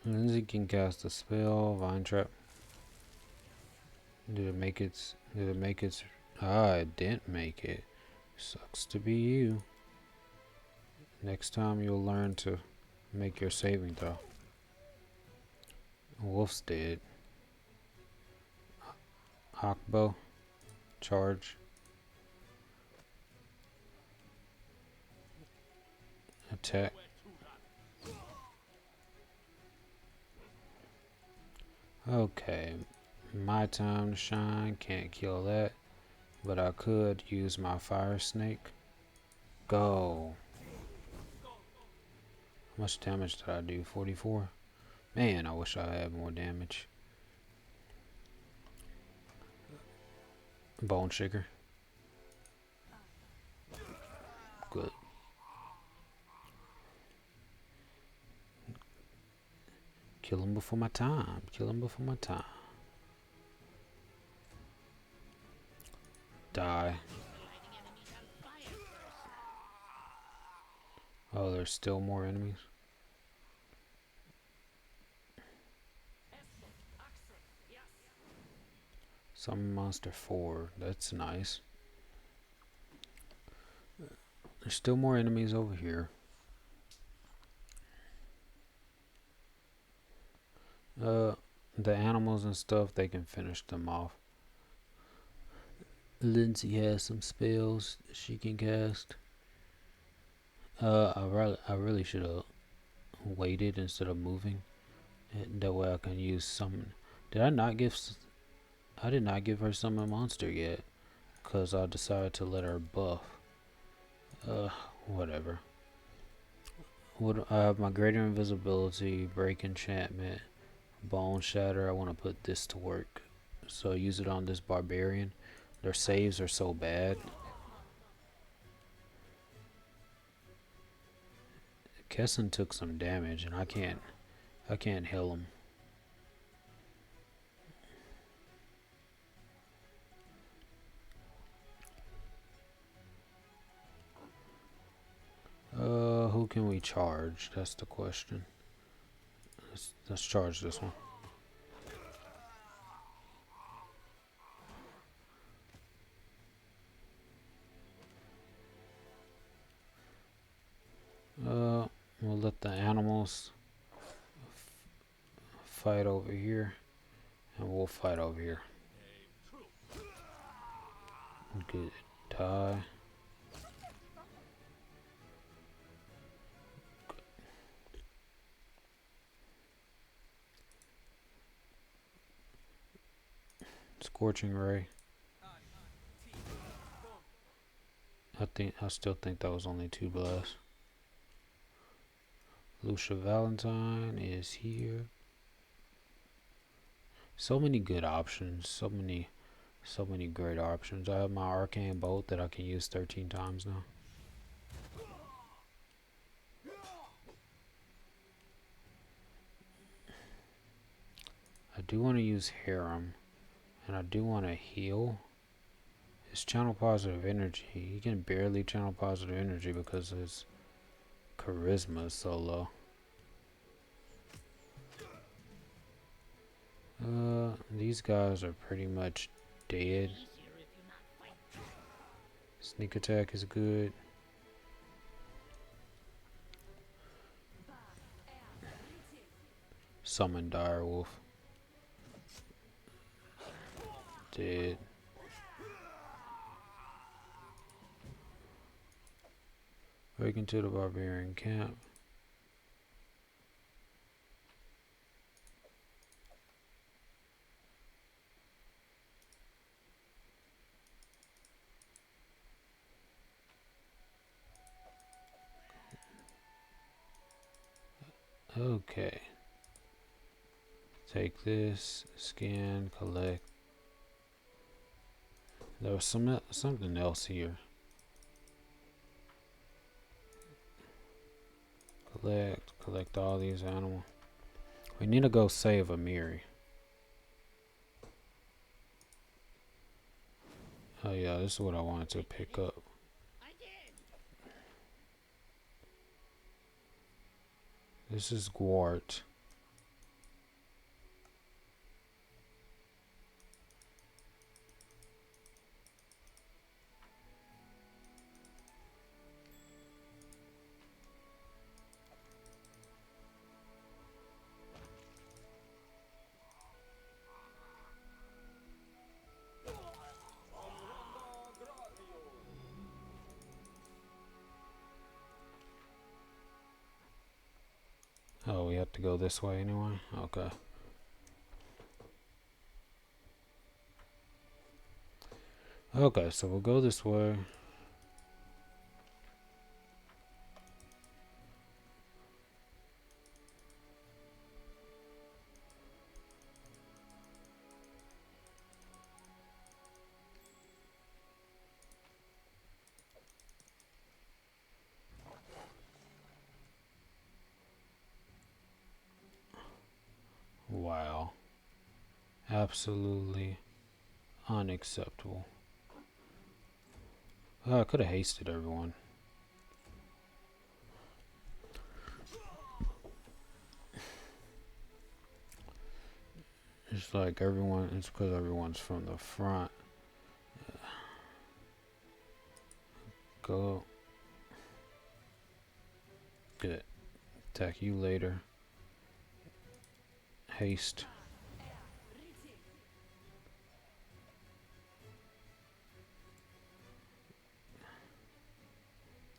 S1: Lindsay can cast a spell, Vine Trap. Did it make its? Did it make its? It didn't make it. Sucks to be you. Next time you'll learn to make your saving throw. Wolf's dead. Hawkbow. Charge. Attack. Okay. My time to shine. Can't kill that. But I could use my fire snake. Go. How much damage did I do? 44? Man, I wish I had more damage. Bone shaker. Good. Kill him before my time. Kill him before my time. Die. Oh, there's still more enemies. Summon monster 4. That's nice. There's still more enemies over here. The animals and stuff, they can finish them off. Lindsay has some spells she can cast. I really should have waited instead of moving. And that way I can use summon. Did I not give? I did not give her summon monster yet, cause I decided to let her buff. Whatever. What I have my greater invisibility, break enchantment, bone shatter. I want to put this to work, so use it on this barbarian. Their saves are so bad. Kesson took some damage, and I can't heal him. Who can we charge? That's the question. Let's charge this one. We'll let the animals fight over here, and we'll fight over here. Good. Die. Scorching ray. I still think that was only 2 blasts. Lucia Valentine is here. So many good options. So many great options. I have my arcane bolt that I can use 13 times now. I do want to use Harem, and I do want to heal. It's channel positive energy. You can barely channel positive energy because Charisma is so low. These guys are pretty much dead.
S5: Easier if you not fight.
S1: Sneak attack is good. Summon Direwolf. Dead. Break into the barbarian camp. Okay. Take this, scan, collect. There was something else here. Collect all these animals. We need to go save Amiri. Oh yeah, this is what I wanted to pick up.
S5: I did.
S1: This is Gwart. Oh, we have to go this way anyway? Okay. Okay, so we'll go this way. Wow. Absolutely unacceptable. Oh, I could have hasted everyone. It's like everyone, it's because everyone's from the front. Go. Good. Attack you later. Haste.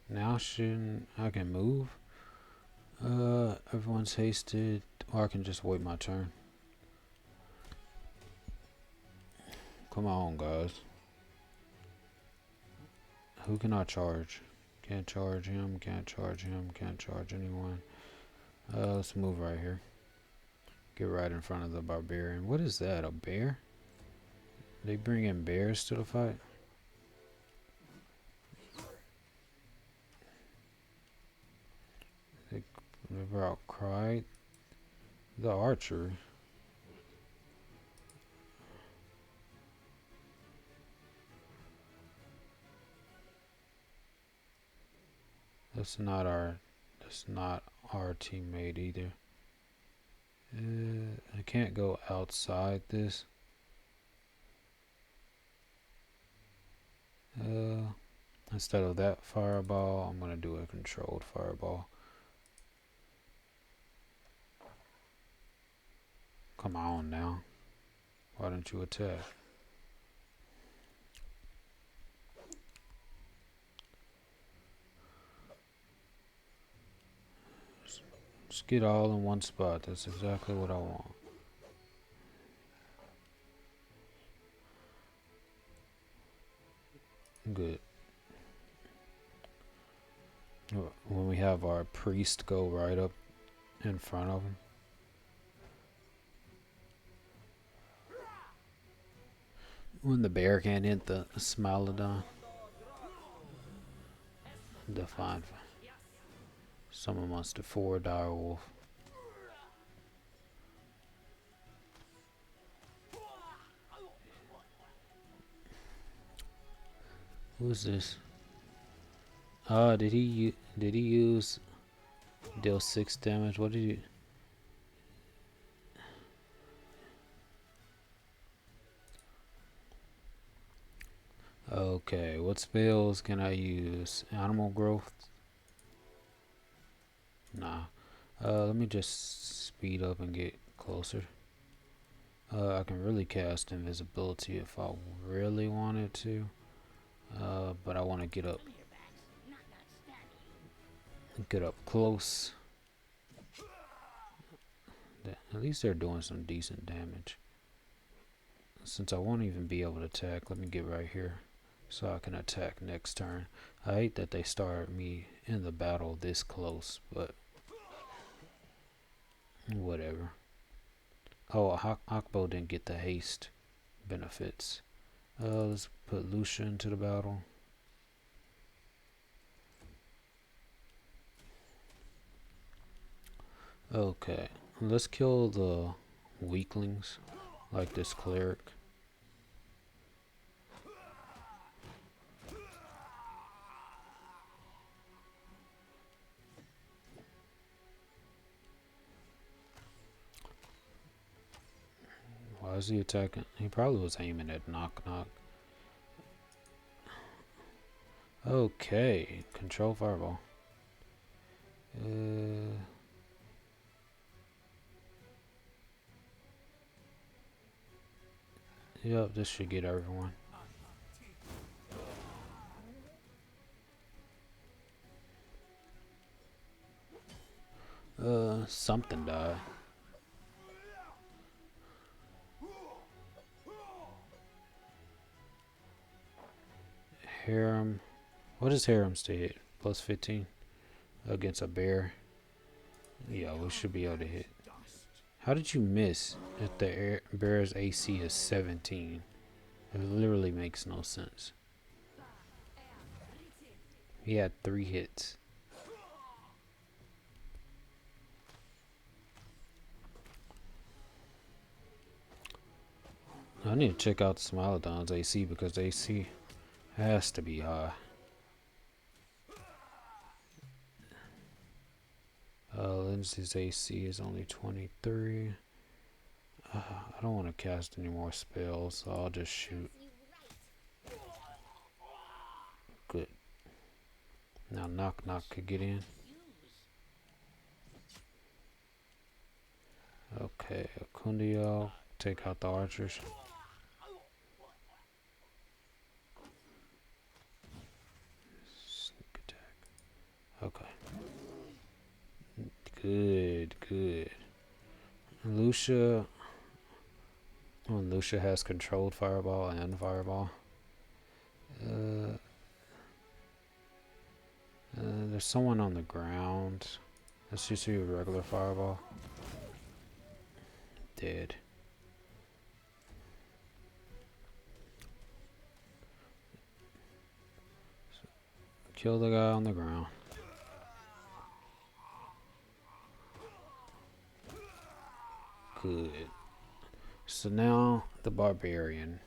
S1: Now shouldn't I can move? Everyone's hasted, or I can just wait my turn. Come on, guys. Who can I charge? Can't charge him, can't charge him, can't charge anyone. Let's move right here. Get right in front of the barbarian. What is that, a bear? They bring in bears to the fight? They brought Cry, the archer. That's not our teammate either. I can't go outside this. Instead of that fireball, I'm gonna do a controlled fireball. Come on now. Why don't you attack? Just get all in one spot. That's exactly what I want. Good. When we have our priest go right up in front of him. When the bear can't hit the Smilodon. Define. Someone wants to forward Direwolf. Who's this? Did he use Deal 6 damage. What did you... Okay, what spells can I use? Animal growth? Nah. Let me just speed up and get closer. I can really cast invisibility if I really wanted to. But I want to get up close. At least they're doing some decent damage. Since I won't even be able to attack, let me get right here so I can attack next turn. I hate that they start me in the battle this close, but whatever. Oh, Akbo didn't get the haste benefits. Let's put Lucia into the battle. Okay, let's kill the weaklings, like this cleric. Why is he attacking? He probably was aiming at knock knock. Okay, control fireball. Yep, this should get everyone. Something died. Harem. What is Harem's to hit? Plus 15 against a bear. Yeah, we should be able to hit. How did you miss if the bear's AC is 17? It literally makes no sense. He had 3 hits. I need to check out the Smilodon's AC because the AC has to be high. Lindsay's AC is only 23. I don't want to cast any more spells, so I'll just shoot. Good. Now knock knock could get in. Okay, Kundio, take out the archers. Sneak attack. Okay. Good, good. Lucia. Oh, Lucia has controlled fireball and fireball. There's someone on the ground. Let's just do a regular fireball. Dead. Kill the guy on the ground. Good. So now the barbarian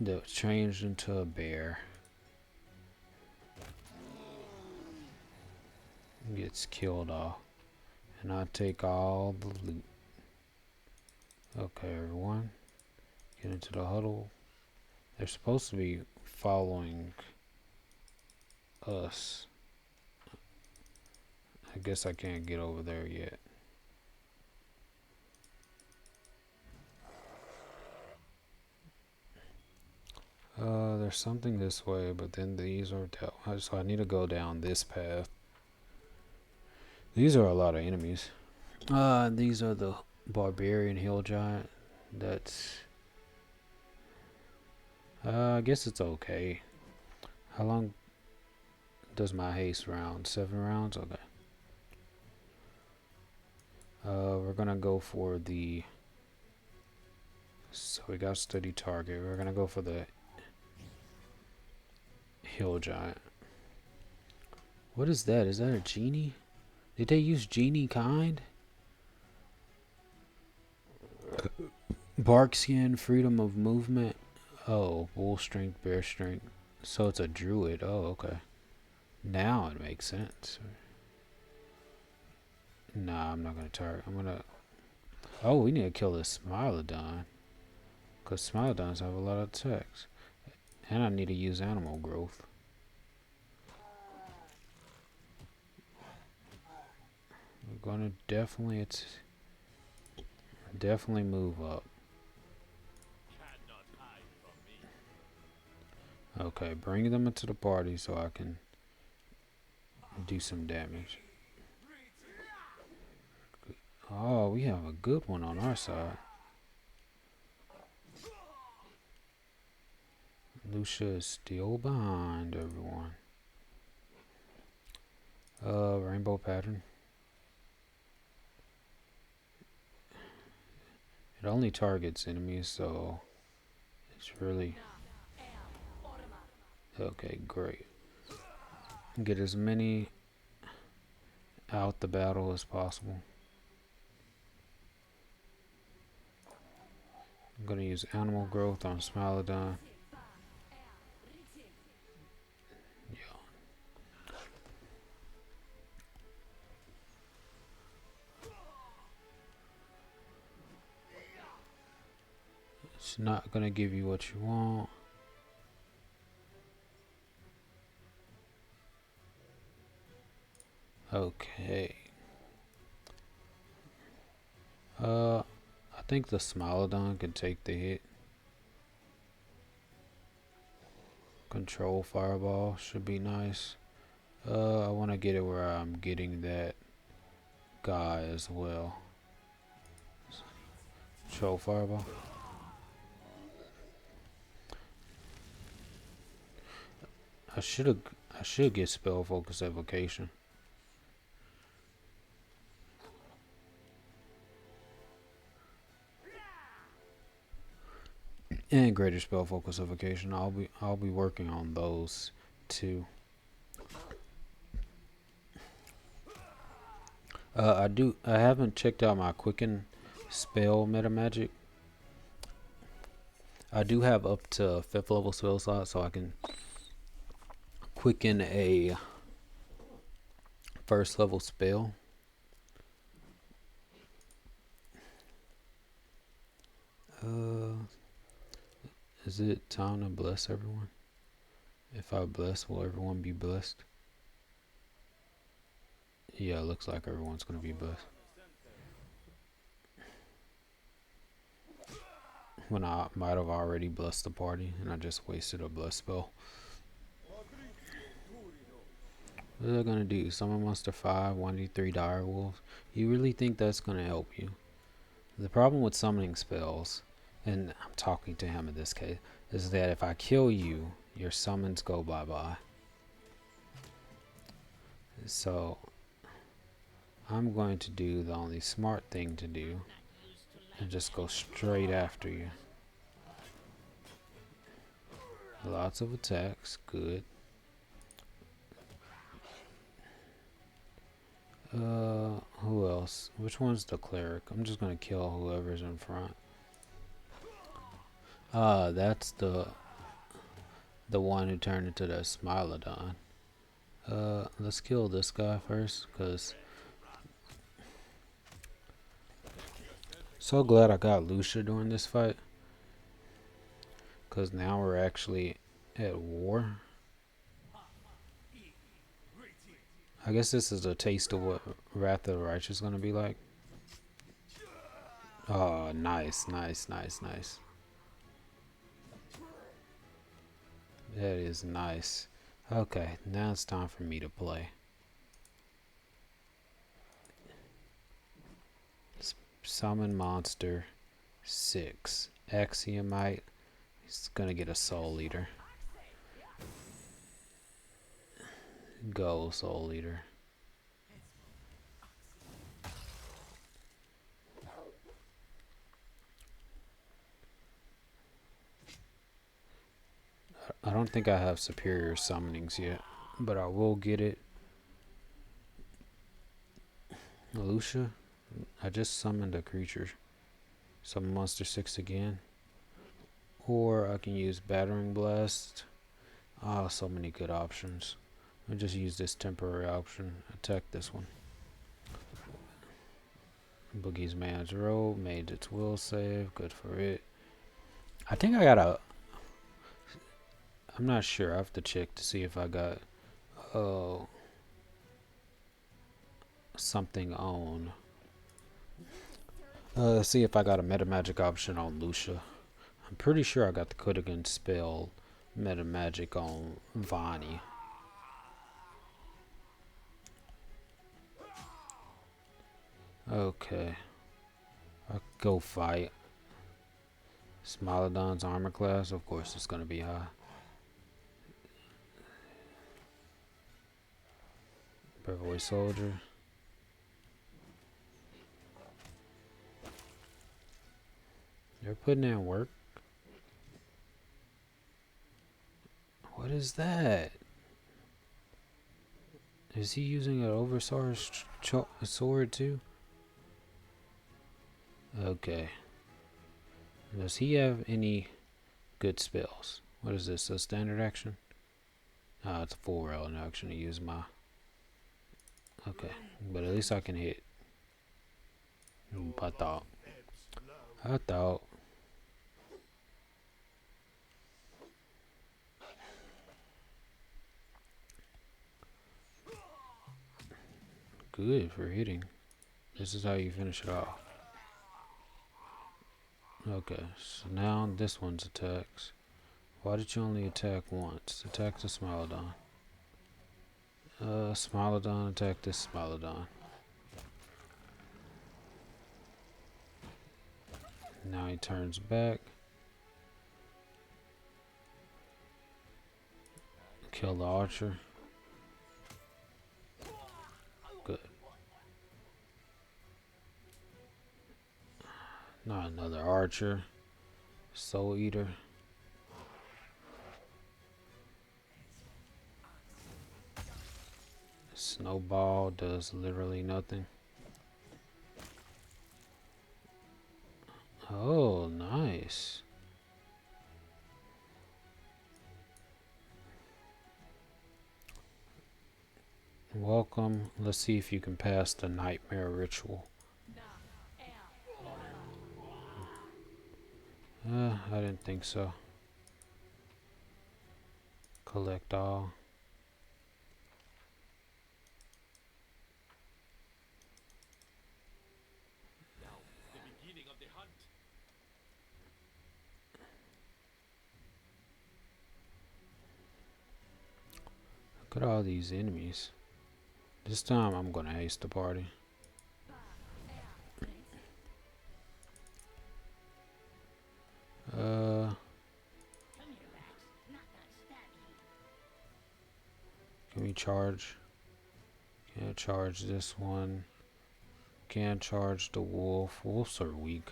S1: that was changed into a bear gets killed off. And I take all the loot. Okay, everyone. Get into the huddle. They're supposed to be following us. I guess I can't get over there yet. There's something this way, but then these are down. So I need to go down this path. These are a lot of enemies. These are the barbarian hill giant. That's... I guess it's okay. How long does my haste round? 7 rounds? Okay. We're gonna go for the... So we got steady target. We're gonna go for the hill giant. What is that? Is that a genie? Did they use genie kind? Bark skin, freedom of movement. Oh, bull strength, bear strength. So it's a druid. Oh, okay. Now it makes sense. Nah, I'm not gonna target. I'm gonna. Oh, we need to kill this Smilodon. Because Smilodons have a lot of attacks. And I need to use animal growth. We're gonna definitely move up.
S3: Cannot hide from me.
S1: Okay, bring them into the party so I can do some damage. Oh, we have a good one on our side. Lucia is still behind everyone. Rainbow pattern. It only targets enemies, so it's really okay. Great. Get as many out the battle as possible. I'm gonna use animal growth on Smilodon. Yeah. It's not gonna give you what you want. Okay. I think the Smilodon can take the hit. Control Fireball should be nice. I want to get it where I'm getting that guy as well. Control Fireball. I should get Spell Focus Evocation. And Greater Spell Focus Evocation. I'll be working on those too. I haven't checked out my Quicken spell meta magic. I do have up to 5th level spell slot, so I can quicken a 1st level spell. Is it time to bless everyone? If I bless, will everyone be blessed? Yeah, it looks like everyone's gonna be blessed. When I might have already blessed the party and I just wasted a bless spell. What is that gonna do? Summon Monster 5, 1d3 Dire Wolves. You really think that's gonna help you? The problem with summoning spells, and I'm talking to him in this case, is that if I kill you, your summons go bye-bye. So I'm going to do the only smart thing to do and just go straight after you. Lots of attacks, good. Who else? Which one's the cleric? I'm just gonna kill whoever's in front. That's the one who turned into the Smilodon. Let's kill this guy first, cause so glad I got Lucia during this fight, cause now we're actually at war. I guess this is a taste of what Wrath of the Righteous is gonna be like. Oh, nice, nice, nice, nice. That is nice. Okay, now it's time for me to play. Summon Monster 6. Axiomite. He's gonna get a Soul Eater. Go, Soul Eater. I don't think I have superior summonings yet, but I will get it. Lucia, I just summoned a creature. Summon Monster 6 again. Or I can use Battering Blast. Ah, so many good options. I'll just use this temporary option. Attack this one. Boogie's Man's Robe made its will save. Good for it. I think I got a... I'm not sure. I have to check to see if I got something on. See if I got a meta magic option on Lucia. I'm pretty sure I got the Could Against spell meta magic on Vanhi. Okay. I'll go fight. Smilodon's armor class, of course, it's gonna be high. Brevoy soldier. They're putting in work. What is that? Is he using an oversized sword too? Okay. Does he have any good spells? What is this? A standard action? Ah, it's a full round action to use my... Okay, but at least I can hit. I thought. Good for hitting. This is how you finish it off. Okay, so now this one's attacks. Why did you only attack once? Attack the Smilodon. Smilodon, attack this Smilodon. Now he turns back. Kill the archer. Good. Not another archer. Soul Eater. Snowball does literally nothing. Oh, nice. Welcome. Let's see if you can pass the nightmare ritual. I didn't think so. Collect all.
S3: The beginning of the hunt.
S1: Look at all these enemies. This time I'm gonna ace the party. Can we charge? Can't charge this one. Can't charge the wolf. Wolves are weak.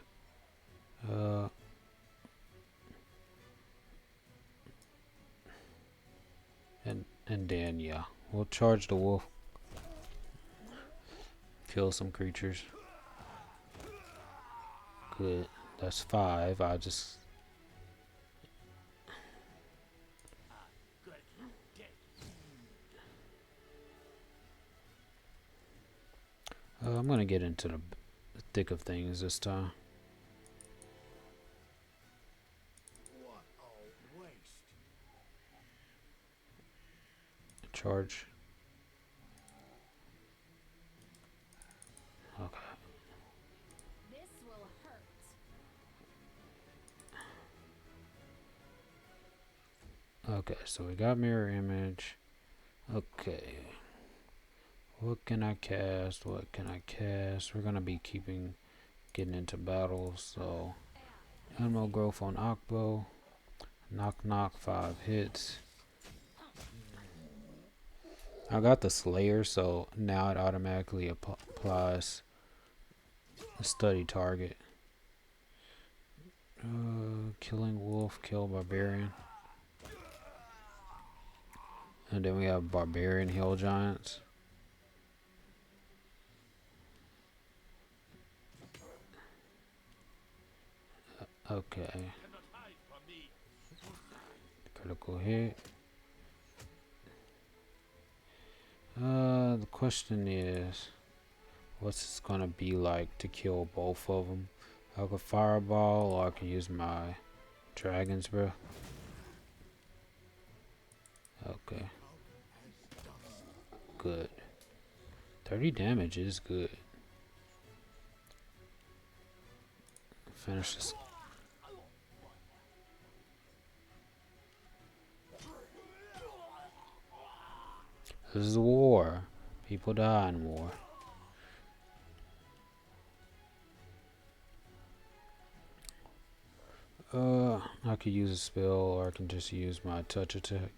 S1: And then yeah, we'll charge the wolf. Kill some creatures. Good. That's 5. I just... I'm gonna get into the thick of things this time.
S4: What a waste.
S1: Charge. Okay.
S6: This will hurt.
S1: Okay, so we got mirror image. Okay. What can I cast? What can I cast? We're gonna be getting into battles, so Animal growth on Akbo. Knock knock 5 hits. I got the Slayer, so now it automatically applies the study target. Killing wolf, kill barbarian. And then we have barbarian hill giants. Okay. Critical hit. The question is, what's this gonna be like to kill both of them? I could fireball, or I can use my dragon's breath. Okay. Good. 30 damage is good. Finish this. This is war. People die in war. I could use a spell, or I can just use my touch attack.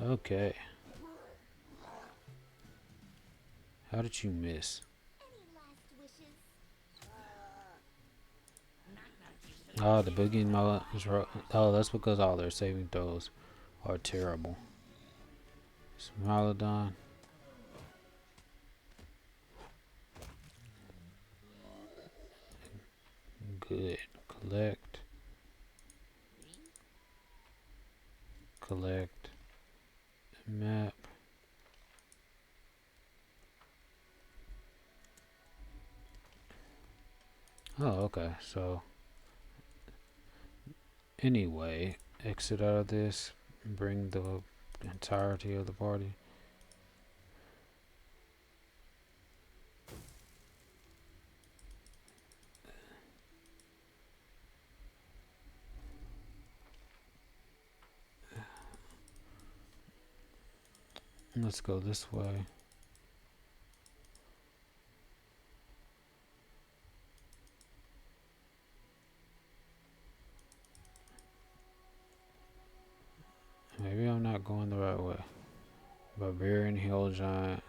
S1: Okay. How did you miss?
S2: Any last wishes?
S1: Oh, the boogie mode is right. Oh, that's because all their saving throws are terrible. Smilodon. Good. Collect. Collect. Map. Oh, okay. So, anyway, exit out of this. Bring the entirety of the party. Let's go this way. Maybe I'm not going the right way. Barbarian Hill Giant.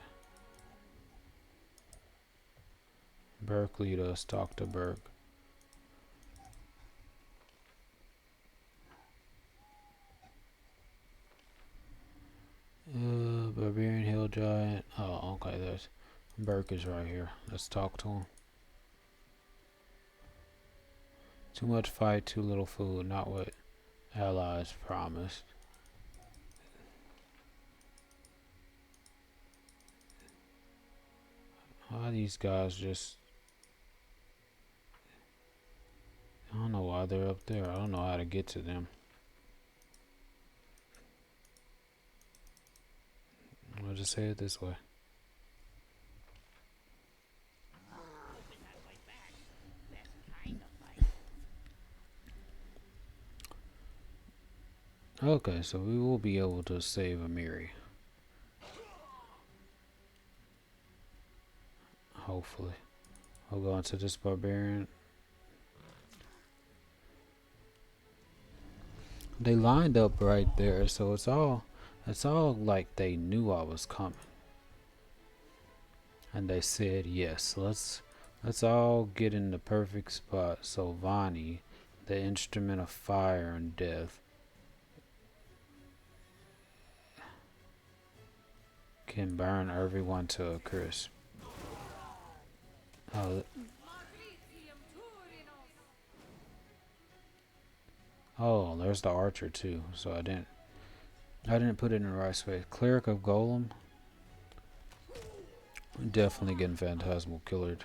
S1: Berkeley to Stockton. Barbarian Hill Giant. Oh, okay. There's Burke is right here. Let's talk to him. Too much fight, too little food. Not what allies promised. Why these guys just... I don't know why they're up there. I don't know how to get to them. I'll just say it this way. Okay, so we will be able to save Amiri. Hopefully. We'll go into this barbarian. They lined up right there, so it's all like they knew I was coming. And they said yes. Let's all get in the perfect spot so Vanhi, the instrument of fire and death, can burn everyone to a crisp. Oh, there's the archer too. So I didn't put it in the right space. Cleric of Golem. Definitely getting Phantasmal Killered.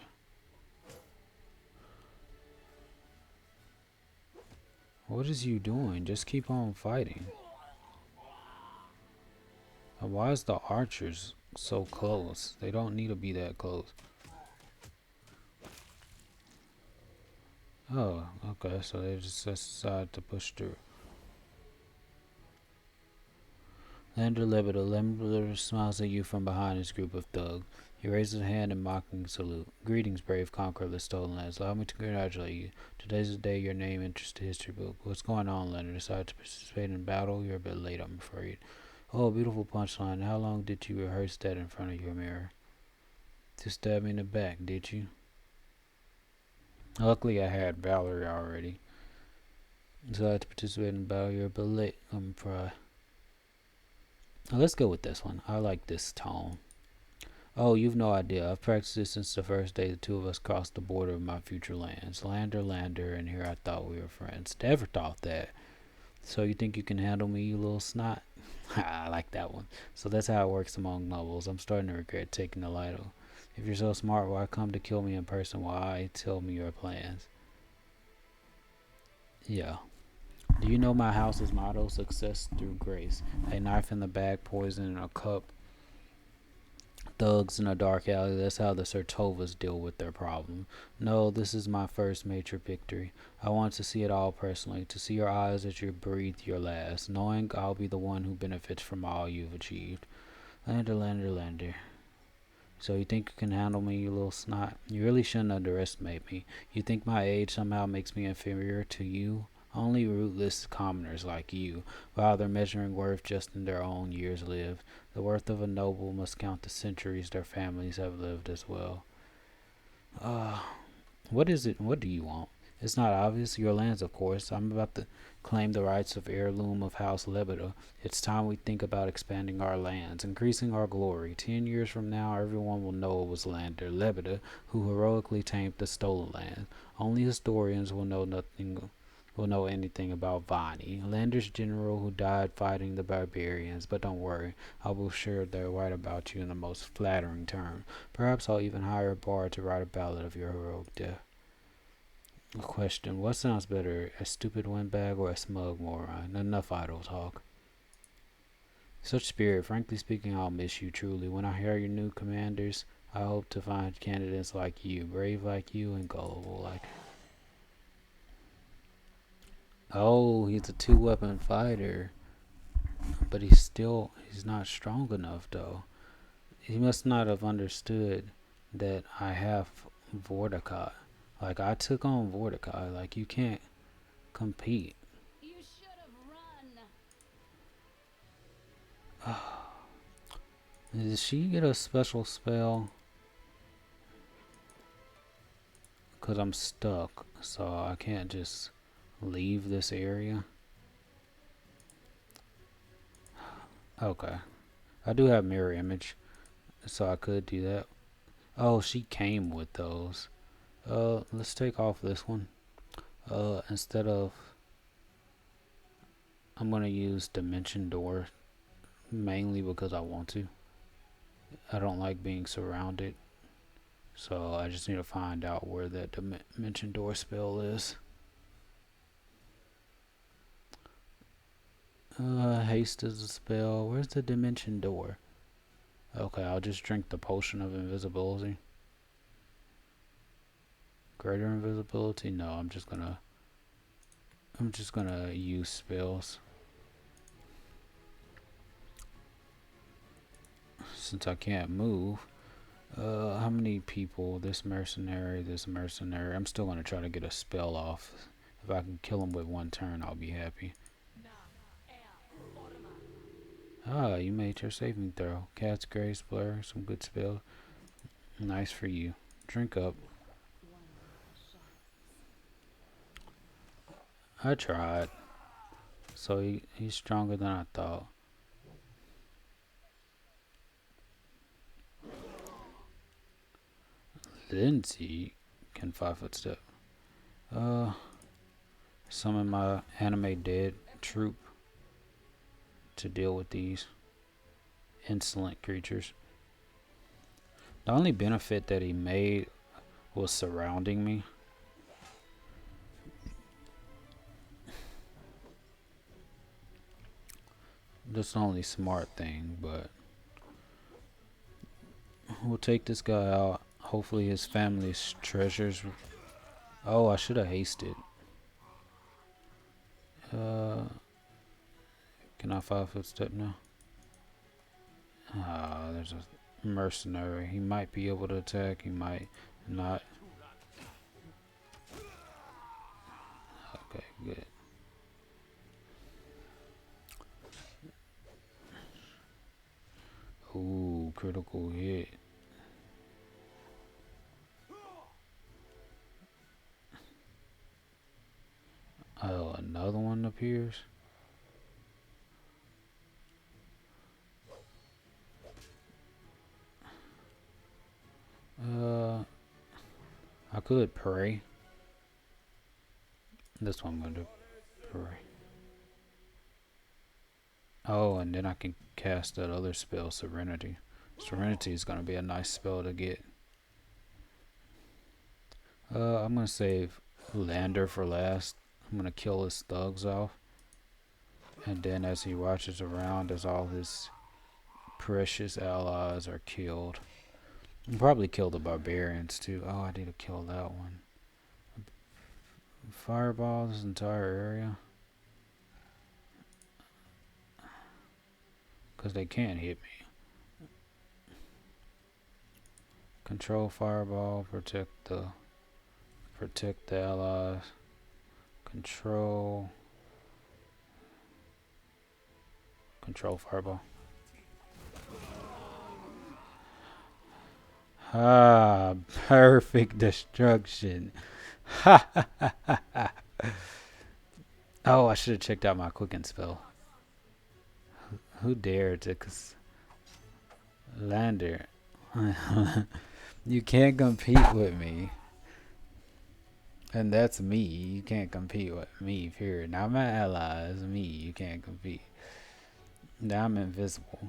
S1: What is you doing? Just keep on fighting. And why is the archers so close? They don't need to be that close. Oh, okay, so they just decided to push through. Lander Lebedo smiles at you from behind his group of thugs. He raises a hand in mocking salute. Greetings, brave conqueror of the stolen lands. Allow me to congratulate you. Today's the day your name enters the history book. What's going on, Lander? Decided to participate in battle? You're a bit late, I'm afraid. Oh, beautiful punchline. How long did you rehearse that in front of your mirror? To stab me in the back, did you? Luckily, I had Valerie already. Decided to participate in battle. You're a bit late, I'm afraid. Now let's go with this one. I like this tone. Oh, you've no idea. I've practiced this since the first day the two of us crossed the border of my future lands. Lander, and here I thought we were friends. Never thought that. So you think you can handle me, you little snot? I like that one. So that's how it works among nobles. I'm starting to regret taking the title. If you're so smart, why come to kill me in person while I tell me your plans? Yeah. Do you know my house's motto? Success through grace. A knife in the bag, poison in a cup, thugs in a dark alley. That's how the Sertovas deal with their problem. No, this is my first major victory. I want to see it all personally, to see your eyes as you breathe your last, knowing I'll be the one who benefits from all you've achieved. Lander, Lander, Lander. So you think you can handle me, you little snot? You really shouldn't underestimate me. You think my age somehow makes me inferior to you? Only rootless commoners like you, while they're measuring worth just in their own years lived. The worth of a noble must count the centuries their families have lived as well. Uh, what is it? What do you want? It's not obvious. Your lands, of course. I'm about to claim the rights of heirloom of House Lebeda. It's time we think about expanding our lands, increasing our glory. 10 years from now, everyone will know it was Lander Lebeda who heroically tamed the stolen land. Only historians will know anything about Vanhi, Lander's general who died fighting the barbarians. But don't worry, I will sure they'll write about you in the most flattering terms. Perhaps I'll even hire a bard to write a ballad of your heroic death. Question: what sounds better, a stupid windbag or a smug moron? Enough idle talk. Such spirit. Frankly speaking, I'll miss you truly. When I hear your new commanders, I hope to find candidates like you, brave like you, and gullible like. Oh, he's a two-weapon fighter, but he's not strong enough though. He must not have understood that I have Vorticai. Like I took on Vorticai. Like you can't compete.
S6: You should have run.
S1: Did she get a special spell? Because I'm stuck, so I can't just leave this area. Okay. I do have mirror image, so I could do that. Oh, she came with those. Let's take off this one. Instead of, I'm gonna use Dimension Door mainly because I want to. I don't like being surrounded, so I just need to find out where that Dimension Door spell is. Haste is a spell. Where's the Dimension Door? Okay, I'll just drink the potion of invisibility. Greater invisibility? No, I'm just gonna use spells. Since I can't move. How many people? This mercenary, this mercenary. I'm still gonna try to get a spell off. If I can kill him with one turn, I'll be happy. Ah, you made your saving throw. Cat's Grace, Blur, some good spells. Nice for you. Drink up. I tried. So he's stronger than I thought. Lindsay can 5-foot step. Summon my anime dead troop to deal with these insolent creatures. The only benefit that he made was surrounding me. That's the only smart thing, but we'll take this guy out. Hopefully his family's treasures. Oh, I should have hasted. Can I 5-foot step now? Ah, there's a mercenary. He might be able to attack. He might not. Okay, good. Ooh, critical hit. Oh, another one appears. I could pray. That's what I'm gonna do. Pray. Oh, and then I can cast that other spell, Serenity. Serenity is going to be a nice spell to get. I'm going to save Lander for last. I'm going to kill his thugs off. And then as he watches around as all his precious allies are killed. I'll probably kill the barbarians too. Oh, I need to kill that one. Fireball this entire area. Because they can't hit me. Control fireball, protect the allies. Control fireball. Ah, perfect destruction. Ha ha ha ha. Oh, I should have checked out my quicken spell. Who dared to Lander? You can't compete with me. And that's me. You can't compete with me, period. Not my allies, me. You can't compete. Now I'm invisible.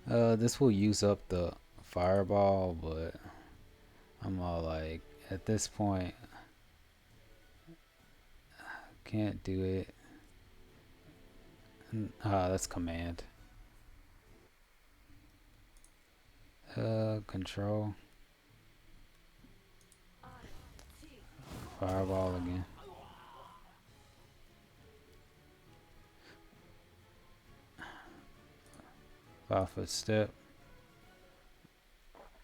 S1: This will use up the fireball, but I'm all like, at this point, can't do it. That's command. Control. Fireball again. 5-foot step.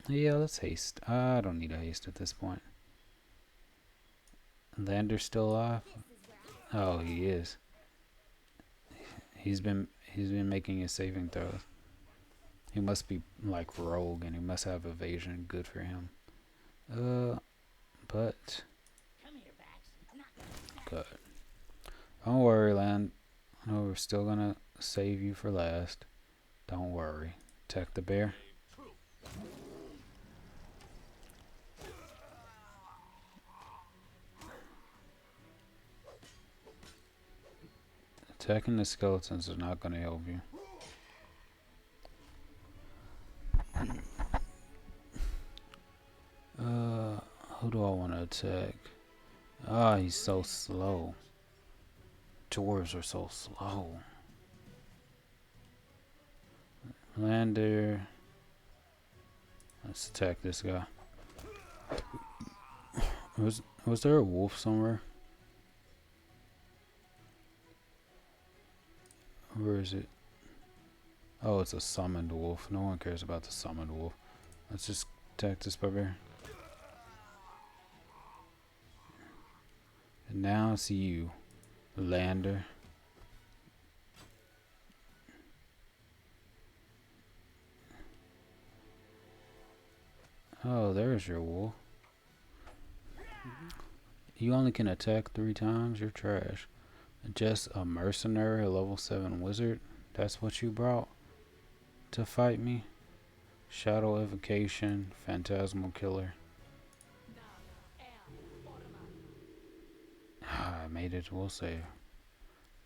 S1: Yeah, let's haste. I don't need a haste at this point. Lander's still alive? Oh, he is. He's been making his saving throws. He must be like rogue, and he must have evasion. Good for him. But good. Don't worry, Land. No, we're still gonna save you for last. Don't worry. Attack the bear. Attacking the skeletons is not gonna help you. Who do I want to attack? Ah, he's so slow. Dwarves are so slow. Lander. Let's attack this guy. Was there a wolf somewhere? Where is it? Oh, it's a summoned wolf. No one cares about the summoned wolf. Let's just attack this barbarian. And now it's you, Lander. Oh, there's your wolf. You only can attack 3 times? You're trash. Just a mercenary, a level 7 wizard? That's what you brought to fight me? Shadow evocation, phantasmal killer. I made it, we'll save.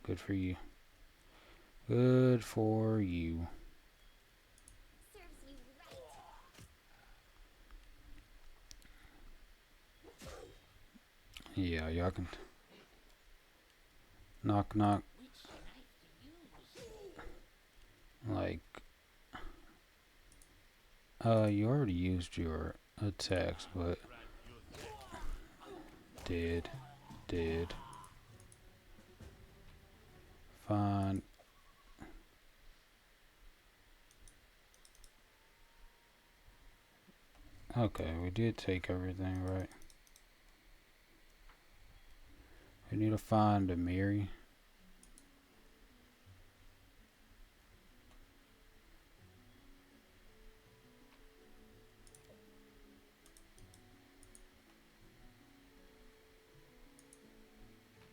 S1: Good for you. Good for you.
S2: Serves you right.
S1: Yeah, y'all can. Knock, knock. Like, you already used your attacks, but did. Fine. Okay, we did take everything, right? We need to find a Mary.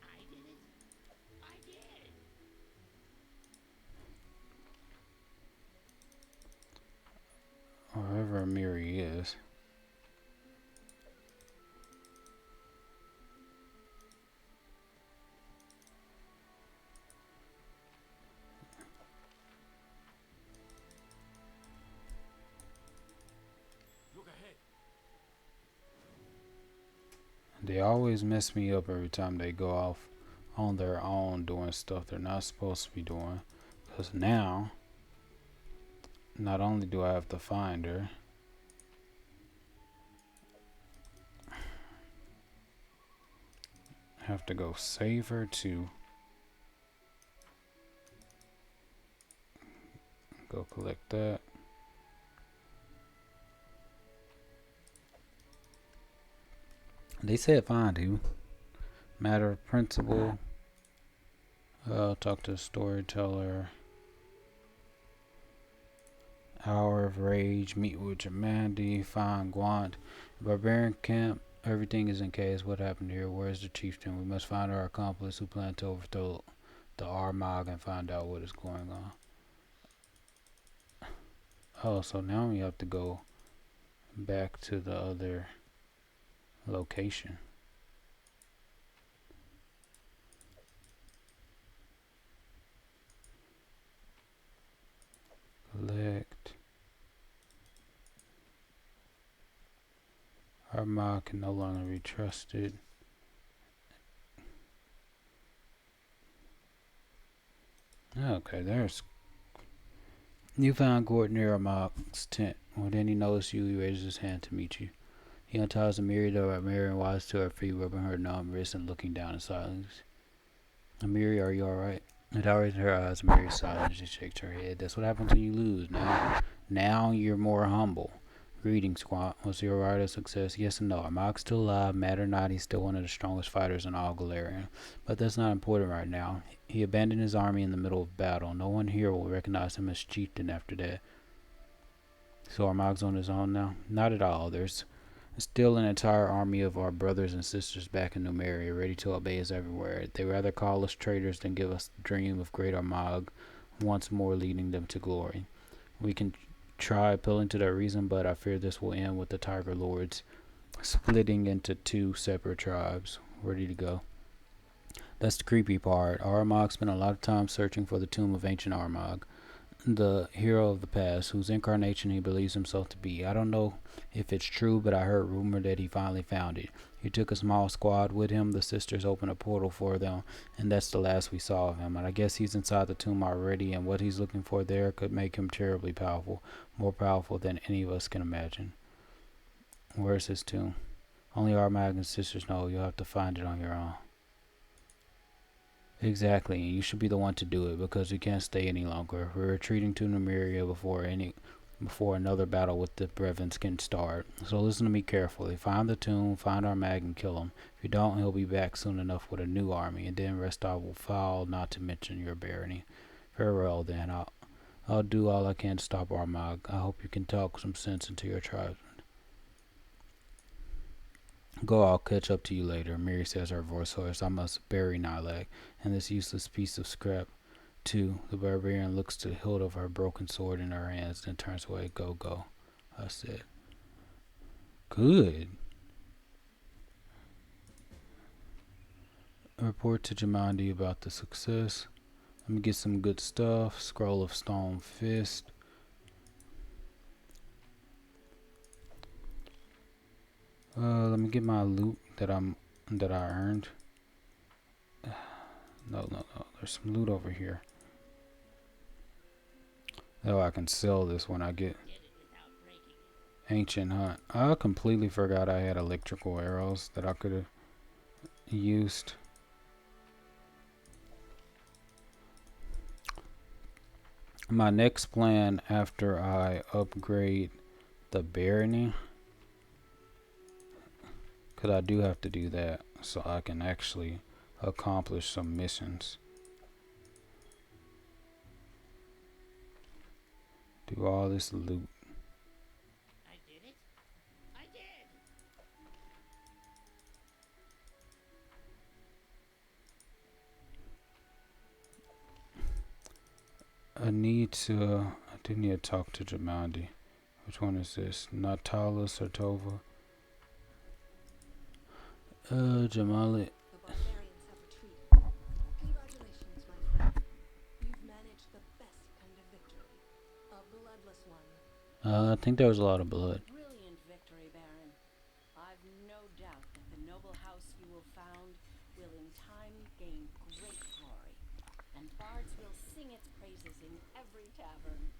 S5: I did it. I did.
S1: Wherever Mary is. They always mess me up every time they go off on their own doing stuff they're not supposed to be doing. Because now, not only do I have to find her, I have to go save her too. Go collect that. They said fine, dude. Matter of principle. Talk to the storyteller. Hour of Rage. Meet with Jamandi. Find Gwant. Barbarian camp. Everything is in case. What happened here? Where's the chieftain? We must find our accomplice who planned to overthrow the Armag and find out what is going on. Oh, so now we have to go back to the other location. Collect. Armag can no longer be trusted. Okay, there's. You found Gordon near Armag's tent. When then he noticed you, he raises his hand to meet you. He unties a myriad of Marion wise to her feet, rubbing her numb wrist and looking down in silence. Amiri, are you alright? Without raising her eyes, Amiri silent. She shakes her head. That's what happens when you lose. Now you're more humble. Greetings, Squat. Was your ride a success? Yes and no. Armag's still alive. Mad or not, he's still one of the strongest fighters in all Galarian. But that's not important right now. He abandoned his army in the middle of battle. No one here will recognize him as chieftain after that. So Armag's on his own now? Not at all. There's still an entire army of our brothers and sisters back in Numeria, ready to obey us everywhere. They rather call us traitors than give us the dream of great Armag once more leading them to glory. We can try appealing to their reason, but I fear this will end with the Tiger Lords splitting into two separate tribes. Ready to go. That's the creepy part. Armag spent a lot of time searching for the tomb of ancient Armag, the hero of the past, whose incarnation he believes himself to be. I don't know if it's true, but I heard rumor that he finally found it. He took a small squad with him. The sisters opened a portal for them, and that's the last we saw of him. And I guess he's inside the tomb already, and what he's looking for there could make him terribly powerful, more powerful than any of us can imagine. Where's his tomb? Only Armag and sisters know. You'll have to find it on your own. Exactly, and you should be the one to do it because we can't stay any longer. We're retreating to Numeria before another battle with the Brevins can start. So listen to me carefully. Find the tomb, find Armag, and kill him. If you don't, he'll be back soon enough with a new army, and then Restov will fall, not to mention your barony. Farewell, then. I'll do all I can to stop Armag. I hope you can talk some sense into your tribesmen. Go, I'll catch up to you later. Mary says, her voice hoarse. I must bury Nilak and this useless piece of scrap, too. The barbarian looks to the hilt of her broken sword in her hands, then turns away. Go, I said. Good. Report to Jamandi about the success. Let me get some good stuff. Scroll of Stone Fist. Let me get my loot that I earned. No. There's some loot over here. Oh, I can sell this when I get Ancient Hunt. I completely forgot I had electrical arrows that I could have used. My next plan after I upgrade the barony, because I do have to do that so I can actually accomplish some missions. Do all this loot.
S5: I did it. I did.
S1: I do need to talk to Jamandi. Which one is this? Natalis or Tova? Jamali.
S7: The barbarians have retreated. Congratulations, my friend. You've managed the best kind of victory. A bloodless one.
S1: I think there was a lot of blood.
S5: Brilliant victory, Baron. I've no doubt that the noble house you will found will in time gain great glory, and bards will sing its praises in every tavern.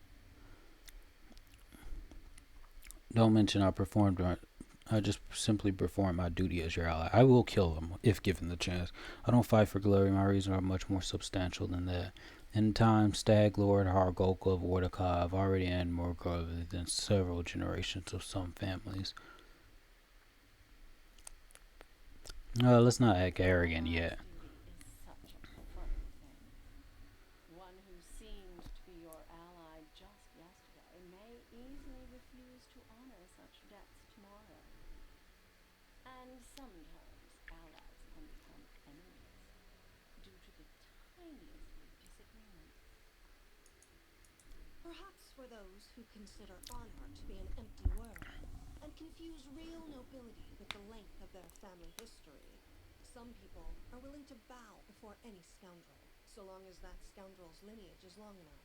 S1: Don't mention I just simply perform my duty as your ally. I will kill him if given the chance. I don't fight for glory. My reasons are much more substantial than that. In time, Stag Lord Hargolka of Wardaka have already ended more gravely than several generations of some families. Let's not act arrogant yet.
S5: Duty is such a funny thing. One who seemed to be your ally just yesterday may easily refuse to honor such debts tomorrow. And sometimes allies can become enemies due to the tiniest of disagreements.
S7: Perhaps for those who consider honor to be an empty word, and confuse real nobility with the length of their family history, some people are willing to bow before any scoundrel, so long as that scoundrel's lineage is long enough.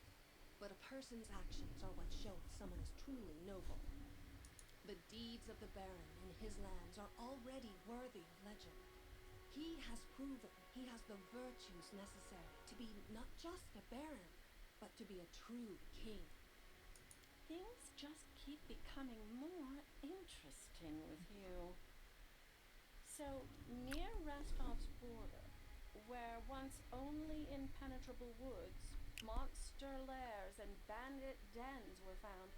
S7: But a person's actions are what show if someone is truly noble. The deeds of the Baron in his lands are already worthy of legend. He has proven he has the virtues necessary to be not just a Baron, but to be a true king.
S5: Things just keep becoming more interesting with you. So, near Rastov's border, where once only impenetrable woods, monster lairs, and bandit dens were found,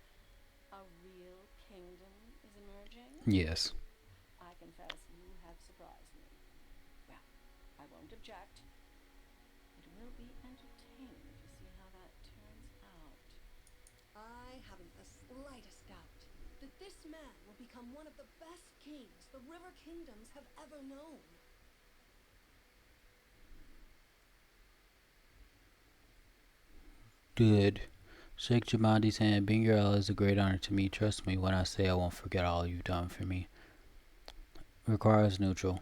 S5: a real kingdom is emerging?
S1: Yes.
S5: I confess you have surprised me. Well, I won't object. It will be entertaining to see how that turns out.
S7: I haven't the slightest doubt that this man will become one of the best kings the River Kingdoms have ever known.
S1: Good. Shake Jamandi's hand. Being your ally is a great honor to me. Trust me when I say I won't forget all you've done for me. Requires neutral.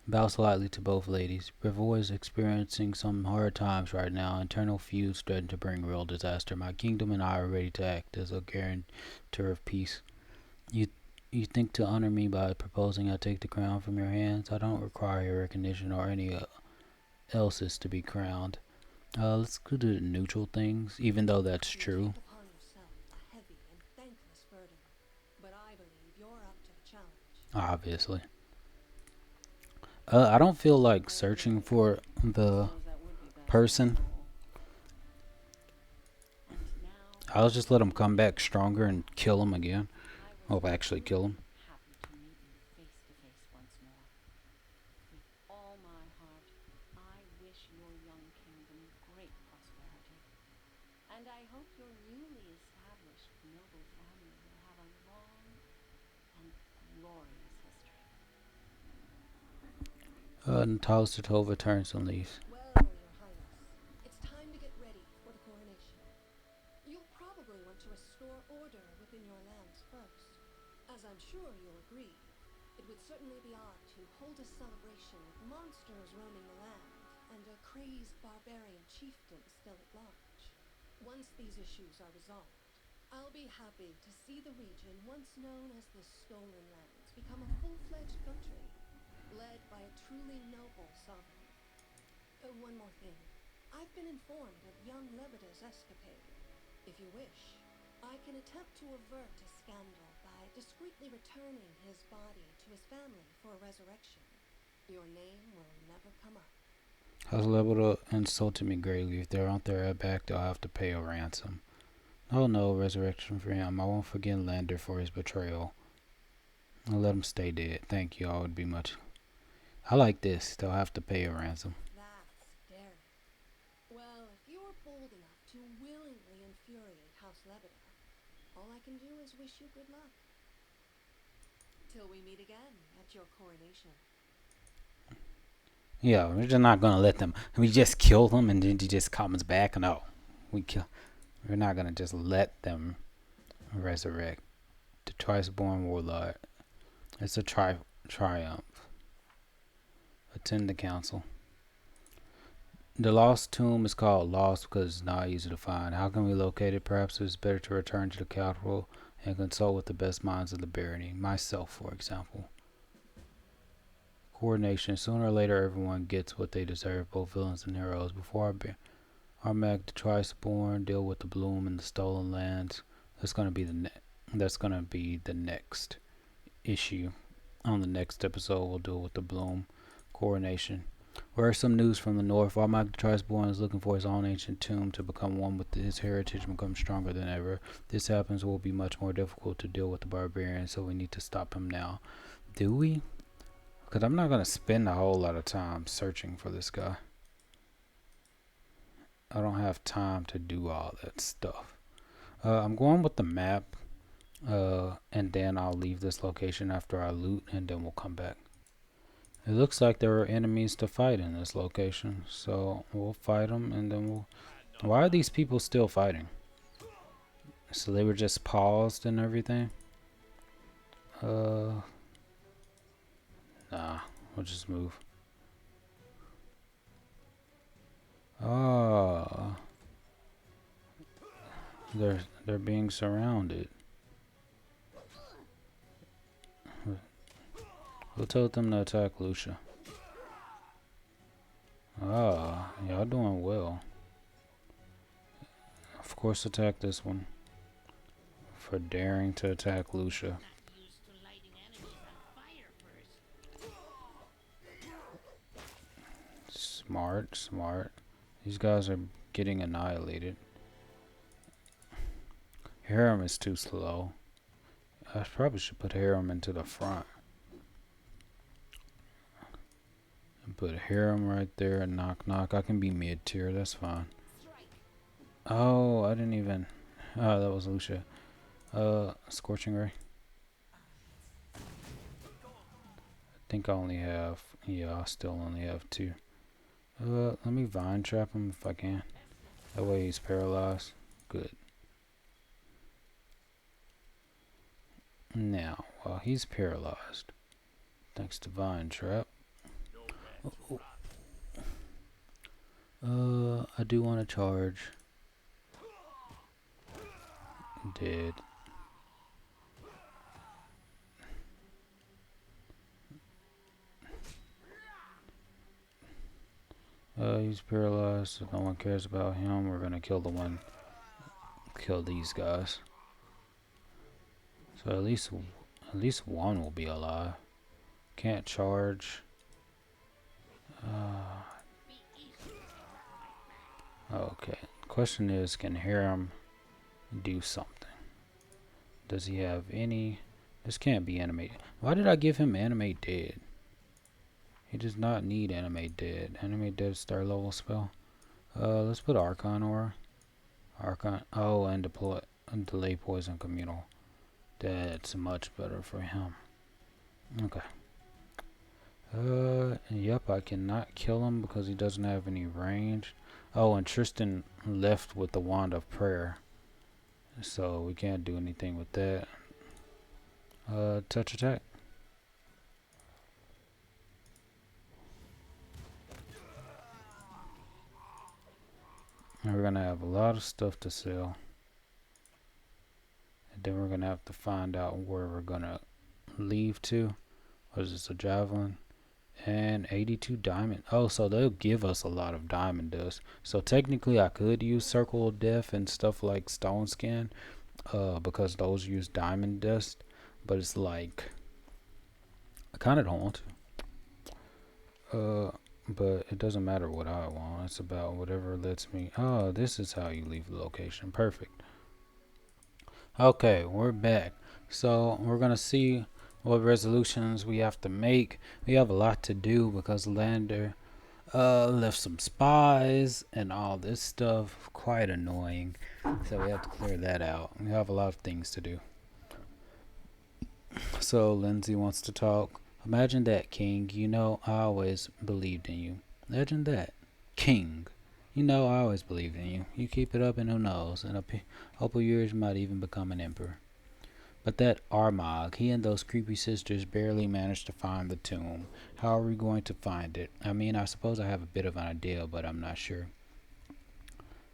S1: Bow slightly to both ladies. Brevois is experiencing some hard times right now. Internal feuds threaten to bring real disaster. My kingdom and I are ready to act as a guarantor of peace. You think to honor me by proposing I take the crown from your hands? I don't require your recognition or any else's to be crowned. Let's go to the neutral things, even though that's
S7: You
S1: true.
S7: take upon yourself a heavy and thankless burden, but I believe you're up to the challenge.
S1: Obviously. I don't feel like searching for the
S5: Suppose that would be best
S1: person.
S5: after all. And now,
S1: I'll just let him come back stronger and kill him again.
S5: I was
S1: Well, actually kill him.
S5: happy to meet you face to face once more. With all my heart, I wish your young kingdom great prosperity. And I hope your newly established noble family will have a long and glorious history.
S1: Natalia Satova turns and leaves.
S7: Well, Your Highness, it's time to get ready for the coronation. You'll probably want to restore order within your lands first. As I'm sure you'll agree, it would certainly be odd to hold a celebration with monsters roaming the land and a crazed barbarian chieftain still at large. Once these issues are resolved, I'll be happy to see the region once known as the Stolen Lands become a full-fledged country, led by a truly noble sovereign. One more thing. I've been informed of young Lebeda's escapade. If you wish, I can attempt to avert a scandal by discreetly returning his body to his family for a resurrection. Your name will never come up.
S1: Has Lebeda insulted me greatly. If they're not there back, they'll have to pay a ransom. Oh no, resurrection for him. I won't forgive Lander for his betrayal. I'll let him stay dead. Thank you. I would be much. I like this. They'll have to pay a ransom.
S7: That's daring. Well, if you're bold enough to willingly infuriate House Lebeda, all I can do is wish you good luck. Till we meet again at your coronation.
S1: Yeah, we're just not gonna let them. We just kill them and then he just comes back. No, we're not gonna just let them resurrect the twice-born warlord. It's a triumph. Attend the council. The lost tomb is called lost because it's not easy to find. How can we locate it? Perhaps it's better to return to the capital and consult with the best minds of the barony. Myself, for example. Coordination. Sooner or later, everyone gets what they deserve, both villains and heroes. Before Armag tries to born, deal with the bloom and the stolen lands. That's gonna be the next issue. On the next episode, we'll deal with the bloom. Coordination. Where's some news from the north? Armag the Tristborn is looking for his own ancient tomb to become one with his heritage and become stronger than ever. If this happens, it will be much more difficult to deal with the barbarian, so we need to stop him now. Do we? Because I'm not going to spend a whole lot of time searching for this guy. I don't have time to do all that stuff. I'm going with the map, and then I'll leave this location after I loot, and then we'll come back. It looks like there are enemies to fight in this location, so we'll fight them, and then we'll... Why are these people still fighting? So they were just paused and everything? Nah, we'll just move. Ah, they're being surrounded. Who told them to attack Lucia? Ah, y'all doing well. Of course, attack this one. For daring to attack Lucia. Smart, smart. These guys are getting annihilated. Harem is too slow. I probably should put Harem into the front. And put Harem right there and knock knock. I can be mid tier, that's fine. Oh, I didn't even... Oh, that was Lucia. Scorching Ray. I think I only have... Yeah, I still only have 2. Let me vine trap him if I can. That way he's paralyzed. Good. Now, while he's paralyzed, thanks to vine trap. I do want to charge. Dead. He's paralyzed, so no one cares about him. We're gonna kill these guys. So at least one will be alive. Can't charge. Okay. Question is, can Harem do something? Does he have any? This can't be animated. Why did I give him animate dead? He does not need animate dead. Animate dead is third level spell. Let's put Archon Aura. Archon. Oh, and deploy and delay poison communal. That's much better for him. Okay. Yep, I cannot kill him because he doesn't have any range. Oh, and Tristan left with the Wand of Prayer. So we can't do anything with that. Touch attack. And we're gonna have a lot of stuff to sell. And then we're gonna have to find out where we're gonna leave to. What is this, a javelin? And 82 diamond. Oh, so they'll give us a lot of diamond dust. So technically I could use Circle of Death and stuff like Stone Skin. Because those use diamond dust. But it's like, I kinda don't want to. But it doesn't matter what I want. It's about whatever lets me. Oh, this is how you leave the location. Perfect. Okay, we're back. So we're gonna see what resolutions we have to make. We have a lot to do because Lander left some spies and all this stuff. Quite annoying. So we have to clear that out. We have a lot of things to do. So Lindsay wants to talk. Imagine that, King. You know, I always believed in you. Imagine that. King. You know, I always believed in you. You keep it up and who knows. In a couple years, you might even become an emperor. But that Armag, he and those creepy sisters barely managed to find the tomb. How are we going to find it? I mean, I suppose I have a bit of an idea, but I'm not sure.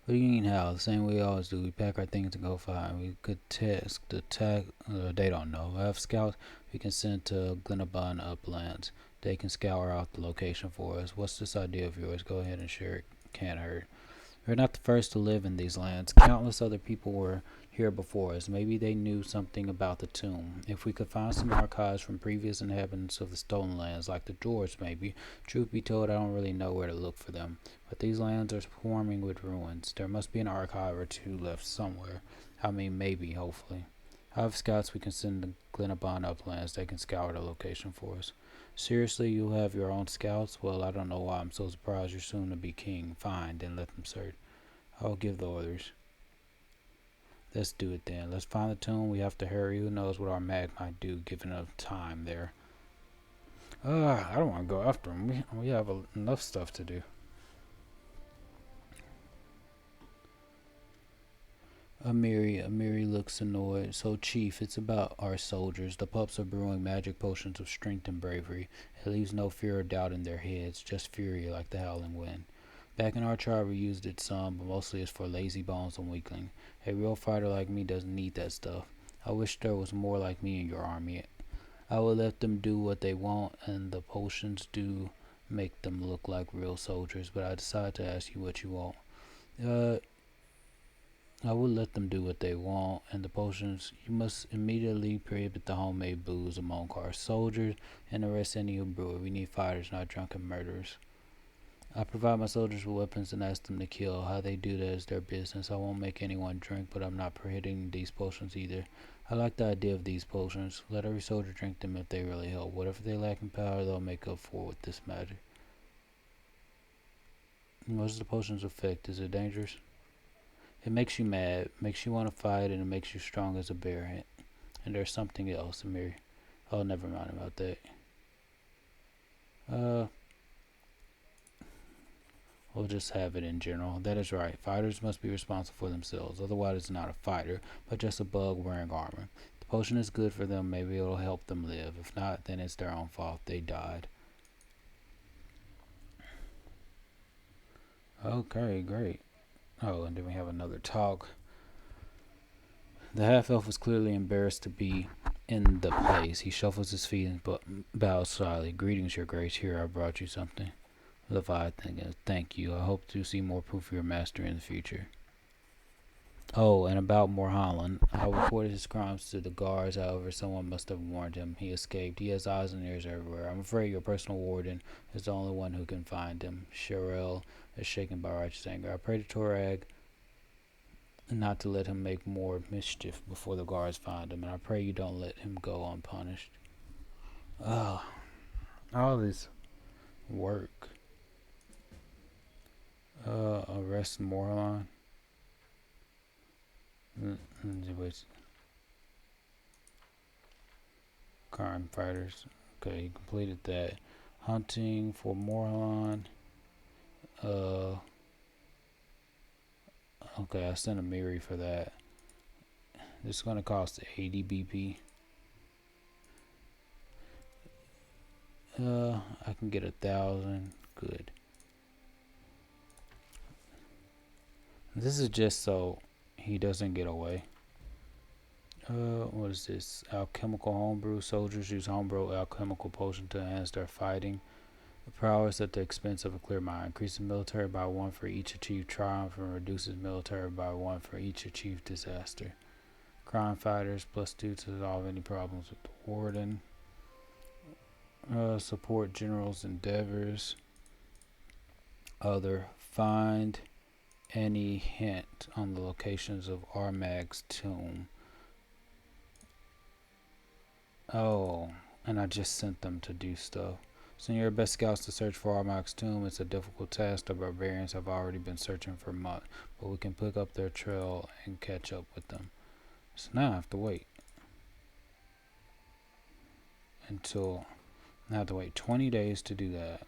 S1: What do you mean how? The same way we always do. We pack our things and go find. We could test the attack. They don't know. I have scouts. we can send to Glenabon Uplands. They can scour out the location for us. What's this idea of yours? Go ahead and share it. Can't hurt. We're not the first to live in these lands. Countless other people were here before us. Maybe they knew something about the tomb. If we could find some archives from previous inhabitants of the stolen lands, like the dwarves maybe. Truth be told, I don't really know where to look for them. But these lands are swarming with ruins. There must be an archive or two left somewhere. I mean, maybe, hopefully. I have scouts we can send to Glenabon Uplands. They can scour the location for us. Seriously, you have your own scouts? Well, I don't know why I'm so surprised you're soon to be king. Fine, then let them search. I'll give the orders. Let's do it then. Let's find the tomb. We have to hurry. Who knows what Armag might do given enough time there. I don't want to go after him. We have enough stuff to do. Amiri looks annoyed. So, Chief, it's about our soldiers. The pups are brewing magic potions of strength and bravery. It leaves no fear or doubt in their heads, just fury like the howling wind. Back in our tribe, we used it some, but mostly it's for lazy bones and weakling. A real fighter like me doesn't need that stuff. I wish there was more like me in your army. I would let them do what they want, and the potions do make them look like real soldiers, but I decided to ask you what you want. I would let them do what they want, and the potions, you must immediately prohibit the homemade booze among our soldiers and arrest any who brew it. We need fighters, not drunken murderers. I provide my soldiers with weapons and ask them to kill. How they do that is their business. I won't make anyone drink, but I'm not prohibiting these potions either. I like the idea of these potions. Let every soldier drink them if they really help. Whatever they lack in power, they'll make up for with this magic. What's the potion's effect? Is it dangerous? It makes you mad, makes you want to fight, and it makes you strong as a bear. And there's something else, Amir. Oh, never mind about that. We'll just have it in general. That is right. Fighters must be responsible for themselves. Otherwise, it's not a fighter, but just a bug wearing armor. The potion is good for them. Maybe it'll help them live. If not, then it's their own fault. They died. Okay, great. Oh, and then we have another talk. The half-elf was clearly embarrassed to be in the place. He shuffles his feet and bows slyly. Greetings, your grace. Here, I brought you something. Leviathan, thank you. I hope to see more proof of your master in the future. Oh, and about Morhallen. I reported his crimes to the guards, however, someone must have warned him. He escaped. He has eyes and ears everywhere. I'm afraid your personal warden is the only one who can find him. Sherelle is shaken by righteous anger. I pray to Torag not to let him make more mischief before the guards find him, and I pray you don't let him go unpunished. All this work. Arrest Morhallen. Crime fighters. Okay, he completed that. Hunting for Morhallen. Okay, I sent a Miri for that. This is gonna cost 80 BP. I can get 1,000. Good. This is just so he doesn't get away. What is this? Alchemical homebrew. Soldiers use homebrew alchemical potion to enhance their fighting prowess at the expense of a clear mind. Increases military by 1 for each achieved triumph and reduces military by 1 for each achieved disaster. Crime fighters +2 to solve any problems with the warden. Support generals' endeavors. Other. Find any hint on the locations of Armag's tomb. Oh, and I just sent them to do stuff. Send your best scouts to search for Armag's tomb. It's a difficult task. The barbarians have already been searching for months, but we can pick up their trail and catch up with them. So now I have to wait until I have to wait 20 days to do that.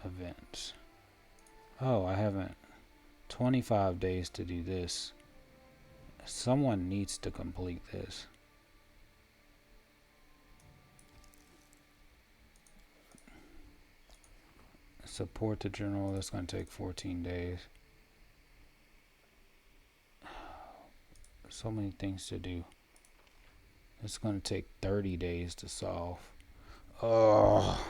S1: Events. Oh, I haven't. 25 days to do this. Someone needs to complete this. Support the general. That's going to take 14 days. So many things to do. It's going to take 30 days to solve. Oh.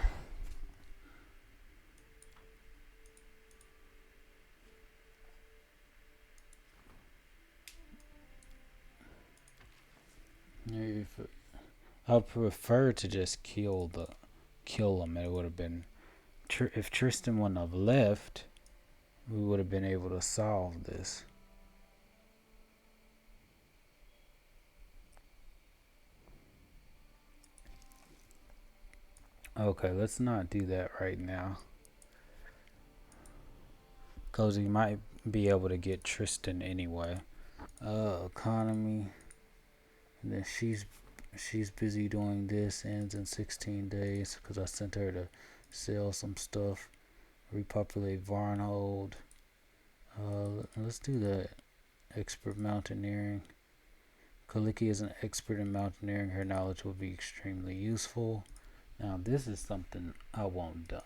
S1: I prefer to just kill them. It would have been if Tristan wouldn't have left, we would have been able to solve this. Okay, let's not do that right now, cause he might be able to get Tristan anyway. Economy, and then she's busy doing this. Ends in 16 days because I sent her to sell some stuff. Repopulate Varnhold. Let's do that. Expert mountaineering. Kaliki is an expert in mountaineering. Her knowledge will be extremely useful. Now this is something I want done.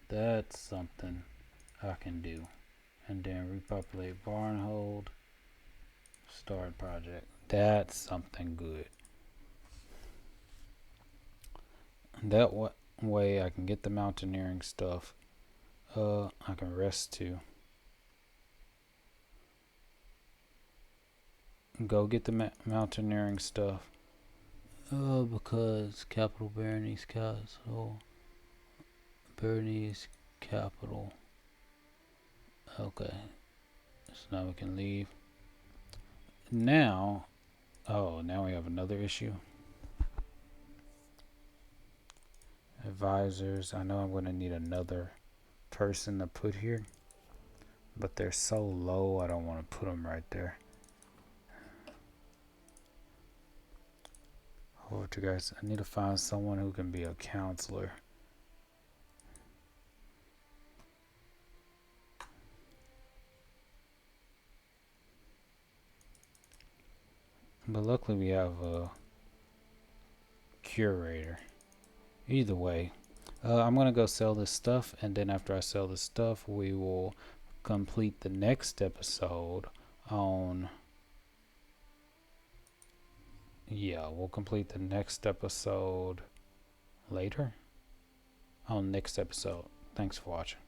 S1: That's something I can do. And then repopulate Barnhold. Start project. That's something good. That way I can get the mountaineering stuff. I can rest too. Go get the mountaineering stuff. Because capital Berenice Castle. Berenice capital. Okay. So now we can leave. Now we have another issue. Advisors. I know I'm going to need another person to put here, but they're so low I don't want to put them right there. Hold you guys. I need to find someone who can be a counselor. But luckily we have a curator. Either way, I'm gonna go sell this stuff, and then after I sell this stuff, we will complete the next episode on. Yeah, we'll complete the next episode later. On next episode. Thanks for watching.